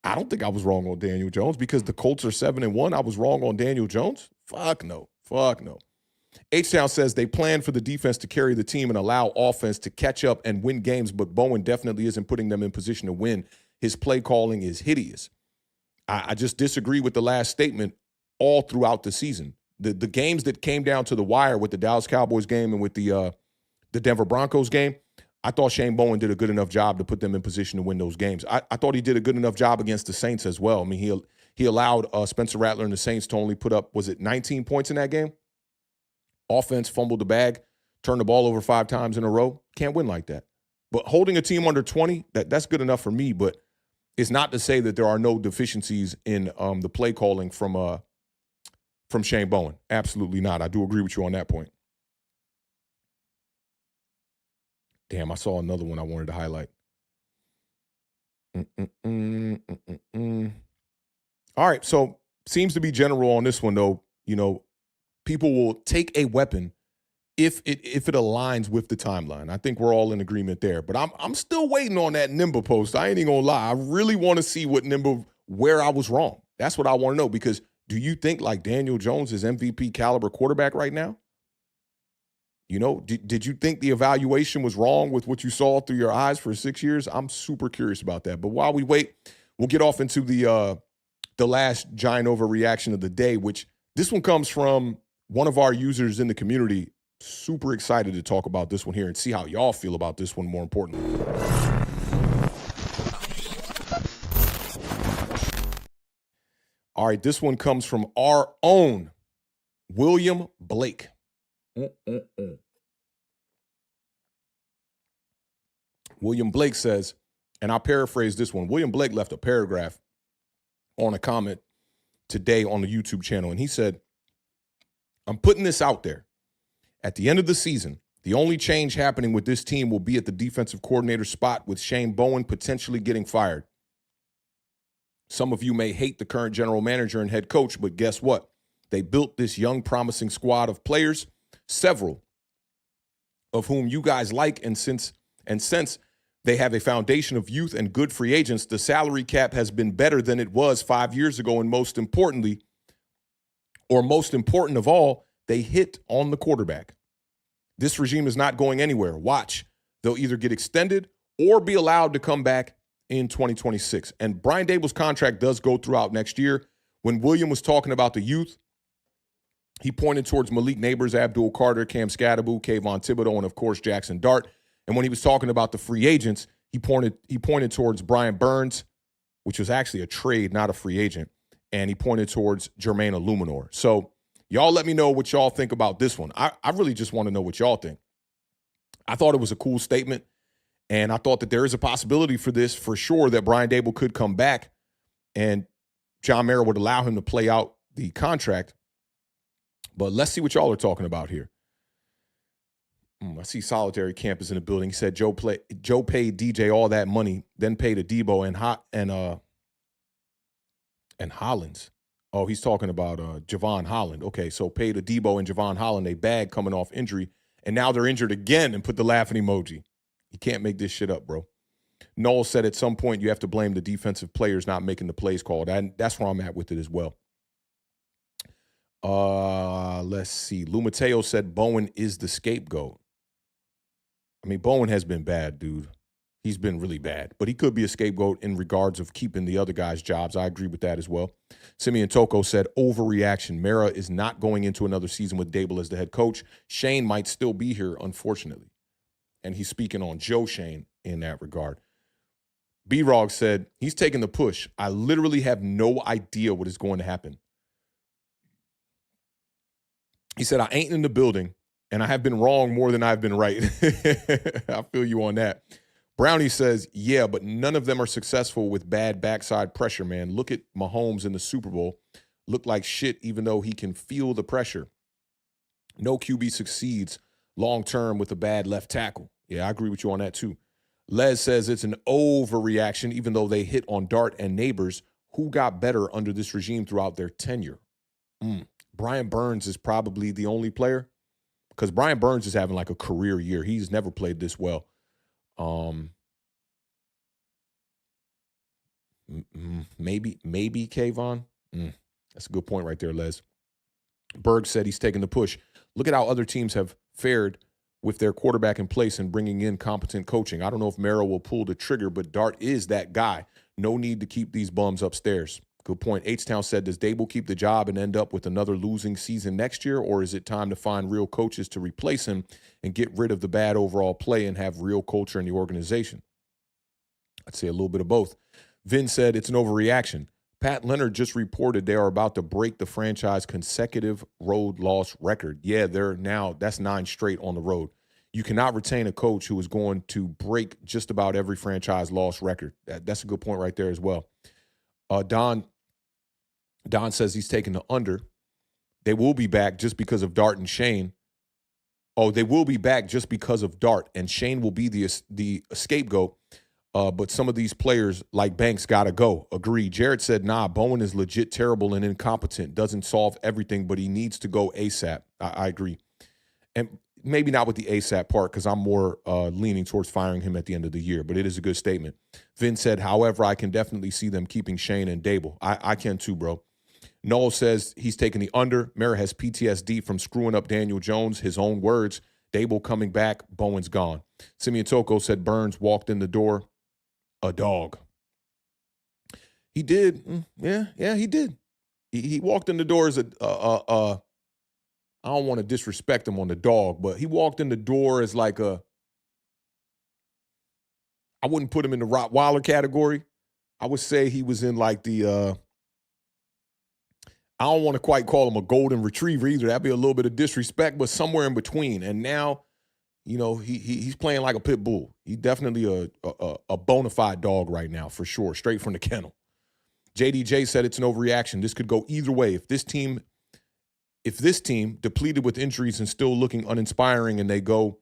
I don't think I was wrong on Daniel Jones because the Colts are 7-1. I was wrong on Daniel Jones. Fuck no. H-Town says they plan for the defense to carry the team and allow offense to catch up and win games, but Bowen definitely isn't putting them in position to win. His play calling is hideous. I just disagree with the last statement all throughout the season. The games that came down to the wire with the Dallas Cowboys game and with the Denver Broncos game, I thought Shane Bowen did a good enough job to put them in position to win those games. I thought he did a good enough job against the Saints as well. I mean, he allowed Spencer Rattler and the Saints to only put up, was it 19 points in that game? Offense fumbled the bag, turned the ball over 5 times in a row. Can't win like that. But holding a team under 20, that's good enough for me. But it's not to say that there are no deficiencies in the play calling from Shane Bowen. Absolutely not. I do agree with you on that point. Damn, I saw another one I wanted to highlight. All right, so seems to be general on this one, though. You know, people will take a weapon if it aligns with the timeline. I think we're all in agreement there. But I'm still waiting on that Nimba post. I ain't even gonna lie. I really want to see what Nimba, where I was wrong. That's what I want to know, because do you think like Daniel Jones is MVP caliber quarterback right now? You know, did you think the evaluation was wrong with what you saw through your eyes for 6 years? I'm super curious about that. But while we wait, we'll get off into the last giant overreaction of the day, which this one comes from one of our users in the community. Super excited to talk about this one here and see how y'all feel about this one, more importantly. All right, this one comes from our own William Blake. William Blake says, and I'll paraphrase this one. William Blake left a paragraph on a comment today on the YouTube channel, and he said, I'm putting this out there. At the end of the season, the only change happening with this team will be at the defensive coordinator spot, with Shane Bowen potentially getting fired. Some of you may hate the current general manager and head coach, but guess what? They built this young, promising squad of players, several of whom you guys like, and since they have a foundation of youth and good free agents, the salary cap has been better than it was 5 years ago, and most important of all, they hit on the quarterback. This regime is not going anywhere. Watch. They'll either get extended or be allowed to come back in 2026. And Brian Dable's contract does go throughout next year. When William was talking about the youth, he pointed towards Malik Neighbors, Abdul Carter, Cam Scadaboo, Kayvon Thibodeau, and, of course, Jackson Dart. And when he was talking about the free agents, he pointed towards Brian Burns, which was actually a trade, not a free agent. And he pointed towards Jermaine Illuminor. So y'all let me know what y'all think about this one. I really just want to know what y'all think. I thought it was a cool statement, and I thought that there is a possibility for this for sure, that Brian Dable could come back and John Mara would allow him to play out the contract. But let's see what y'all are talking about here. I see Solitary Camp is in the building. He said Joe paid DJ all that money, then paid Adebo and Hollins. Oh, he's talking about Javon Holland. Okay, so paid Adebo and Javon Holland a bag coming off injury, and now they're injured again, and put the laughing emoji. You can't make this shit up, bro. Noel said at some point you have to blame the defensive players not making the plays called. And that's where I'm at with it as well. Let's see. Lou Mateo said Bowen is the scapegoat. I mean, Bowen has been bad, dude. He's been really bad. But he could be a scapegoat in regards of keeping the other guys' jobs. I agree with that as well. Simeon Toko said overreaction. Mara is not going into another season with Dable as the head coach. Shane might still be here, unfortunately. And he's speaking on Joe Shane in that regard. B-Rog said, he's taking the push. I literally have no idea what is going to happen. He said, I ain't in the building, and I have been wrong more than I've been right. I feel you on that. Brownie says, yeah, but none of them are successful with bad backside pressure, man. Look at Mahomes in the Super Bowl. Looked like shit even though he can feel the pressure. No QB succeeds long-term with a bad left tackle. Yeah, I agree with you on that too. Les says it's an overreaction even though they hit on Dart and Neighbors, who got better under this regime throughout their tenure. Brian Burns is probably the only player, because Brian Burns is having like a career year. He's never played this well. Maybe Kayvon. That's a good point right there, Les. Berg said he's taking the push. Look at how other teams have fared with their quarterback in place and bringing in competent coaching. I don't know if Mara will pull the trigger, but Dart is that guy. No need to keep these bums upstairs. Good point. H-Town said, does Dable keep the job and end up with another losing season next year, or is it time to find real coaches to replace him and get rid of the bad overall play and have real culture in the organization? I'd say a little bit of both. Vin said it's an overreaction. Pat Leonard just reported they are about to break the franchise consecutive road loss record. Yeah, that's 9 straight on the road. You cannot retain a coach who is going to break just about every franchise loss record. That's a good point right there as well. Don says he's taking the under. They will be back just because of Dart and Shane. Oh, they will be back just because of Dart, and Shane will be the scapegoat. But some of these players like Banks got to go. Agree. Jared said, nah, Bowen is legit terrible and incompetent. Doesn't solve everything, but he needs to go ASAP. I agree. And maybe not with the ASAP part, because I'm more leaning towards firing him at the end of the year, but it is a good statement. Vin said, however, I can definitely see them keeping Shane and Dable. I can too, bro. Noel says he's taking the under. Mara has PTSD from screwing up Daniel Jones. His own words. Dable coming back. Bowen's gone. Simeon Toko said Burns walked in the door a dog. He did. Yeah, he did. He walked in the door as I don't want to disrespect him on the dog, but he walked in the door as like I wouldn't put him in the Rottweiler category. I would say he was in like the I don't want to quite call him a golden retriever either. That'd be a little bit of disrespect, but somewhere in between. And now, he's playing like a pit bull. He's definitely a bona fide dog right now, for sure, straight from the kennel. JDJ said it's an overreaction. This could go either way. If this team depleted with injuries and still looking uninspiring and they go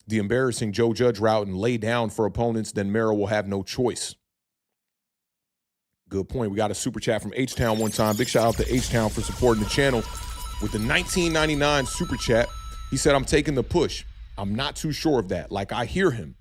the embarrassing Joe Judge route and lay down for opponents, then Mara will have no choice. Good point. We got a super chat from H-Town one time. Big shout out to H-Town for supporting the channel with the $19.99 super chat. He said, I'm taking the push. I'm not too sure of that. Like, I hear him,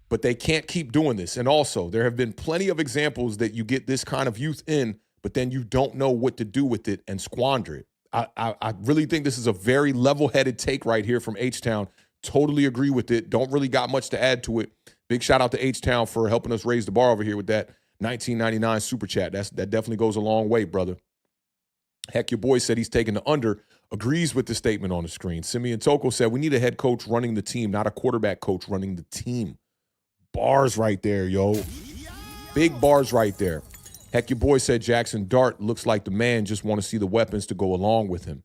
but they can't keep doing this. And also, there have been plenty of examples that you get this kind of youth in, but then you don't know what to do with it and squander it. I really think this is a very level-headed take right here from H-Town. Totally agree with it. Don't really got much to add to it. Big shout out to H-Town for helping us raise the bar over here with that $19.99 super chat. That definitely goes a long way, brother. Heck, your boy said he's taking the under. Agrees with the statement on the screen. Simeon Toko said we need a head coach running the team, not a quarterback coach running the team. Bars right there, yo. Big bars right there. Heck, your boy said Jackson Dart looks like the man. Just want to see the weapons to go along with him.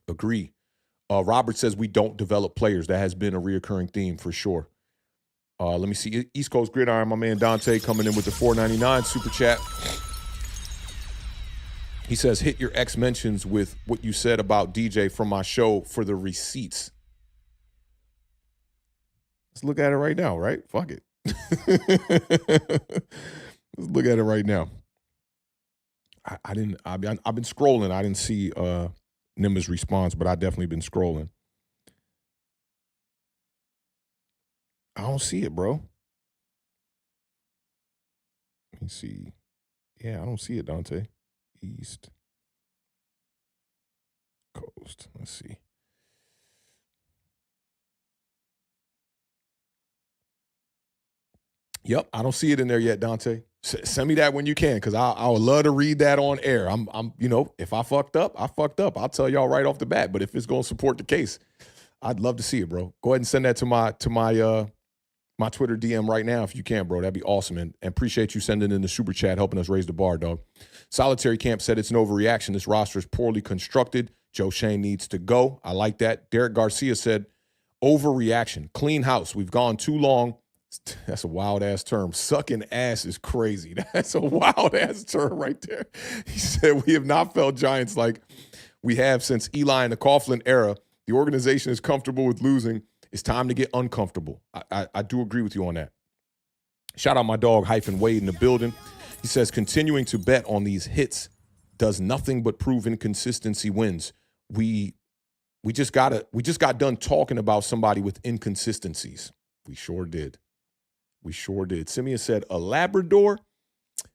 Agree. Robert says we don't develop players. That has been a reoccurring theme for sure. Let me see. East Coast Gridiron, my man Dante coming in with the $4.99 super chat. He says, hit your X mentions with what you said about DJ from my show for the receipts. Let's look at it right now, right? Fuck it. Let's look at it right now. I've been scrolling. I didn't see Nima's response, but I definitely been scrolling. I don't see it, bro. Let me see. Yeah, I don't see it, Dante. East Coast. Let's see. Yep, I don't see it in there yet, Dante. Send me that when you can, because I would love to read that on air. I'm if I fucked up, I fucked up. I'll tell y'all right off the bat. But if it's going to support the case, I'd love to see it, bro. Go ahead and send that to my Twitter DM right now if you can, bro. That'd be awesome. And appreciate you sending in the super chat, helping us raise the bar, dog. Solitary Camp said it's an overreaction. This roster is poorly constructed. Joe Shane needs to go. I like that. Derek Garcia said overreaction. Clean house. We've gone too long. That's a wild-ass term. Sucking ass is crazy. That's a wild-ass term right there. He said we have not felt Giants like we have since Eli and the Coughlin era. The organization is comfortable with losing. It's time to get uncomfortable. I do agree with you on that. Shout out my dog, Wade, in the building. He says, continuing to bet on these hits does nothing but prove inconsistency wins. We just got done talking about somebody with inconsistencies. We sure did. We sure did. Simeon said, a Labrador,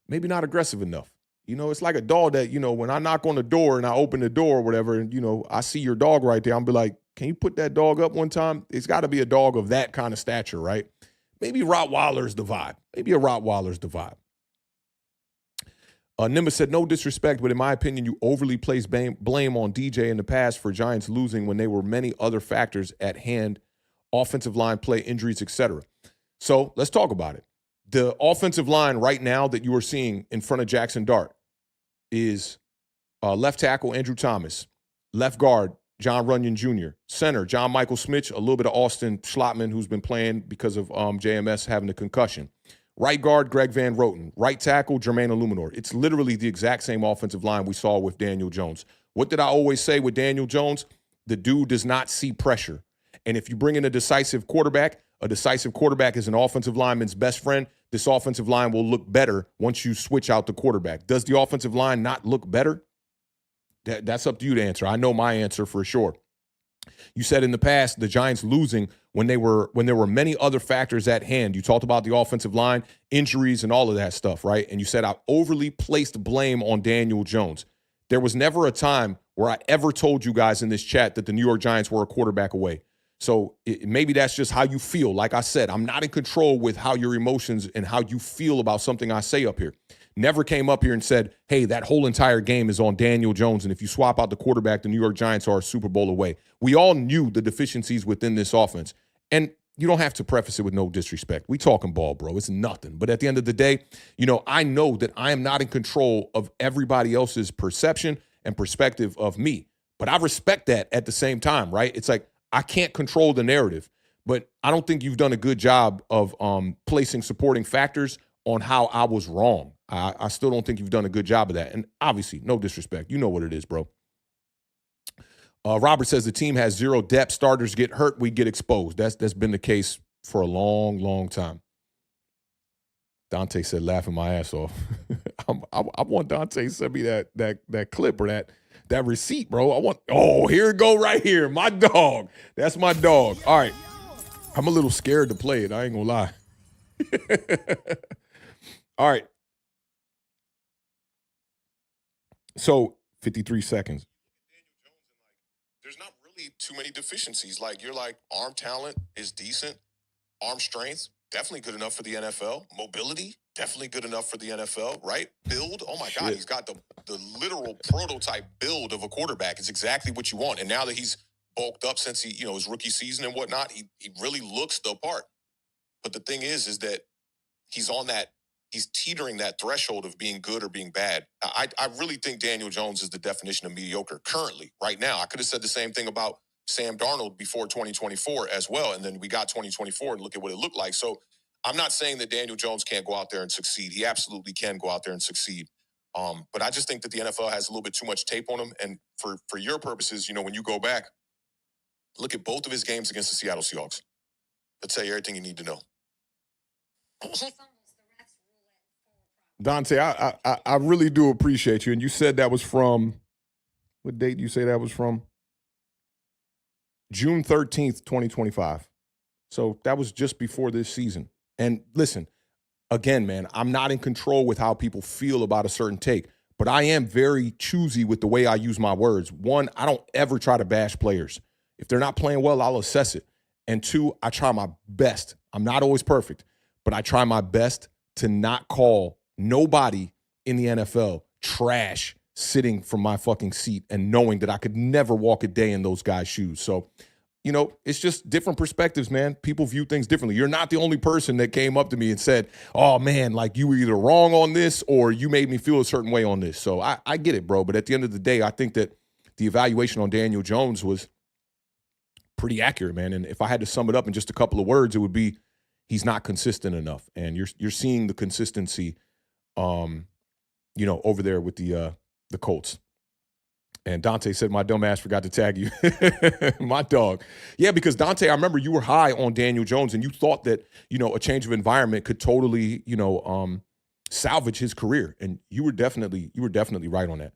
maybe not aggressive enough. It's like a dog that, when I knock on the door and I open the door or whatever, and, I see your dog right there, I'm be like, can you put that dog up one time? It's got to be a dog of that kind of stature, right? Maybe Rottweiler's the vibe. Maybe a Rottweiler's the vibe. Nimbus said, no disrespect, but in my opinion, you overly place blame on DJ in the past for Giants losing when there were many other factors at hand, offensive line play, injuries, etc. So let's talk about it. The offensive line right now that you are seeing in front of Jackson Dart is left tackle Andrew Thomas, left guard John Runyon Jr., center John Michael Smith, a little bit of Austin Schlottman, who's been playing because of JMS having a concussion. Right guard Greg Van Roten, right tackle Jermaine Illuminor. It's literally the exact same offensive line we saw with Daniel Jones. What did I always say with Daniel Jones? The dude does not see pressure. And if you bring in a decisive quarterback is an offensive lineman's best friend. This offensive line will look better once you switch out the quarterback. Does the offensive line not look better? That's up to you to answer. I know my answer for sure. You said in the past the Giants losing when there were many other factors at hand. You talked about the offensive line, injuries, and all of that stuff, right? And you said I overly placed blame on Daniel Jones. There was never a time where I ever told you guys in this chat that the New York Giants were a quarterback away. So maybe that's just how you feel. Like I said, I'm not in control with how your emotions and how you feel about something I say up here. Never came up here and said, hey, that whole entire game is on Daniel Jones, and if you swap out the quarterback, the New York Giants are a Super Bowl away. We all knew the deficiencies within this offense. And you don't have to preface it with no disrespect. We talking ball, bro. It's nothing. But at the end of the day, I know that I am not in control of everybody else's perception and perspective of me. But I respect that at the same time, right? It's like I can't control the narrative, but I don't think you've done a good job of placing supporting factors on how I was wrong. I still don't think you've done a good job of that. And obviously, no disrespect. You know what it is, bro. Robert says the team has zero depth. Starters get hurt, we get exposed. That's been the case for a long, long time. Dante said, laughing my ass off. I want Dante to send me that clip or that receipt, bro. Here it go right here. My dog. That's my dog. All right. I'm a little scared to play it. I ain't gonna lie. All right. So 53 seconds. There's not really too many deficiencies. Like, you're like, arm talent is decent. Arm strength, definitely good enough for the NFL. Mobility, definitely good enough for the NFL, right? Build, oh my God, he's got the literal prototype build of a quarterback. It's exactly what you want. And now that he's bulked up since his rookie season and whatnot, he really looks the part. But the thing is that he's teetering that threshold of being good or being bad. I really think Daniel Jones is the definition of mediocre currently, right now. I could have said the same thing about Sam Darnold before 2024 as well. And then we got 2024 and look at what it looked like. So I'm not saying that Daniel Jones can't go out there and succeed. He absolutely can go out there and succeed. But I just think that the NFL has a little bit too much tape on him. And for your purposes, when you go back, look at both of his games against the Seattle Seahawks. That'll tell you everything you need to know. Dante, I really do appreciate you. And you said that was from, what date did you say that was from? June 13th, 2025. So that was just before this season. And listen, again, man, I'm not in control with how people feel about a certain take, but I am very choosy with the way I use my words. One, I don't ever try to bash players. If they're not playing well, I'll assess it. And two, I try my best. I'm not always perfect, but I try my best to not call nobody in the NFL trash sitting from my fucking seat and knowing that I could never walk a day in those guys' shoes. So, it's just different perspectives, man. People view things differently. You're not the only person that came up to me and said, oh, man, like you were either wrong on this or you made me feel a certain way on this. So I get it, bro. But at the end of the day, I think that the evaluation on Daniel Jones was pretty accurate, man. And if I had to sum it up in just a couple of words, it would be he's not consistent enough. And you're seeing the consistency over there with the Colts. And Dante said, my dumb ass forgot to tag you. My dog. Yeah, because Dante, I remember you were high on Daniel Jones and you thought that, a change of environment could totally, salvage his career. And you were definitely right on that.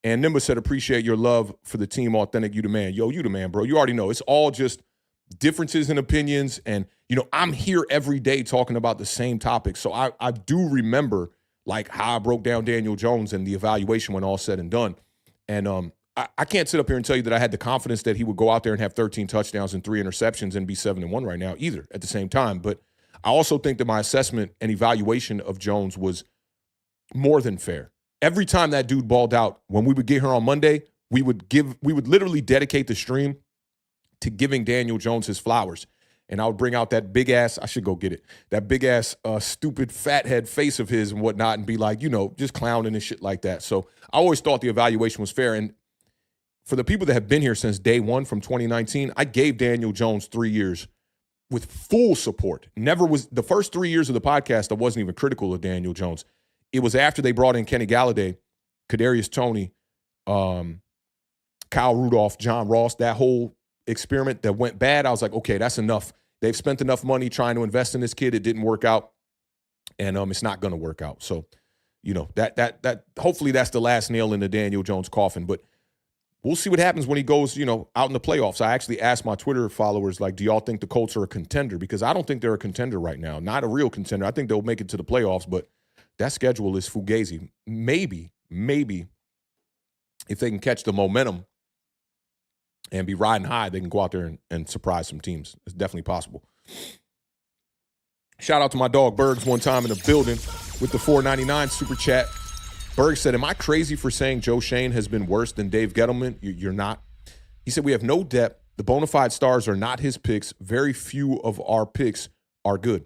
And Nimba said, appreciate your love for the team, authentic, you the man. Yo, you the man, bro. You already know. It's all just differences in opinions. And, I'm here every day talking about the same topic. So I do remember like how I broke down Daniel Jones and the evaluation when all said and done. And I can't sit up here and tell you that I had the confidence that he would go out there and have 13 touchdowns and 3 interceptions and be 7-1 right now either at the same time. But I also think that my assessment and evaluation of Jones was more than fair. Every time that dude balled out, when we would get here on Monday, we would literally dedicate the stream to giving Daniel Jones his flowers. And I would bring out that big ass, I should go get it, that big ass stupid fathead face of his and whatnot and be like, just clowning and shit like that. So I always thought the evaluation was fair. And for the people that have been here since day one from 2019, I gave Daniel Jones 3 years with full support. Never was, the first 3 years of the podcast, I wasn't even critical of Daniel Jones. It was after they brought in Kenny Galladay, Kadarius Toney, Kyle Rudolph, John Ross, that whole experiment that went bad. I was like, okay, that's enough. They've spent enough money trying to invest in this kid. It didn't work out, and it's not going to work out. So, that hopefully that's the last nail in the Daniel Jones coffin. But we'll see what happens when he goes, out in the playoffs. I actually asked my Twitter followers, like, do y'all think the Colts are a contender? Because I don't think they're a contender right now. Not a real contender. I think they'll make it to the playoffs, but that schedule is fugazi. Maybe if they can catch the momentum and be riding high, they can go out there and surprise some teams. It's definitely possible. Shout out to my dog Bergs one time in the building with the $4.99 super chat. Bergs said, am I crazy for saying Joe Shane has been worse than Dave Gettleman? You're not. He said, we have no depth. The bona fide stars are not his picks. Very few of our picks are good.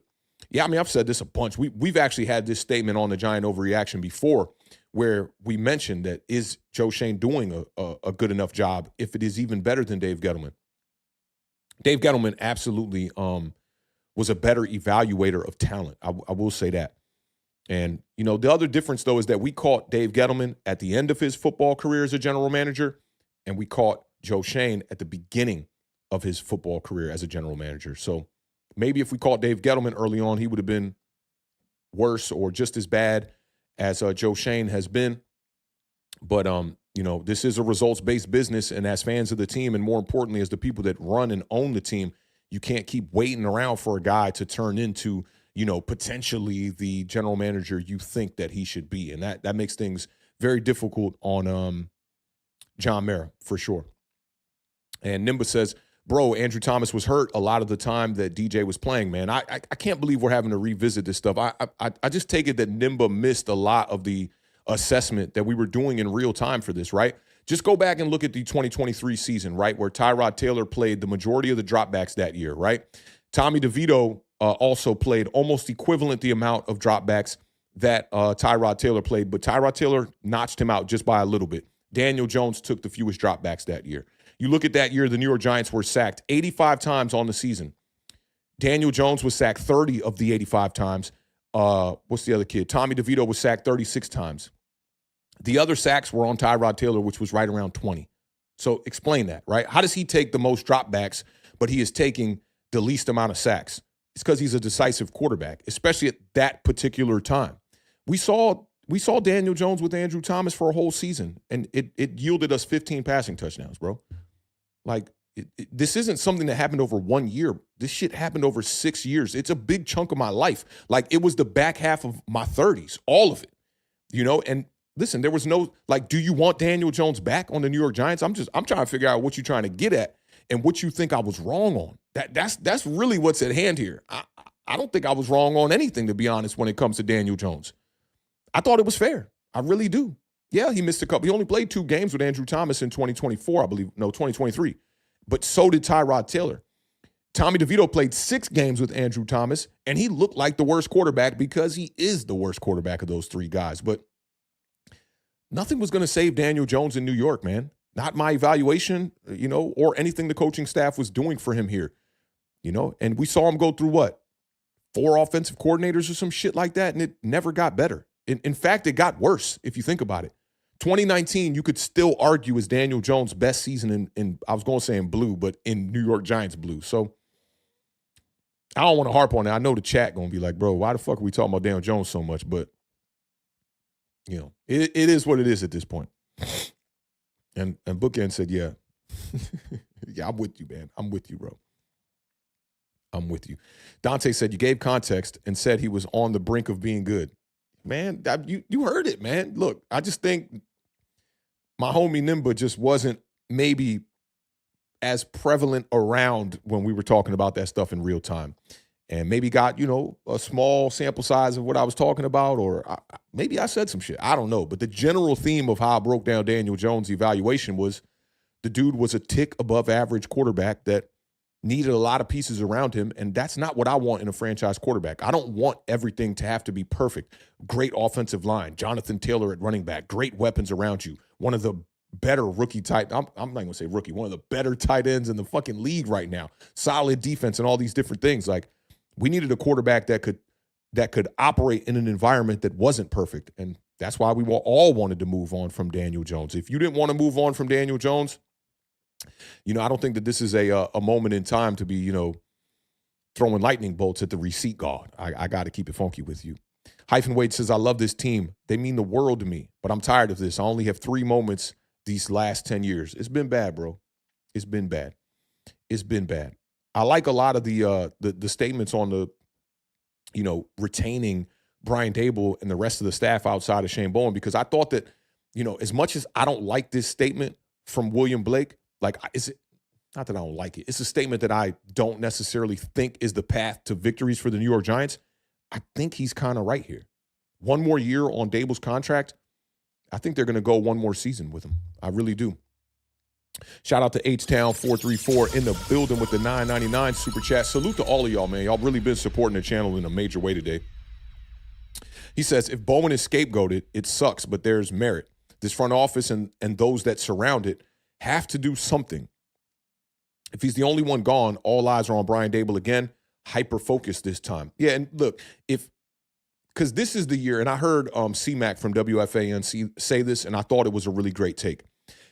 Yeah, I mean, I've said this a bunch. We've actually had this statement on the Giant overreaction before where we mentioned that is Joe Schoen doing a good enough job if it is even better than Dave Gettleman. Dave Gettleman absolutely was a better evaluator of talent. I will say that. And, the other difference, though, is that we caught Dave Gettleman at the end of his football career as a general manager, and we caught Joe Schoen at the beginning of his football career as a general manager. So maybe if we caught Dave Gettleman early on, he would have been worse or just as bad as Joe Schoen has been. But, this is a results-based business, and as fans of the team, and more importantly, as the people that run and own the team, you can't keep waiting around for a guy to turn into, potentially the general manager you think that he should be. And that makes things very difficult on John Mara, for sure. And Nimba says, bro, Andrew Thomas was hurt a lot of the time that DJ was playing, man. I can't believe we're having to revisit this stuff. I just take it that Nimba missed a lot of the assessment that we were doing in real time for this, right? Just go back and look at the 2023 season, right, where Tyrod Taylor played the majority of the dropbacks that year, right? Tommy DeVito also played almost equivalent the amount of dropbacks that Tyrod Taylor played, but Tyrod Taylor notched him out just by a little bit. Daniel Jones took the fewest dropbacks that year. You look at that year, the New York Giants were sacked 85 times on the season. Daniel Jones was sacked 30 of the 85 times. What's the other kid? Tommy DeVito was sacked 36 times. The other sacks were on Tyrod Taylor, which was right around 20. So explain that, right? How does he take the most dropbacks, but he is taking the least amount of sacks? It's because he's a decisive quarterback, especially at that particular time. We saw Daniel Jones with Andrew Thomas for a whole season, and it yielded us 15 passing touchdowns, bro. Like, this isn't something that happened over 1 year. This shit happened over 6 years. It's a big chunk of my life. Like, it was the back half of my 30s, all of it, and listen, there was no, like, do you want Daniel Jones back on the New York Giants? I'm trying to figure out what you're trying to get at and what you think I was wrong on. That's really what's at hand here. I don't think I was wrong on anything, to be honest, when it comes to Daniel Jones. I thought it was fair. I really do. Yeah, he missed a couple. He only played 2 games with Andrew Thomas in 2024, I believe. No, 2023. But so did Tyrod Taylor. Tommy DeVito played 6 games with Andrew Thomas, and he looked like the worst quarterback because he is the worst quarterback of those 3 guys. But nothing was going to save Daniel Jones in New York, man. Not my evaluation, or anything the coaching staff was doing for him here, And we saw him go through what? 4 offensive coordinators or some shit like that, and it never got better. In fact, it got worse if you think about it. 2019, you could still argue is Daniel Jones' best season in I was going to say in blue, but in New York Giants blue. So I don't want to harp on that. I know the chat going to be like, bro, why the fuck are we talking about Daniel Jones so much? But, it is what it is at this point. And Bookend said, yeah. Yeah, I'm with you, man. I'm with you, bro. I'm with you. Dante said, you gave context and said he was on the brink of being good. Man, you heard it, man. Look, I just think my homie Nimba just wasn't maybe as prevalent around when we were talking about that stuff in real time. And maybe got, a small sample size of what I was talking about, or maybe I said some shit. I don't know. But the general theme of how I broke down Daniel Jones' evaluation was the dude was a tick above average quarterback that needed a lot of pieces around him, and that's not what I want in a franchise quarterback. I don't want everything to have to be perfect. Great offensive line, Jonathan Taylor at running back, great weapons around you, one of the better rookie tight, I'm not going to say rookie, one of the better tight ends in the fucking league right now, solid defense and all these different things. Like, we needed a quarterback that could operate in an environment that wasn't perfect, and that's why we all wanted to move on from Daniel Jones. If you didn't want to move on from Daniel Jones, I don't think that this is a moment in time to be, throwing lightning bolts at the receipt guard. I got to keep it funky with you. Hyphen Wade says, I love this team. They mean the world to me, but I'm tired of this. I only have 3 moments these last 10 years. It's been bad, bro. It's been bad. It's been bad. I like a lot of the statements on the, retaining Brian Dable and the rest of the staff outside of Shane Bowen, because I thought that, as much as I don't like this statement from William Blake, like, is it not that I don't like it? It's a statement that I don't necessarily think is the path to victories for the New York Giants. I think he's kind of right here. 1 more year on Dable's contract. I think they're going to go 1 more season with him. I really do. Shout out to H-Town 434 in the building with the $9.99 super chat. Salute to all of y'all, man. Y'all really been supporting the channel in a major way today. He says, if Bowen is scapegoated, it sucks, but there's merit. This front office and those that surround it have to do something. If he's the only one gone, all eyes are on Brian Daboll again, hyper-focused this time. Yeah, and look, because this is the year, and I heard C-Mac from WFAN say this, and I thought it was a really great take.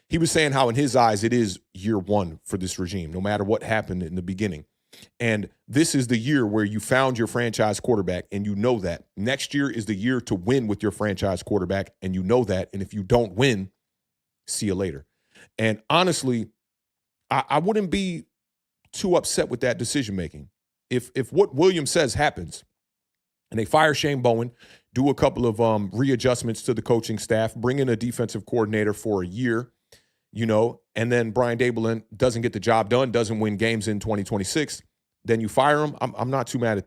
He was saying how in his eyes it is year one for this regime, no matter what happened in the beginning. And this is the year where you found your franchise quarterback, and you know that. Next year is the year to win with your franchise quarterback, and you know that. And if you don't win, see you later. And honestly, I wouldn't be too upset with that decision-making. If what Williams says happens, and they fire Shane Bowen, do a couple of readjustments to the coaching staff, bring in a defensive coordinator for a year, and then Brian Daboll doesn't get the job done, doesn't win games in 2026, then you fire him. I'm not too mad at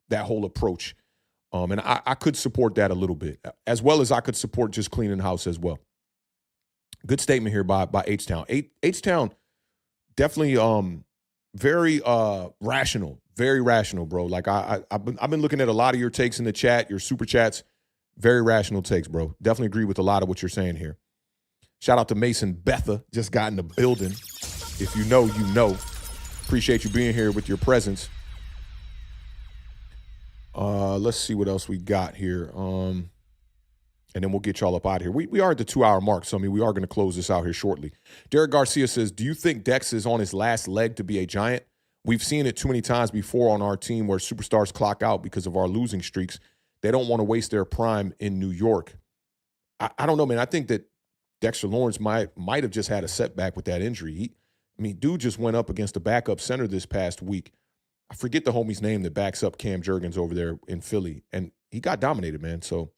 that whole approach. And I could support that a little bit, as well as I could support just cleaning house as well. Good statement here by H-Town. H-Town definitely very rational, bro. Like I've been looking at a lot of your takes in the chat, your super chats. Very rational takes, bro. Definitely agree with a lot of what you're saying here. Shout out to Mason Betha, just got in the building. If you know, you know. Appreciate you being here with your presence. Let's see what else we got here. And then we'll get y'all up out of here. We are at the 2-hour mark, so we are going to close this out here shortly. Derek Garcia says, do you think Dex is on his last leg to be a Giant? We've seen it too many times before on our team where superstars clock out because of our losing streaks. They don't want to waste their prime in New York. I don't know, man. I think that Dexter Lawrence might have just had a setback with that injury. Dude just went up against a backup center this past week. I forget the homie's name that backs up Cam Jurgens over there in Philly, and he got dominated, man. So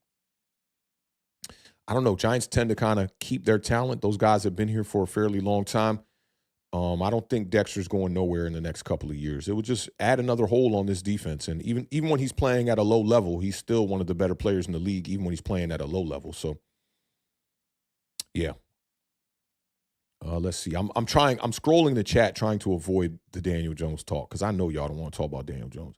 I don't know. Giants tend to kind of keep their talent. Those guys have been here for a fairly long time. I don't think Dexter's going nowhere in the next couple of years. It would just add another hole on this defense. And even when he's playing at a low level, he's still one of the better players in the league, even when he's playing at a low level. So, yeah. Let's see. I'm scrolling the chat trying to avoid the Daniel Jones talk because I know y'all don't want to talk about Daniel Jones.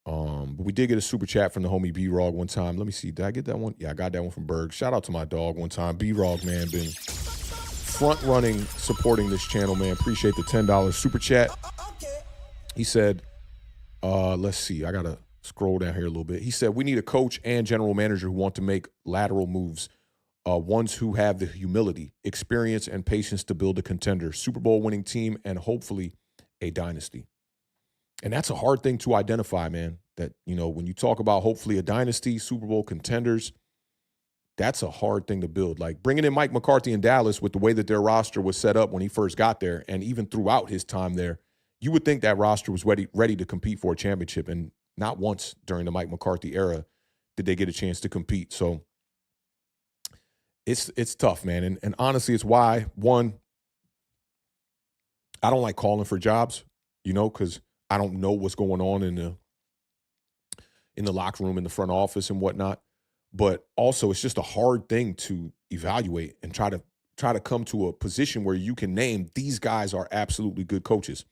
But we did get a super chat from the homie B-Rog one time. Let me see. Did I get that one? Yeah, I got that one from Berg. Shout out to my dog one time. B-Rog, man, been front-running, supporting this channel, man. Appreciate the $10 super chat. He said, let's see. I got to scroll down here a little bit. He said, we need a coach and general manager who want to make lateral moves. Ones who have the humility, experience, and patience to build a contender, Super Bowl winning team, and hopefully a dynasty. And that's a hard thing to identify, man. That, when you talk about hopefully a dynasty, Super Bowl contenders, that's a hard thing to build. Like bringing in Mike McCarthy in Dallas with the way that their roster was set up when he first got there, and even throughout his time there, you would think that roster was ready to compete for a championship. And not once during the Mike McCarthy era did they get a chance to compete. So it's tough, man. And honestly, it's why, one, I don't like calling for jobs, because I don't know what's going on in the locker room, in the front office and whatnot. But also, it's just a hard thing to evaluate and try to come to a position where you can name these guys are absolutely good coaches.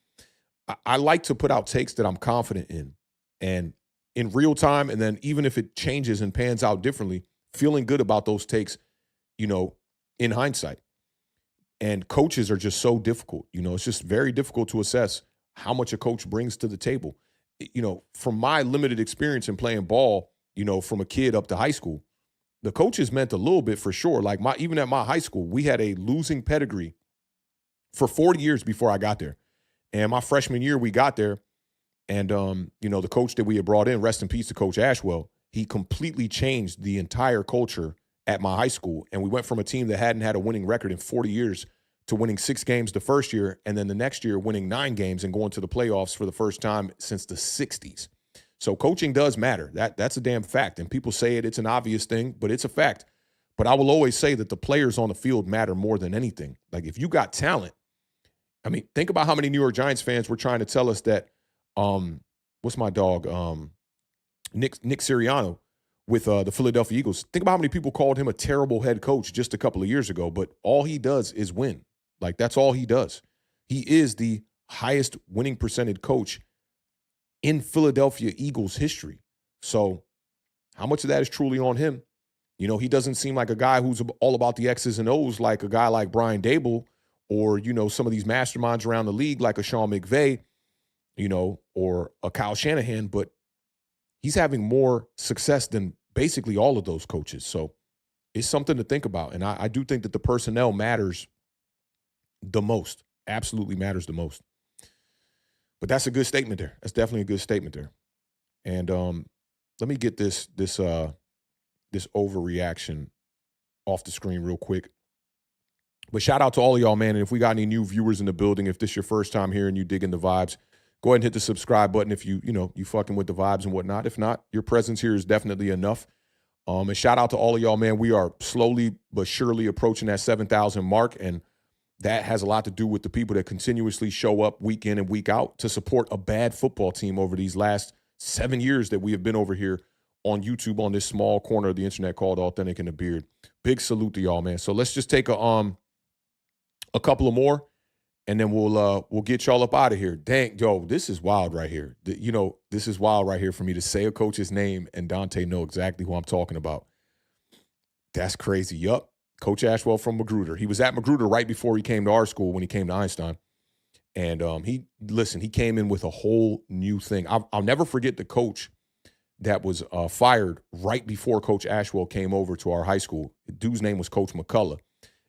I like to put out takes that I'm confident in, and in real time, and then even if it changes and pans out differently, feeling good about those takes, in hindsight. And coaches are just so difficult. It's just very difficult to assess how much a coach brings to the table. From my limited experience in playing ball, from a kid up to high school, the coaches meant a little bit for sure. Like even at my high school, we had a losing pedigree for 40 years before I got there. And my freshman year, we got there, and the coach that we had brought in, rest in peace to Coach Ashwell, he completely changed the entire culture at my high school. And we went from a team that hadn't had a winning record in 40 years to winning 6 games the first year, and then the next year winning 9 games and going to the playoffs for the first time since the 60s. So coaching does matter. That's a damn fact. And people say it's an obvious thing, but it's a fact. But I will always say that the players on the field matter more than anything. Like if you got talent, think about how many New York Giants fans were trying to tell us that, what's my dog, Nick Sirianni, with the Philadelphia Eagles. Think about how many people called him a terrible head coach just a couple of years ago, but all he does is win. Like, that's all he does. He is the highest winning percentage coach in Philadelphia Eagles history. So how much of that is truly on him? You know, he doesn't seem like a guy who's all about the X's and O's like a guy like Brian Dable or, you know, some of these masterminds around the league like a Sean McVay, you know, or a Kyle Shanahan, but he's having more success than basically all of those coaches. So it's something to think about. And I do think that the personnel matters the most, absolutely matters the most. But that's a good statement there. That's definitely a good statement there. And let me get this overreaction off the screen real quick. But shout out to all of y'all, man. And if we got any new viewers in the building, if this is your first time here and you digging the vibes, go ahead and hit the subscribe button if you fucking with the vibes and whatnot. If not, your presence here is definitely enough. And shout out to all of y'all, man. We are slowly but surely approaching that 7,000 mark. And that has a lot to do with the people that continuously show up week in and week out to support a bad football team over these last 7 years that we have been over here on YouTube on this small corner of the internet called Authentic in the Beard. Big salute to y'all, man. So let's just take a couple of more, and then we'll get y'all up out of here. Dang, yo, this is wild right here. This is wild right here for me to say a coach's name and Dante know exactly who I'm talking about. That's crazy. Yup. Coach Ashwell from Magruder. He was at Magruder right before he came to our school when he came to Einstein. And he came in with a whole new thing. I'll never forget the coach that was fired right before Coach Ashwell came over to our high school. The dude's name was Coach McCullough.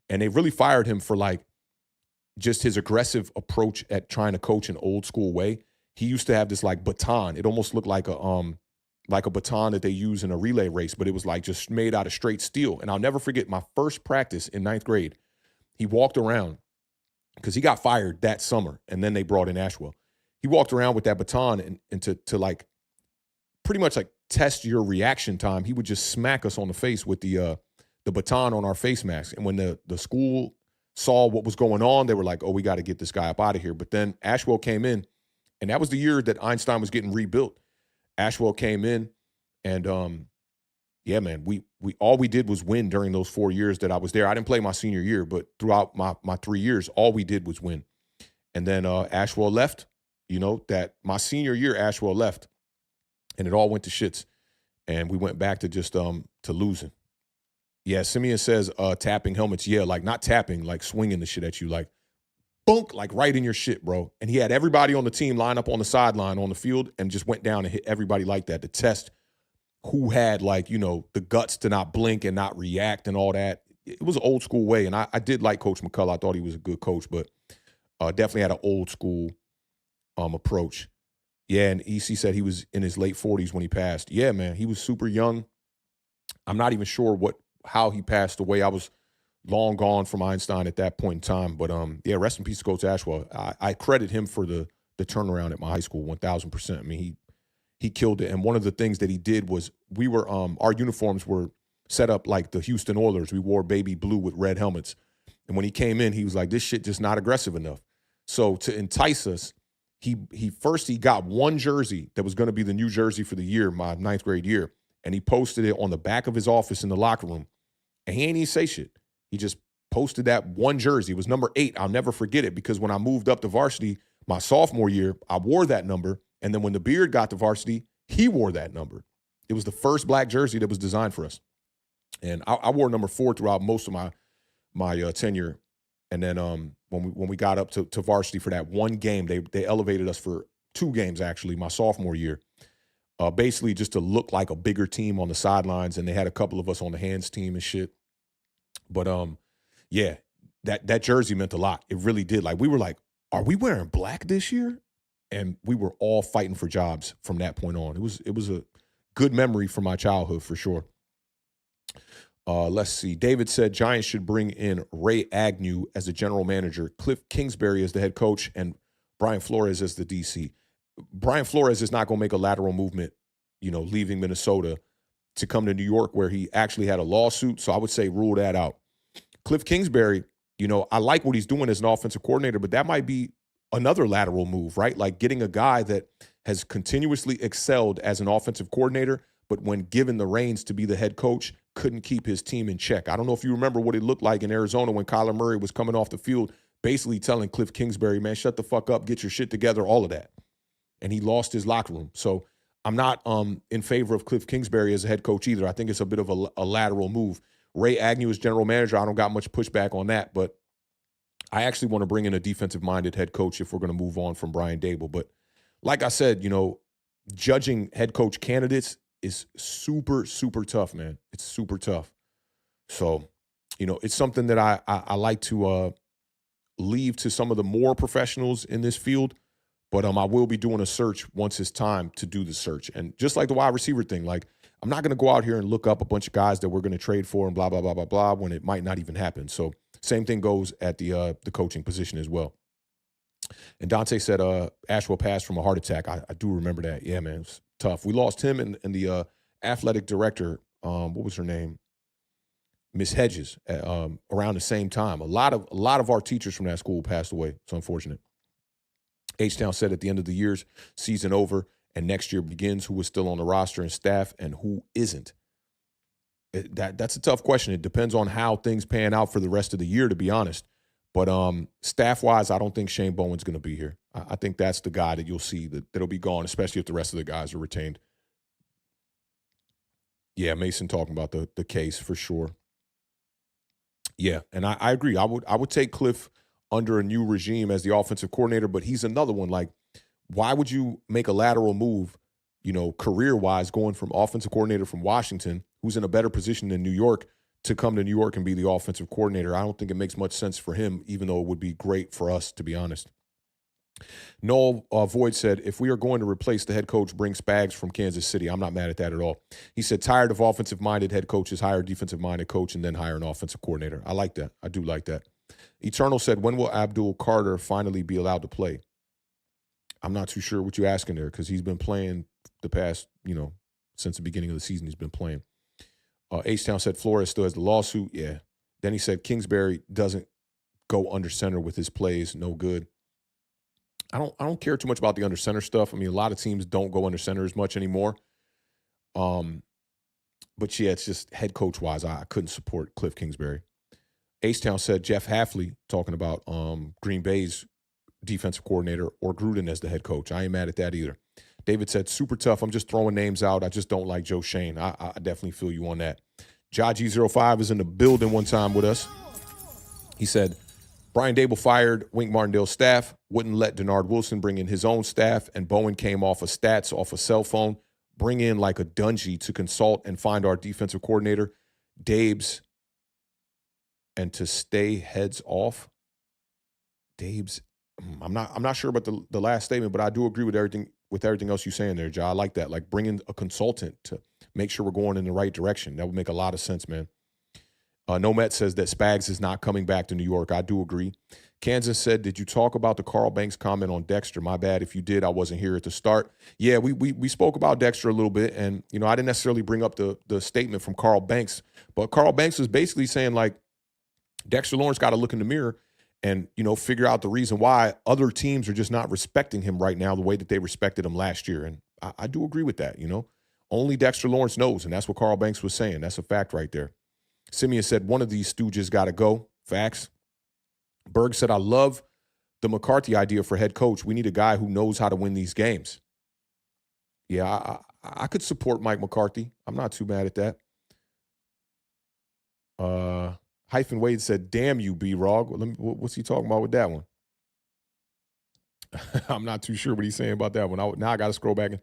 And they really fired him for like just his aggressive approach at trying to coach an old school way. He used to have this like baton. It almost looked like a baton that they use in a relay race, but it was like just made out of straight steel. And I'll never forget my first practice in 9th grade. He walked around because he got fired that summer, and then they brought in Ashwell. He walked around with that baton and to like pretty much like test your reaction time. He would just smack us on the face with the baton on our face mask. And when the school saw what was going on, they were like, oh, we got to get this guy up out of here. But then Ashwell came in, and that was the year that Einstein was getting rebuilt. Ashwell came in, and yeah, man, we all we did was win during those 4 years that I was there. I didn't play my senior year, but throughout my 3 years, all we did was win. And then Ashwell left. That my senior year, Ashwell left, and it all went to shits, and we went back to just to losing. Yeah, Simeon says tapping helmets. Yeah, like not tapping, like swinging the shit at you, like bunk, like right in your shit, bro. And he had everybody on the team line up on the sideline on the field and just went down and hit everybody like that to test who had like, the guts to not blink and not react and all that. It was an old school way. And I did like Coach McCullough. I thought he was a good coach, but definitely had an old school approach. Yeah, and EC said he was in his late 40s when he passed. Yeah, man, he was super young. I'm not even sure how he passed away. I was long gone from Einstein at that point in time. But yeah, rest in peace to Coach Ashwell. I credit him for the turnaround at my high school 1,000%. I mean, he killed it. And one of the things that he did was we were our uniforms were set up like the Houston Oilers. We wore baby blue with red helmets. And when he came in, he was like, this shit just not aggressive enough. So to entice us, he got one jersey that was going to be the new jersey for the year, my 9th grade year. And he posted it on the back of his office in the locker room. And he ain't even say shit. He just posted that one jersey. It was number 8. I'll never forget it because when I moved up to varsity my sophomore year, I wore that number. And then when the Beard got to varsity, he wore that number. It was the first black jersey that was designed for us. And I wore number 4 throughout most of my tenure. And then when we got up to varsity for that one game, they elevated us for 2 games, actually, my sophomore year. Basically just to look like a bigger team on the sidelines. And they had a couple of us on the hands team and shit. But yeah, that jersey meant a lot. It really did. Like we were like, are we wearing black this year? And we were all fighting for jobs from that point on. It was a good memory from my childhood for sure. Let's see. David said Giants should bring in Ray Agnew as the general manager, Cliff Kingsbury as the head coach, and Brian Flores as the DC. Brian Flores is not going to make a lateral movement, leaving Minnesota to come to New York where he actually had a lawsuit. So I would say rule that out. Cliff Kingsbury, I like what he's doing as an offensive coordinator, but that might be another lateral move, right? Like getting a guy that has continuously excelled as an offensive coordinator, but when given the reins to be the head coach, couldn't keep his team in check. I don't know if you remember what it looked like in Arizona when Kyler Murray was coming off the field basically telling Cliff Kingsbury, man, shut the fuck up, get your shit together, all of that. And he lost his locker room. So I'm not in favor of Cliff Kingsbury as a head coach either. I think it's a bit of a lateral move. Ray Agnew as general manager, I don't got much pushback on that, but I actually want to bring in a defensive-minded head coach if we're going to move on from Brian Dable. But like I said, judging head coach candidates is super, super tough, man. It's super tough. So, it's something that I like to leave to some of the more professionals in this field. But I will be doing a search once it's time to do the search. And just like the wide receiver thing, like I'm not going to go out here and look up a bunch of guys that we're going to trade for and blah, blah, blah, blah, blah, when it might not even happen. So same thing goes at the coaching position as well. And Dante said Ashwell passed from a heart attack. I do remember that. Yeah, man, it's tough. We lost him and the athletic director, what was her name? Miss Hedges, around the same time. A lot of our teachers from that school passed away. It's unfortunate. H-Town said at the end of the year's season over and next year begins, who is still on the roster and staff and who isn't? That's a tough question. It depends on how things pan out for the rest of the year, to be honest. But staff-wise, I don't think Shane Bowen's going to be here. I think that's the guy that you'll see that'll be gone, especially if the rest of the guys are retained. Yeah, Mason talking about the case for sure. Yeah, and I agree. I would take Cliff under a new regime as the offensive coordinator, but he's another one. Like, why would you make a lateral move, career-wise, going from offensive coordinator from Washington, who's in a better position than New York, to come to New York and be the offensive coordinator? I don't think it makes much sense for him, even though it would be great for us, to be honest. Noel Voigt said, if we are going to replace the head coach, bring Spags from Kansas City. I'm not mad at that at all. He said, tired of offensive-minded head coaches, hire a defensive-minded coach, and then hire an offensive coordinator. I like that. I do like that. Eternal said, when will Abdul Carter finally be allowed to play? I'm not too sure what you're asking there because he's been playing the past, since the beginning of the season he's been playing. H-Town said Flores still has the lawsuit. Yeah. Then he said Kingsbury doesn't go under center with his plays. No good. I don't care too much about the under center stuff. I mean, a lot of teams don't go under center as much anymore. But yeah, it's just head coach wise, I couldn't support Cliff Kingsbury. H-Town said Jeff Hafley, talking about Green Bay's defensive coordinator, or Gruden as the head coach. I ain't mad at that either. David said, super tough. I'm just throwing names out. I just don't like Joe Shane. I definitely feel you on that. Jaji05 is in the building one time with us. He said, Brian Dable fired Wink Martindale's staff, wouldn't let Denard Wilson bring in his own staff, and Bowen came off of stats, off a cell phone, bring in like a Dungy to consult and find our defensive coordinator, Dabes, and to stay heads off. Dabes, I'm not sure about the last statement, but I do agree with everything else you're saying there, Ja. I like that. Like bringing a consultant to make sure we're going in the right direction. That would make a lot of sense, man. Nomad says that Spags is not coming back to New York. I do agree. Kansas said, did you talk about the Carl Banks comment on Dexter? My bad if you did. I wasn't here at the start. Yeah, we spoke about Dexter a little bit, and I didn't necessarily bring up the statement from Carl Banks, but Carl Banks was basically saying like Dexter Lawrence got to look in the mirror and figure out the reason why other teams are just not respecting him right now the way that they respected him last year. And I do agree with that. Only Dexter Lawrence knows, and that's what Carl Banks was saying. That's a fact right there. Simeon said, one of these stooges got to go. Facts. Berg said, I love the McCarthy idea for head coach. We need a guy who knows how to win these games. Yeah, I could support Mike McCarthy. I'm not too mad at that. Hyphen Wade said, damn you, B-Rog. What's he talking about with that one? I'm not too sure what he's saying about that one. Now I got to scroll back and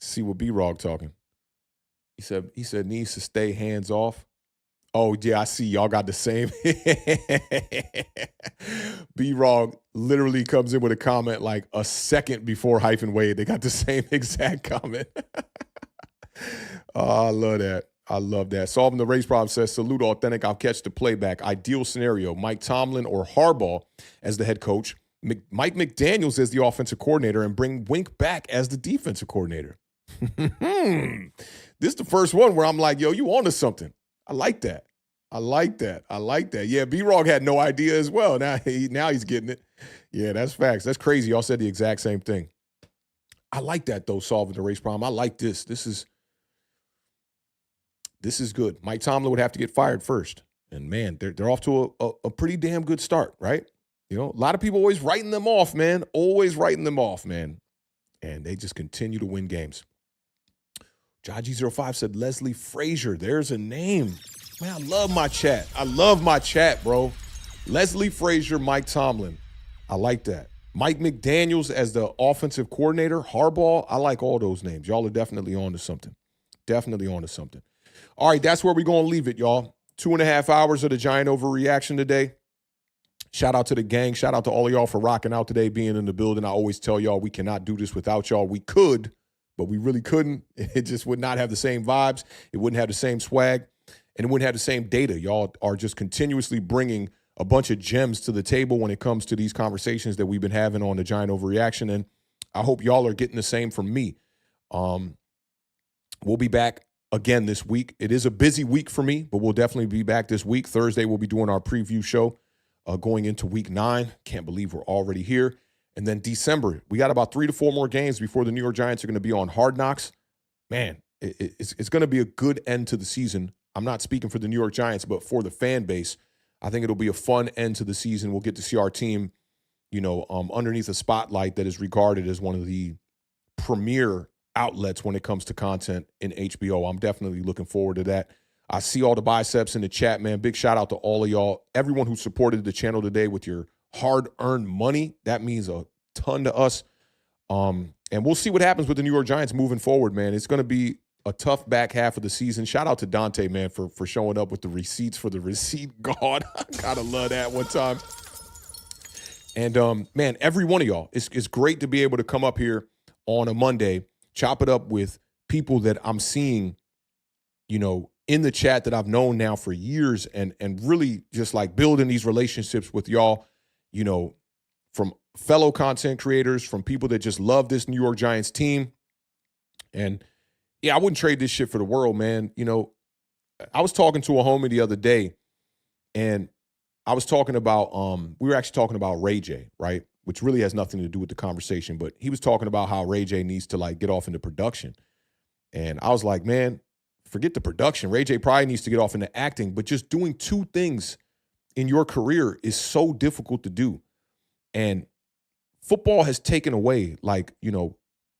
see what B-Rog talking. He said needs to stay hands off. Oh, yeah, I see. Y'all got the same. B-Rog literally comes in with a comment like a second before Hyphen Wade. They got the same exact comment. Oh, I love that. I love that. Solving the Race Problem says, salute authentic. I'll catch the playback. Ideal scenario, Mike Tomlin or Harbaugh as the head coach, Mike McDaniels as the offensive coordinator, and bring Wink back as the defensive coordinator. This is the first one where I'm like, yo, you on to something. I like that. Yeah, B-Rog had no idea as well. Now he's getting it. Yeah, that's facts. That's crazy. Y'all said the exact same thing. I like that, though, solving the race problem. I like this. This is good. Mike Tomlin would have to get fired first. And, man, they're off to a pretty damn good start, right? You know, a lot of people always writing them off, man. Always writing them off, man. And they just continue to win games. Jaji05 said Leslie Frazier. There's a name. Man, I love my chat. I love my chat, bro. Leslie Frazier, Mike Tomlin. I like that. Mike McDaniels as the offensive coordinator. Harbaugh. I like all those names. Y'all are definitely on to something. Definitely on to something. All right, that's where we're going to leave it, y'all. 2.5 hours of the Giant overreaction today. Shout out to the gang. Shout out to all of y'all for rocking out today, being in the building. I always tell y'all we cannot do this without y'all. We could, but we really couldn't. It just would not have the same vibes. It wouldn't have the same swag, and it wouldn't have the same data. Y'all are just continuously bringing a bunch of gems to the table when it comes to these conversations that we've been having on the Giant overreaction, and I hope y'all are getting the same from me. We'll be back again this week. It is a busy week for me, but we'll definitely be back this week. Thursday, we'll be doing our preview show going into week 9. Can't believe we're already here. And then December, we got about 3 to 4 more games before the New York Giants are going to be on Hard Knocks. Man, it's going to be a good end to the season. I'm not speaking for the New York Giants, but for the fan base, I think it'll be a fun end to the season. We'll get to see our team, underneath a spotlight that is regarded as one of the premier outlets when it comes to content in HBO. I'm definitely looking forward to that. I see all the biceps in the chat, man. Big shout out to all of y'all. Everyone who supported the channel today with your hard-earned money. That means a ton to us. And we'll see what happens with the New York Giants moving forward, man. It's going to be a tough back half of the season. Shout out to Dante, man, for showing up with the receipts for the receipt god. I gotta love that one time. And, man, every one of y'all, it's great to be able to come up here on a Monday, chop it up with people that I'm seeing, in the chat that I've known now for years, and really just like building these relationships with y'all, from fellow content creators, from people that just love this New York Giants team. And yeah, I wouldn't trade this shit for the world, man. I was talking to a homie the other day, and I was talking about, we were actually talking about Ray J, right? Which really has nothing to do with the conversation, but he was talking about how Ray J needs to like get off into production. And I was like, man, forget the production. Ray J probably needs to get off into acting, but just doing 2 things in your career is so difficult to do. And football has taken away,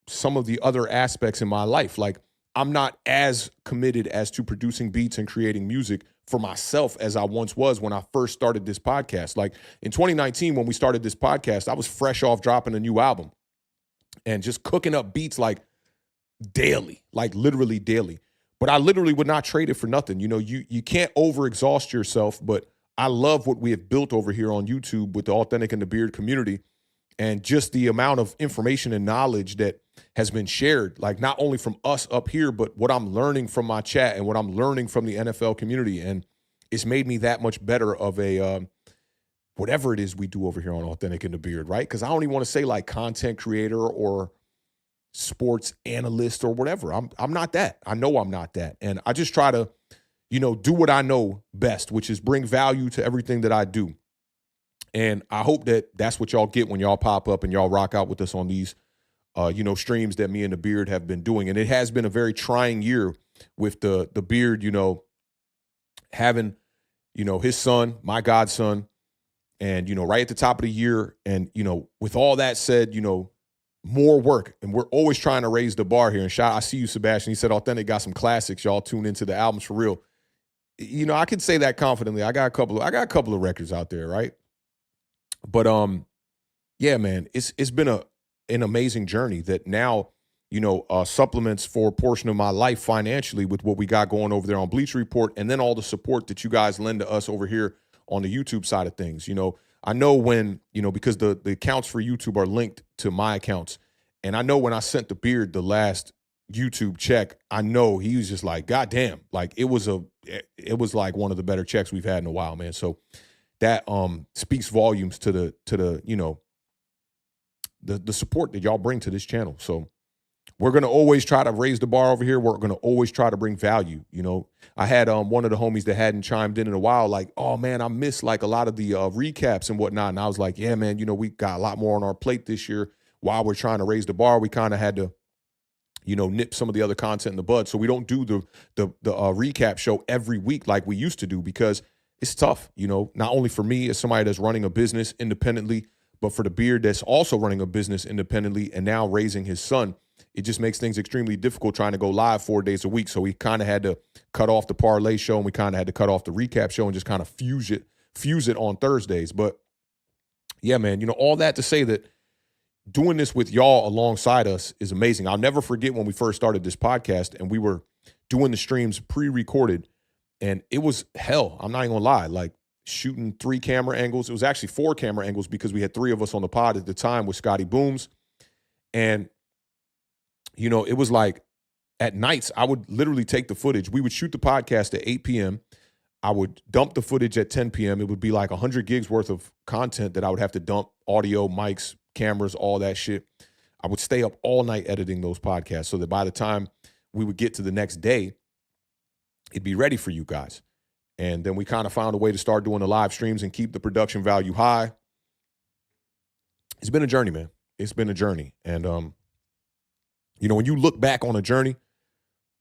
some of the other aspects in my life. Like, I'm not as committed as to producing beats and creating music for myself as I once was when I first started this podcast. Like, in 2019, when we started this podcast, I was fresh off dropping a new album and just cooking up beats like daily, like literally daily. But I literally would not trade it for nothing. You can't overexhaust yourself, but I love what we have built over here on YouTube with the Authentic and the Beard community, and just the amount of information and knowledge that has been shared, like not only from us up here, but what I'm learning from my chat and what I'm learning from the NFL community. And it's made me that much better of a whatever it is we do over here on Authentic and the Beard, right? Because I don't even want to say like content creator or sports analyst or whatever. I'm not that. I know I'm not that. And I just try to, do what I know best, which is bring value to everything that I do. And I hope that that's what y'all get when y'all pop up and y'all rock out with us on these, streams that me and the Beard have been doing. And it has been a very trying year with the Beard, having, his son, my godson, and, right at the top of the year. And, with all that said, more work, and we're always trying to raise the bar here. And I see you, Sebastian. He said Authentic got some classics. Y'all tune into the albums for real. I can say that confidently. I got a couple of records out there, right? But yeah, man, it's been an amazing journey that now, supplements for a portion of my life financially with what we got going over there on Bleacher Report, and then all the support that you guys lend to us over here on the YouTube side of things. I know when, because the accounts for YouTube are linked to my accounts. And I know when I sent the Beard the last YouTube check, I know he was just like, God damn, like it was like one of the better checks we've had in a while, man. So that speaks volumes to the support that y'all bring to this channel. So we're going to always try to raise the bar over here. We're going to always try to bring value. I had one of the homies that hadn't chimed in a while, like, oh man, I missed like a lot of the recaps and whatnot. And I was like, yeah, man, we got a lot more on our plate this year. While we're trying to raise the bar, we kind of had to, nip some of the other content in the bud. So we don't do the recap show every week like we used to do, because it's tough, not only for me as somebody that's running a business independently, but for the Beard that's also running a business independently and now raising his son. It just makes things extremely difficult trying to go live 4 days a week. So we kind of had to cut off the parlay show and we kind of had to cut off the recap show and just kind of fuse it on Thursdays. But yeah, man, all that to say that doing this with y'all alongside us is amazing. I'll never forget when we first started this podcast and we were doing the streams pre-recorded, and it was hell. I'm not even gonna lie. Like shooting 3 camera angles. It was actually 4 camera angles because we had 3 of us on the pod at the time with Scotty Booms. And, it was like at nights, I would literally take the footage. We would shoot the podcast at 8 p.m. I would dump the footage at 10 p.m. It would be like 100 gigs worth of content that I would have to dump, audio, mics, cameras, all that shit. I would stay up all night editing those podcasts so that by the time we would get to the next day, it'd be ready for you guys. And then we kind of found a way to start doing the live streams and keep the production value high. It's been a journey, man. It's been a journey. And, when you look back on a journey,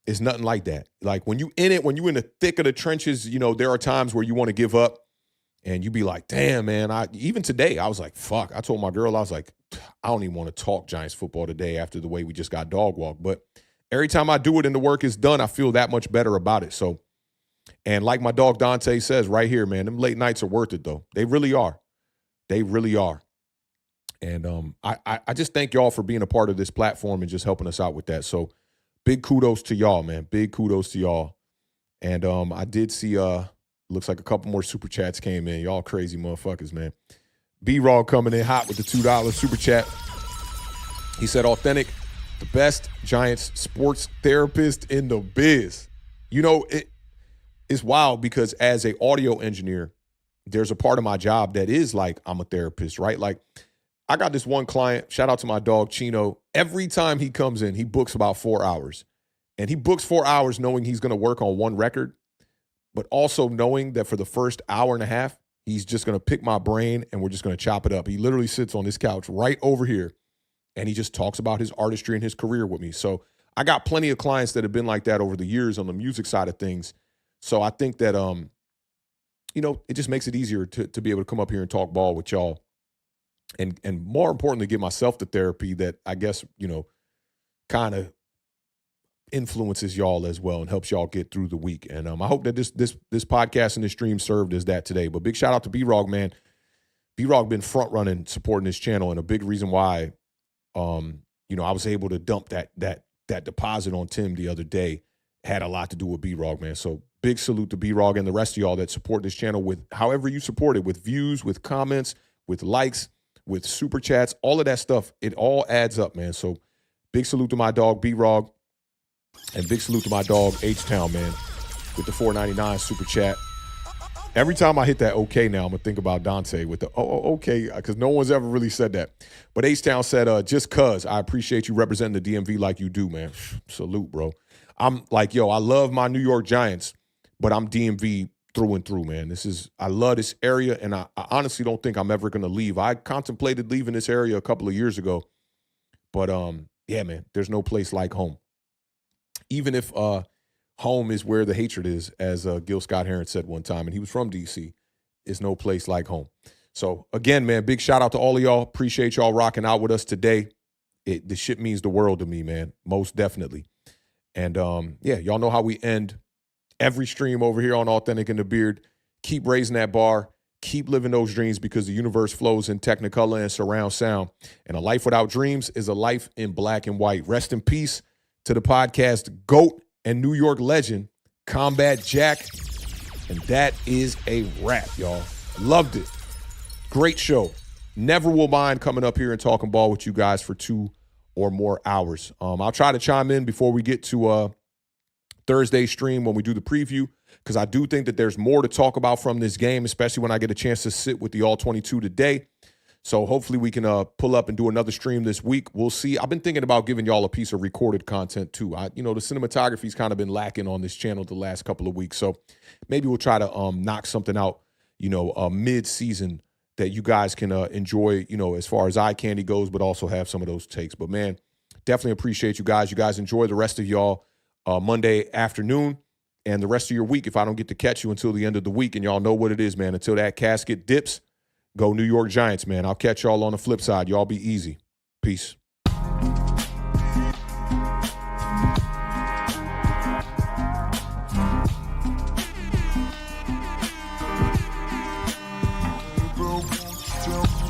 it's nothing like that. Like when you in the thick of the trenches, there are times where you want to give up and you be like, damn, man, even today, I was like, fuck. I told my girl, I was like, I don't even want to talk Giants football today after the way we just got dog walked. But every time I do it and the work is done, I feel that much better about it. So, and like my dog Dante says right here, man, them late nights are worth it, though. They really are. They really are. And I just thank y'all for being a part of this platform and just helping us out with that. So big kudos to y'all, man. Big kudos to y'all. And I did see, looks like a couple more super chats came in. Y'all crazy motherfuckers, man. B-Raw coming in hot with the $2 super chat. He said, authentic, the best Giants sports therapist in the biz. It's wild because as an audio engineer, there's a part of my job that is like I'm a therapist, right? Like I got this one client, shout out to my dog Chino. Every time he comes in, he books about 4 hours. And he books 4 hours knowing he's going to work on one record, but also knowing that for the first hour and a half, he's just going to pick my brain and we're just going to chop it up. He literally sits on this couch right over here and he just talks about his artistry and his career with me. So I got plenty of clients that have been like that over the years on the music side of things. So I think that, it just makes it easier to be able to come up here and talk ball with y'all. And more importantly, give myself the therapy that I guess, kind of influences y'all as well and helps y'all get through the week. And I hope that this podcast and this stream served as that today. But big shout out to B-Rog, man. B-Rog been front running, supporting this channel, and a big reason why, I was able to dump that deposit on Tim the other day had a lot to do with B-Rog, man. So big salute to B-Rog and the rest of y'all that support this channel with however you support it, with views, with comments, with likes, with super chats, all of that stuff. It all adds up, man. So big salute to my dog B-Rog and big salute to my dog H-Town, man, with the $4.99 super chat. Every time I hit that okay now, I'm going to think about Dante with the okay, because no one's ever really said that. But H-Town said, just cuz, I appreciate you representing the DMV like you do, man. Salute, bro. I'm like, I love my New York Giants, but I'm DMV through and through, man. I love this area, and I honestly don't think I'm ever going to leave. I contemplated leaving this area a couple of years ago, but yeah, man, there's no place like home. Even if home is where the hatred is, as Gil Scott-Heron said one time, and he was from D.C., is no place like home. So again, man, big shout out to all of y'all. Appreciate y'all rocking out with us today. The shit means the world to me, man, most definitely. And yeah, y'all know how we end every stream over here on Authentic in the Beard. Keep raising that bar. Keep living those dreams because the universe flows in Technicolor and surround sound. And a life without dreams is a life in black and white. Rest in peace to the podcast GOAT and New York legend, Combat Jack. And that is a wrap, y'all. Loved it. Great show. Never will mind coming up here and talking ball with you guys for 2 or more hours. I'll try to chime in before we get to Thursday stream when we do the preview, because I do think that there's more to talk about from this game, especially when I get a chance to sit with the All-22 today. So hopefully we can pull up and do another stream this week. We'll see. I've been thinking about giving y'all a piece of recorded content too. The cinematography's kind of been lacking on this channel the last couple of weeks. So maybe we'll try to knock something out, mid-season that you guys can enjoy, as far as eye candy goes, but also have some of those takes. But man, definitely appreciate you guys. You guys enjoy the rest of y'all Monday afternoon. and the rest of your week if I don't get to catch you until the end of the week. And y'all know what it is, man. Until that casket dips, go New York Giants, man. I'll catch y'all on the flip side. Y'all be easy. Peace. Tell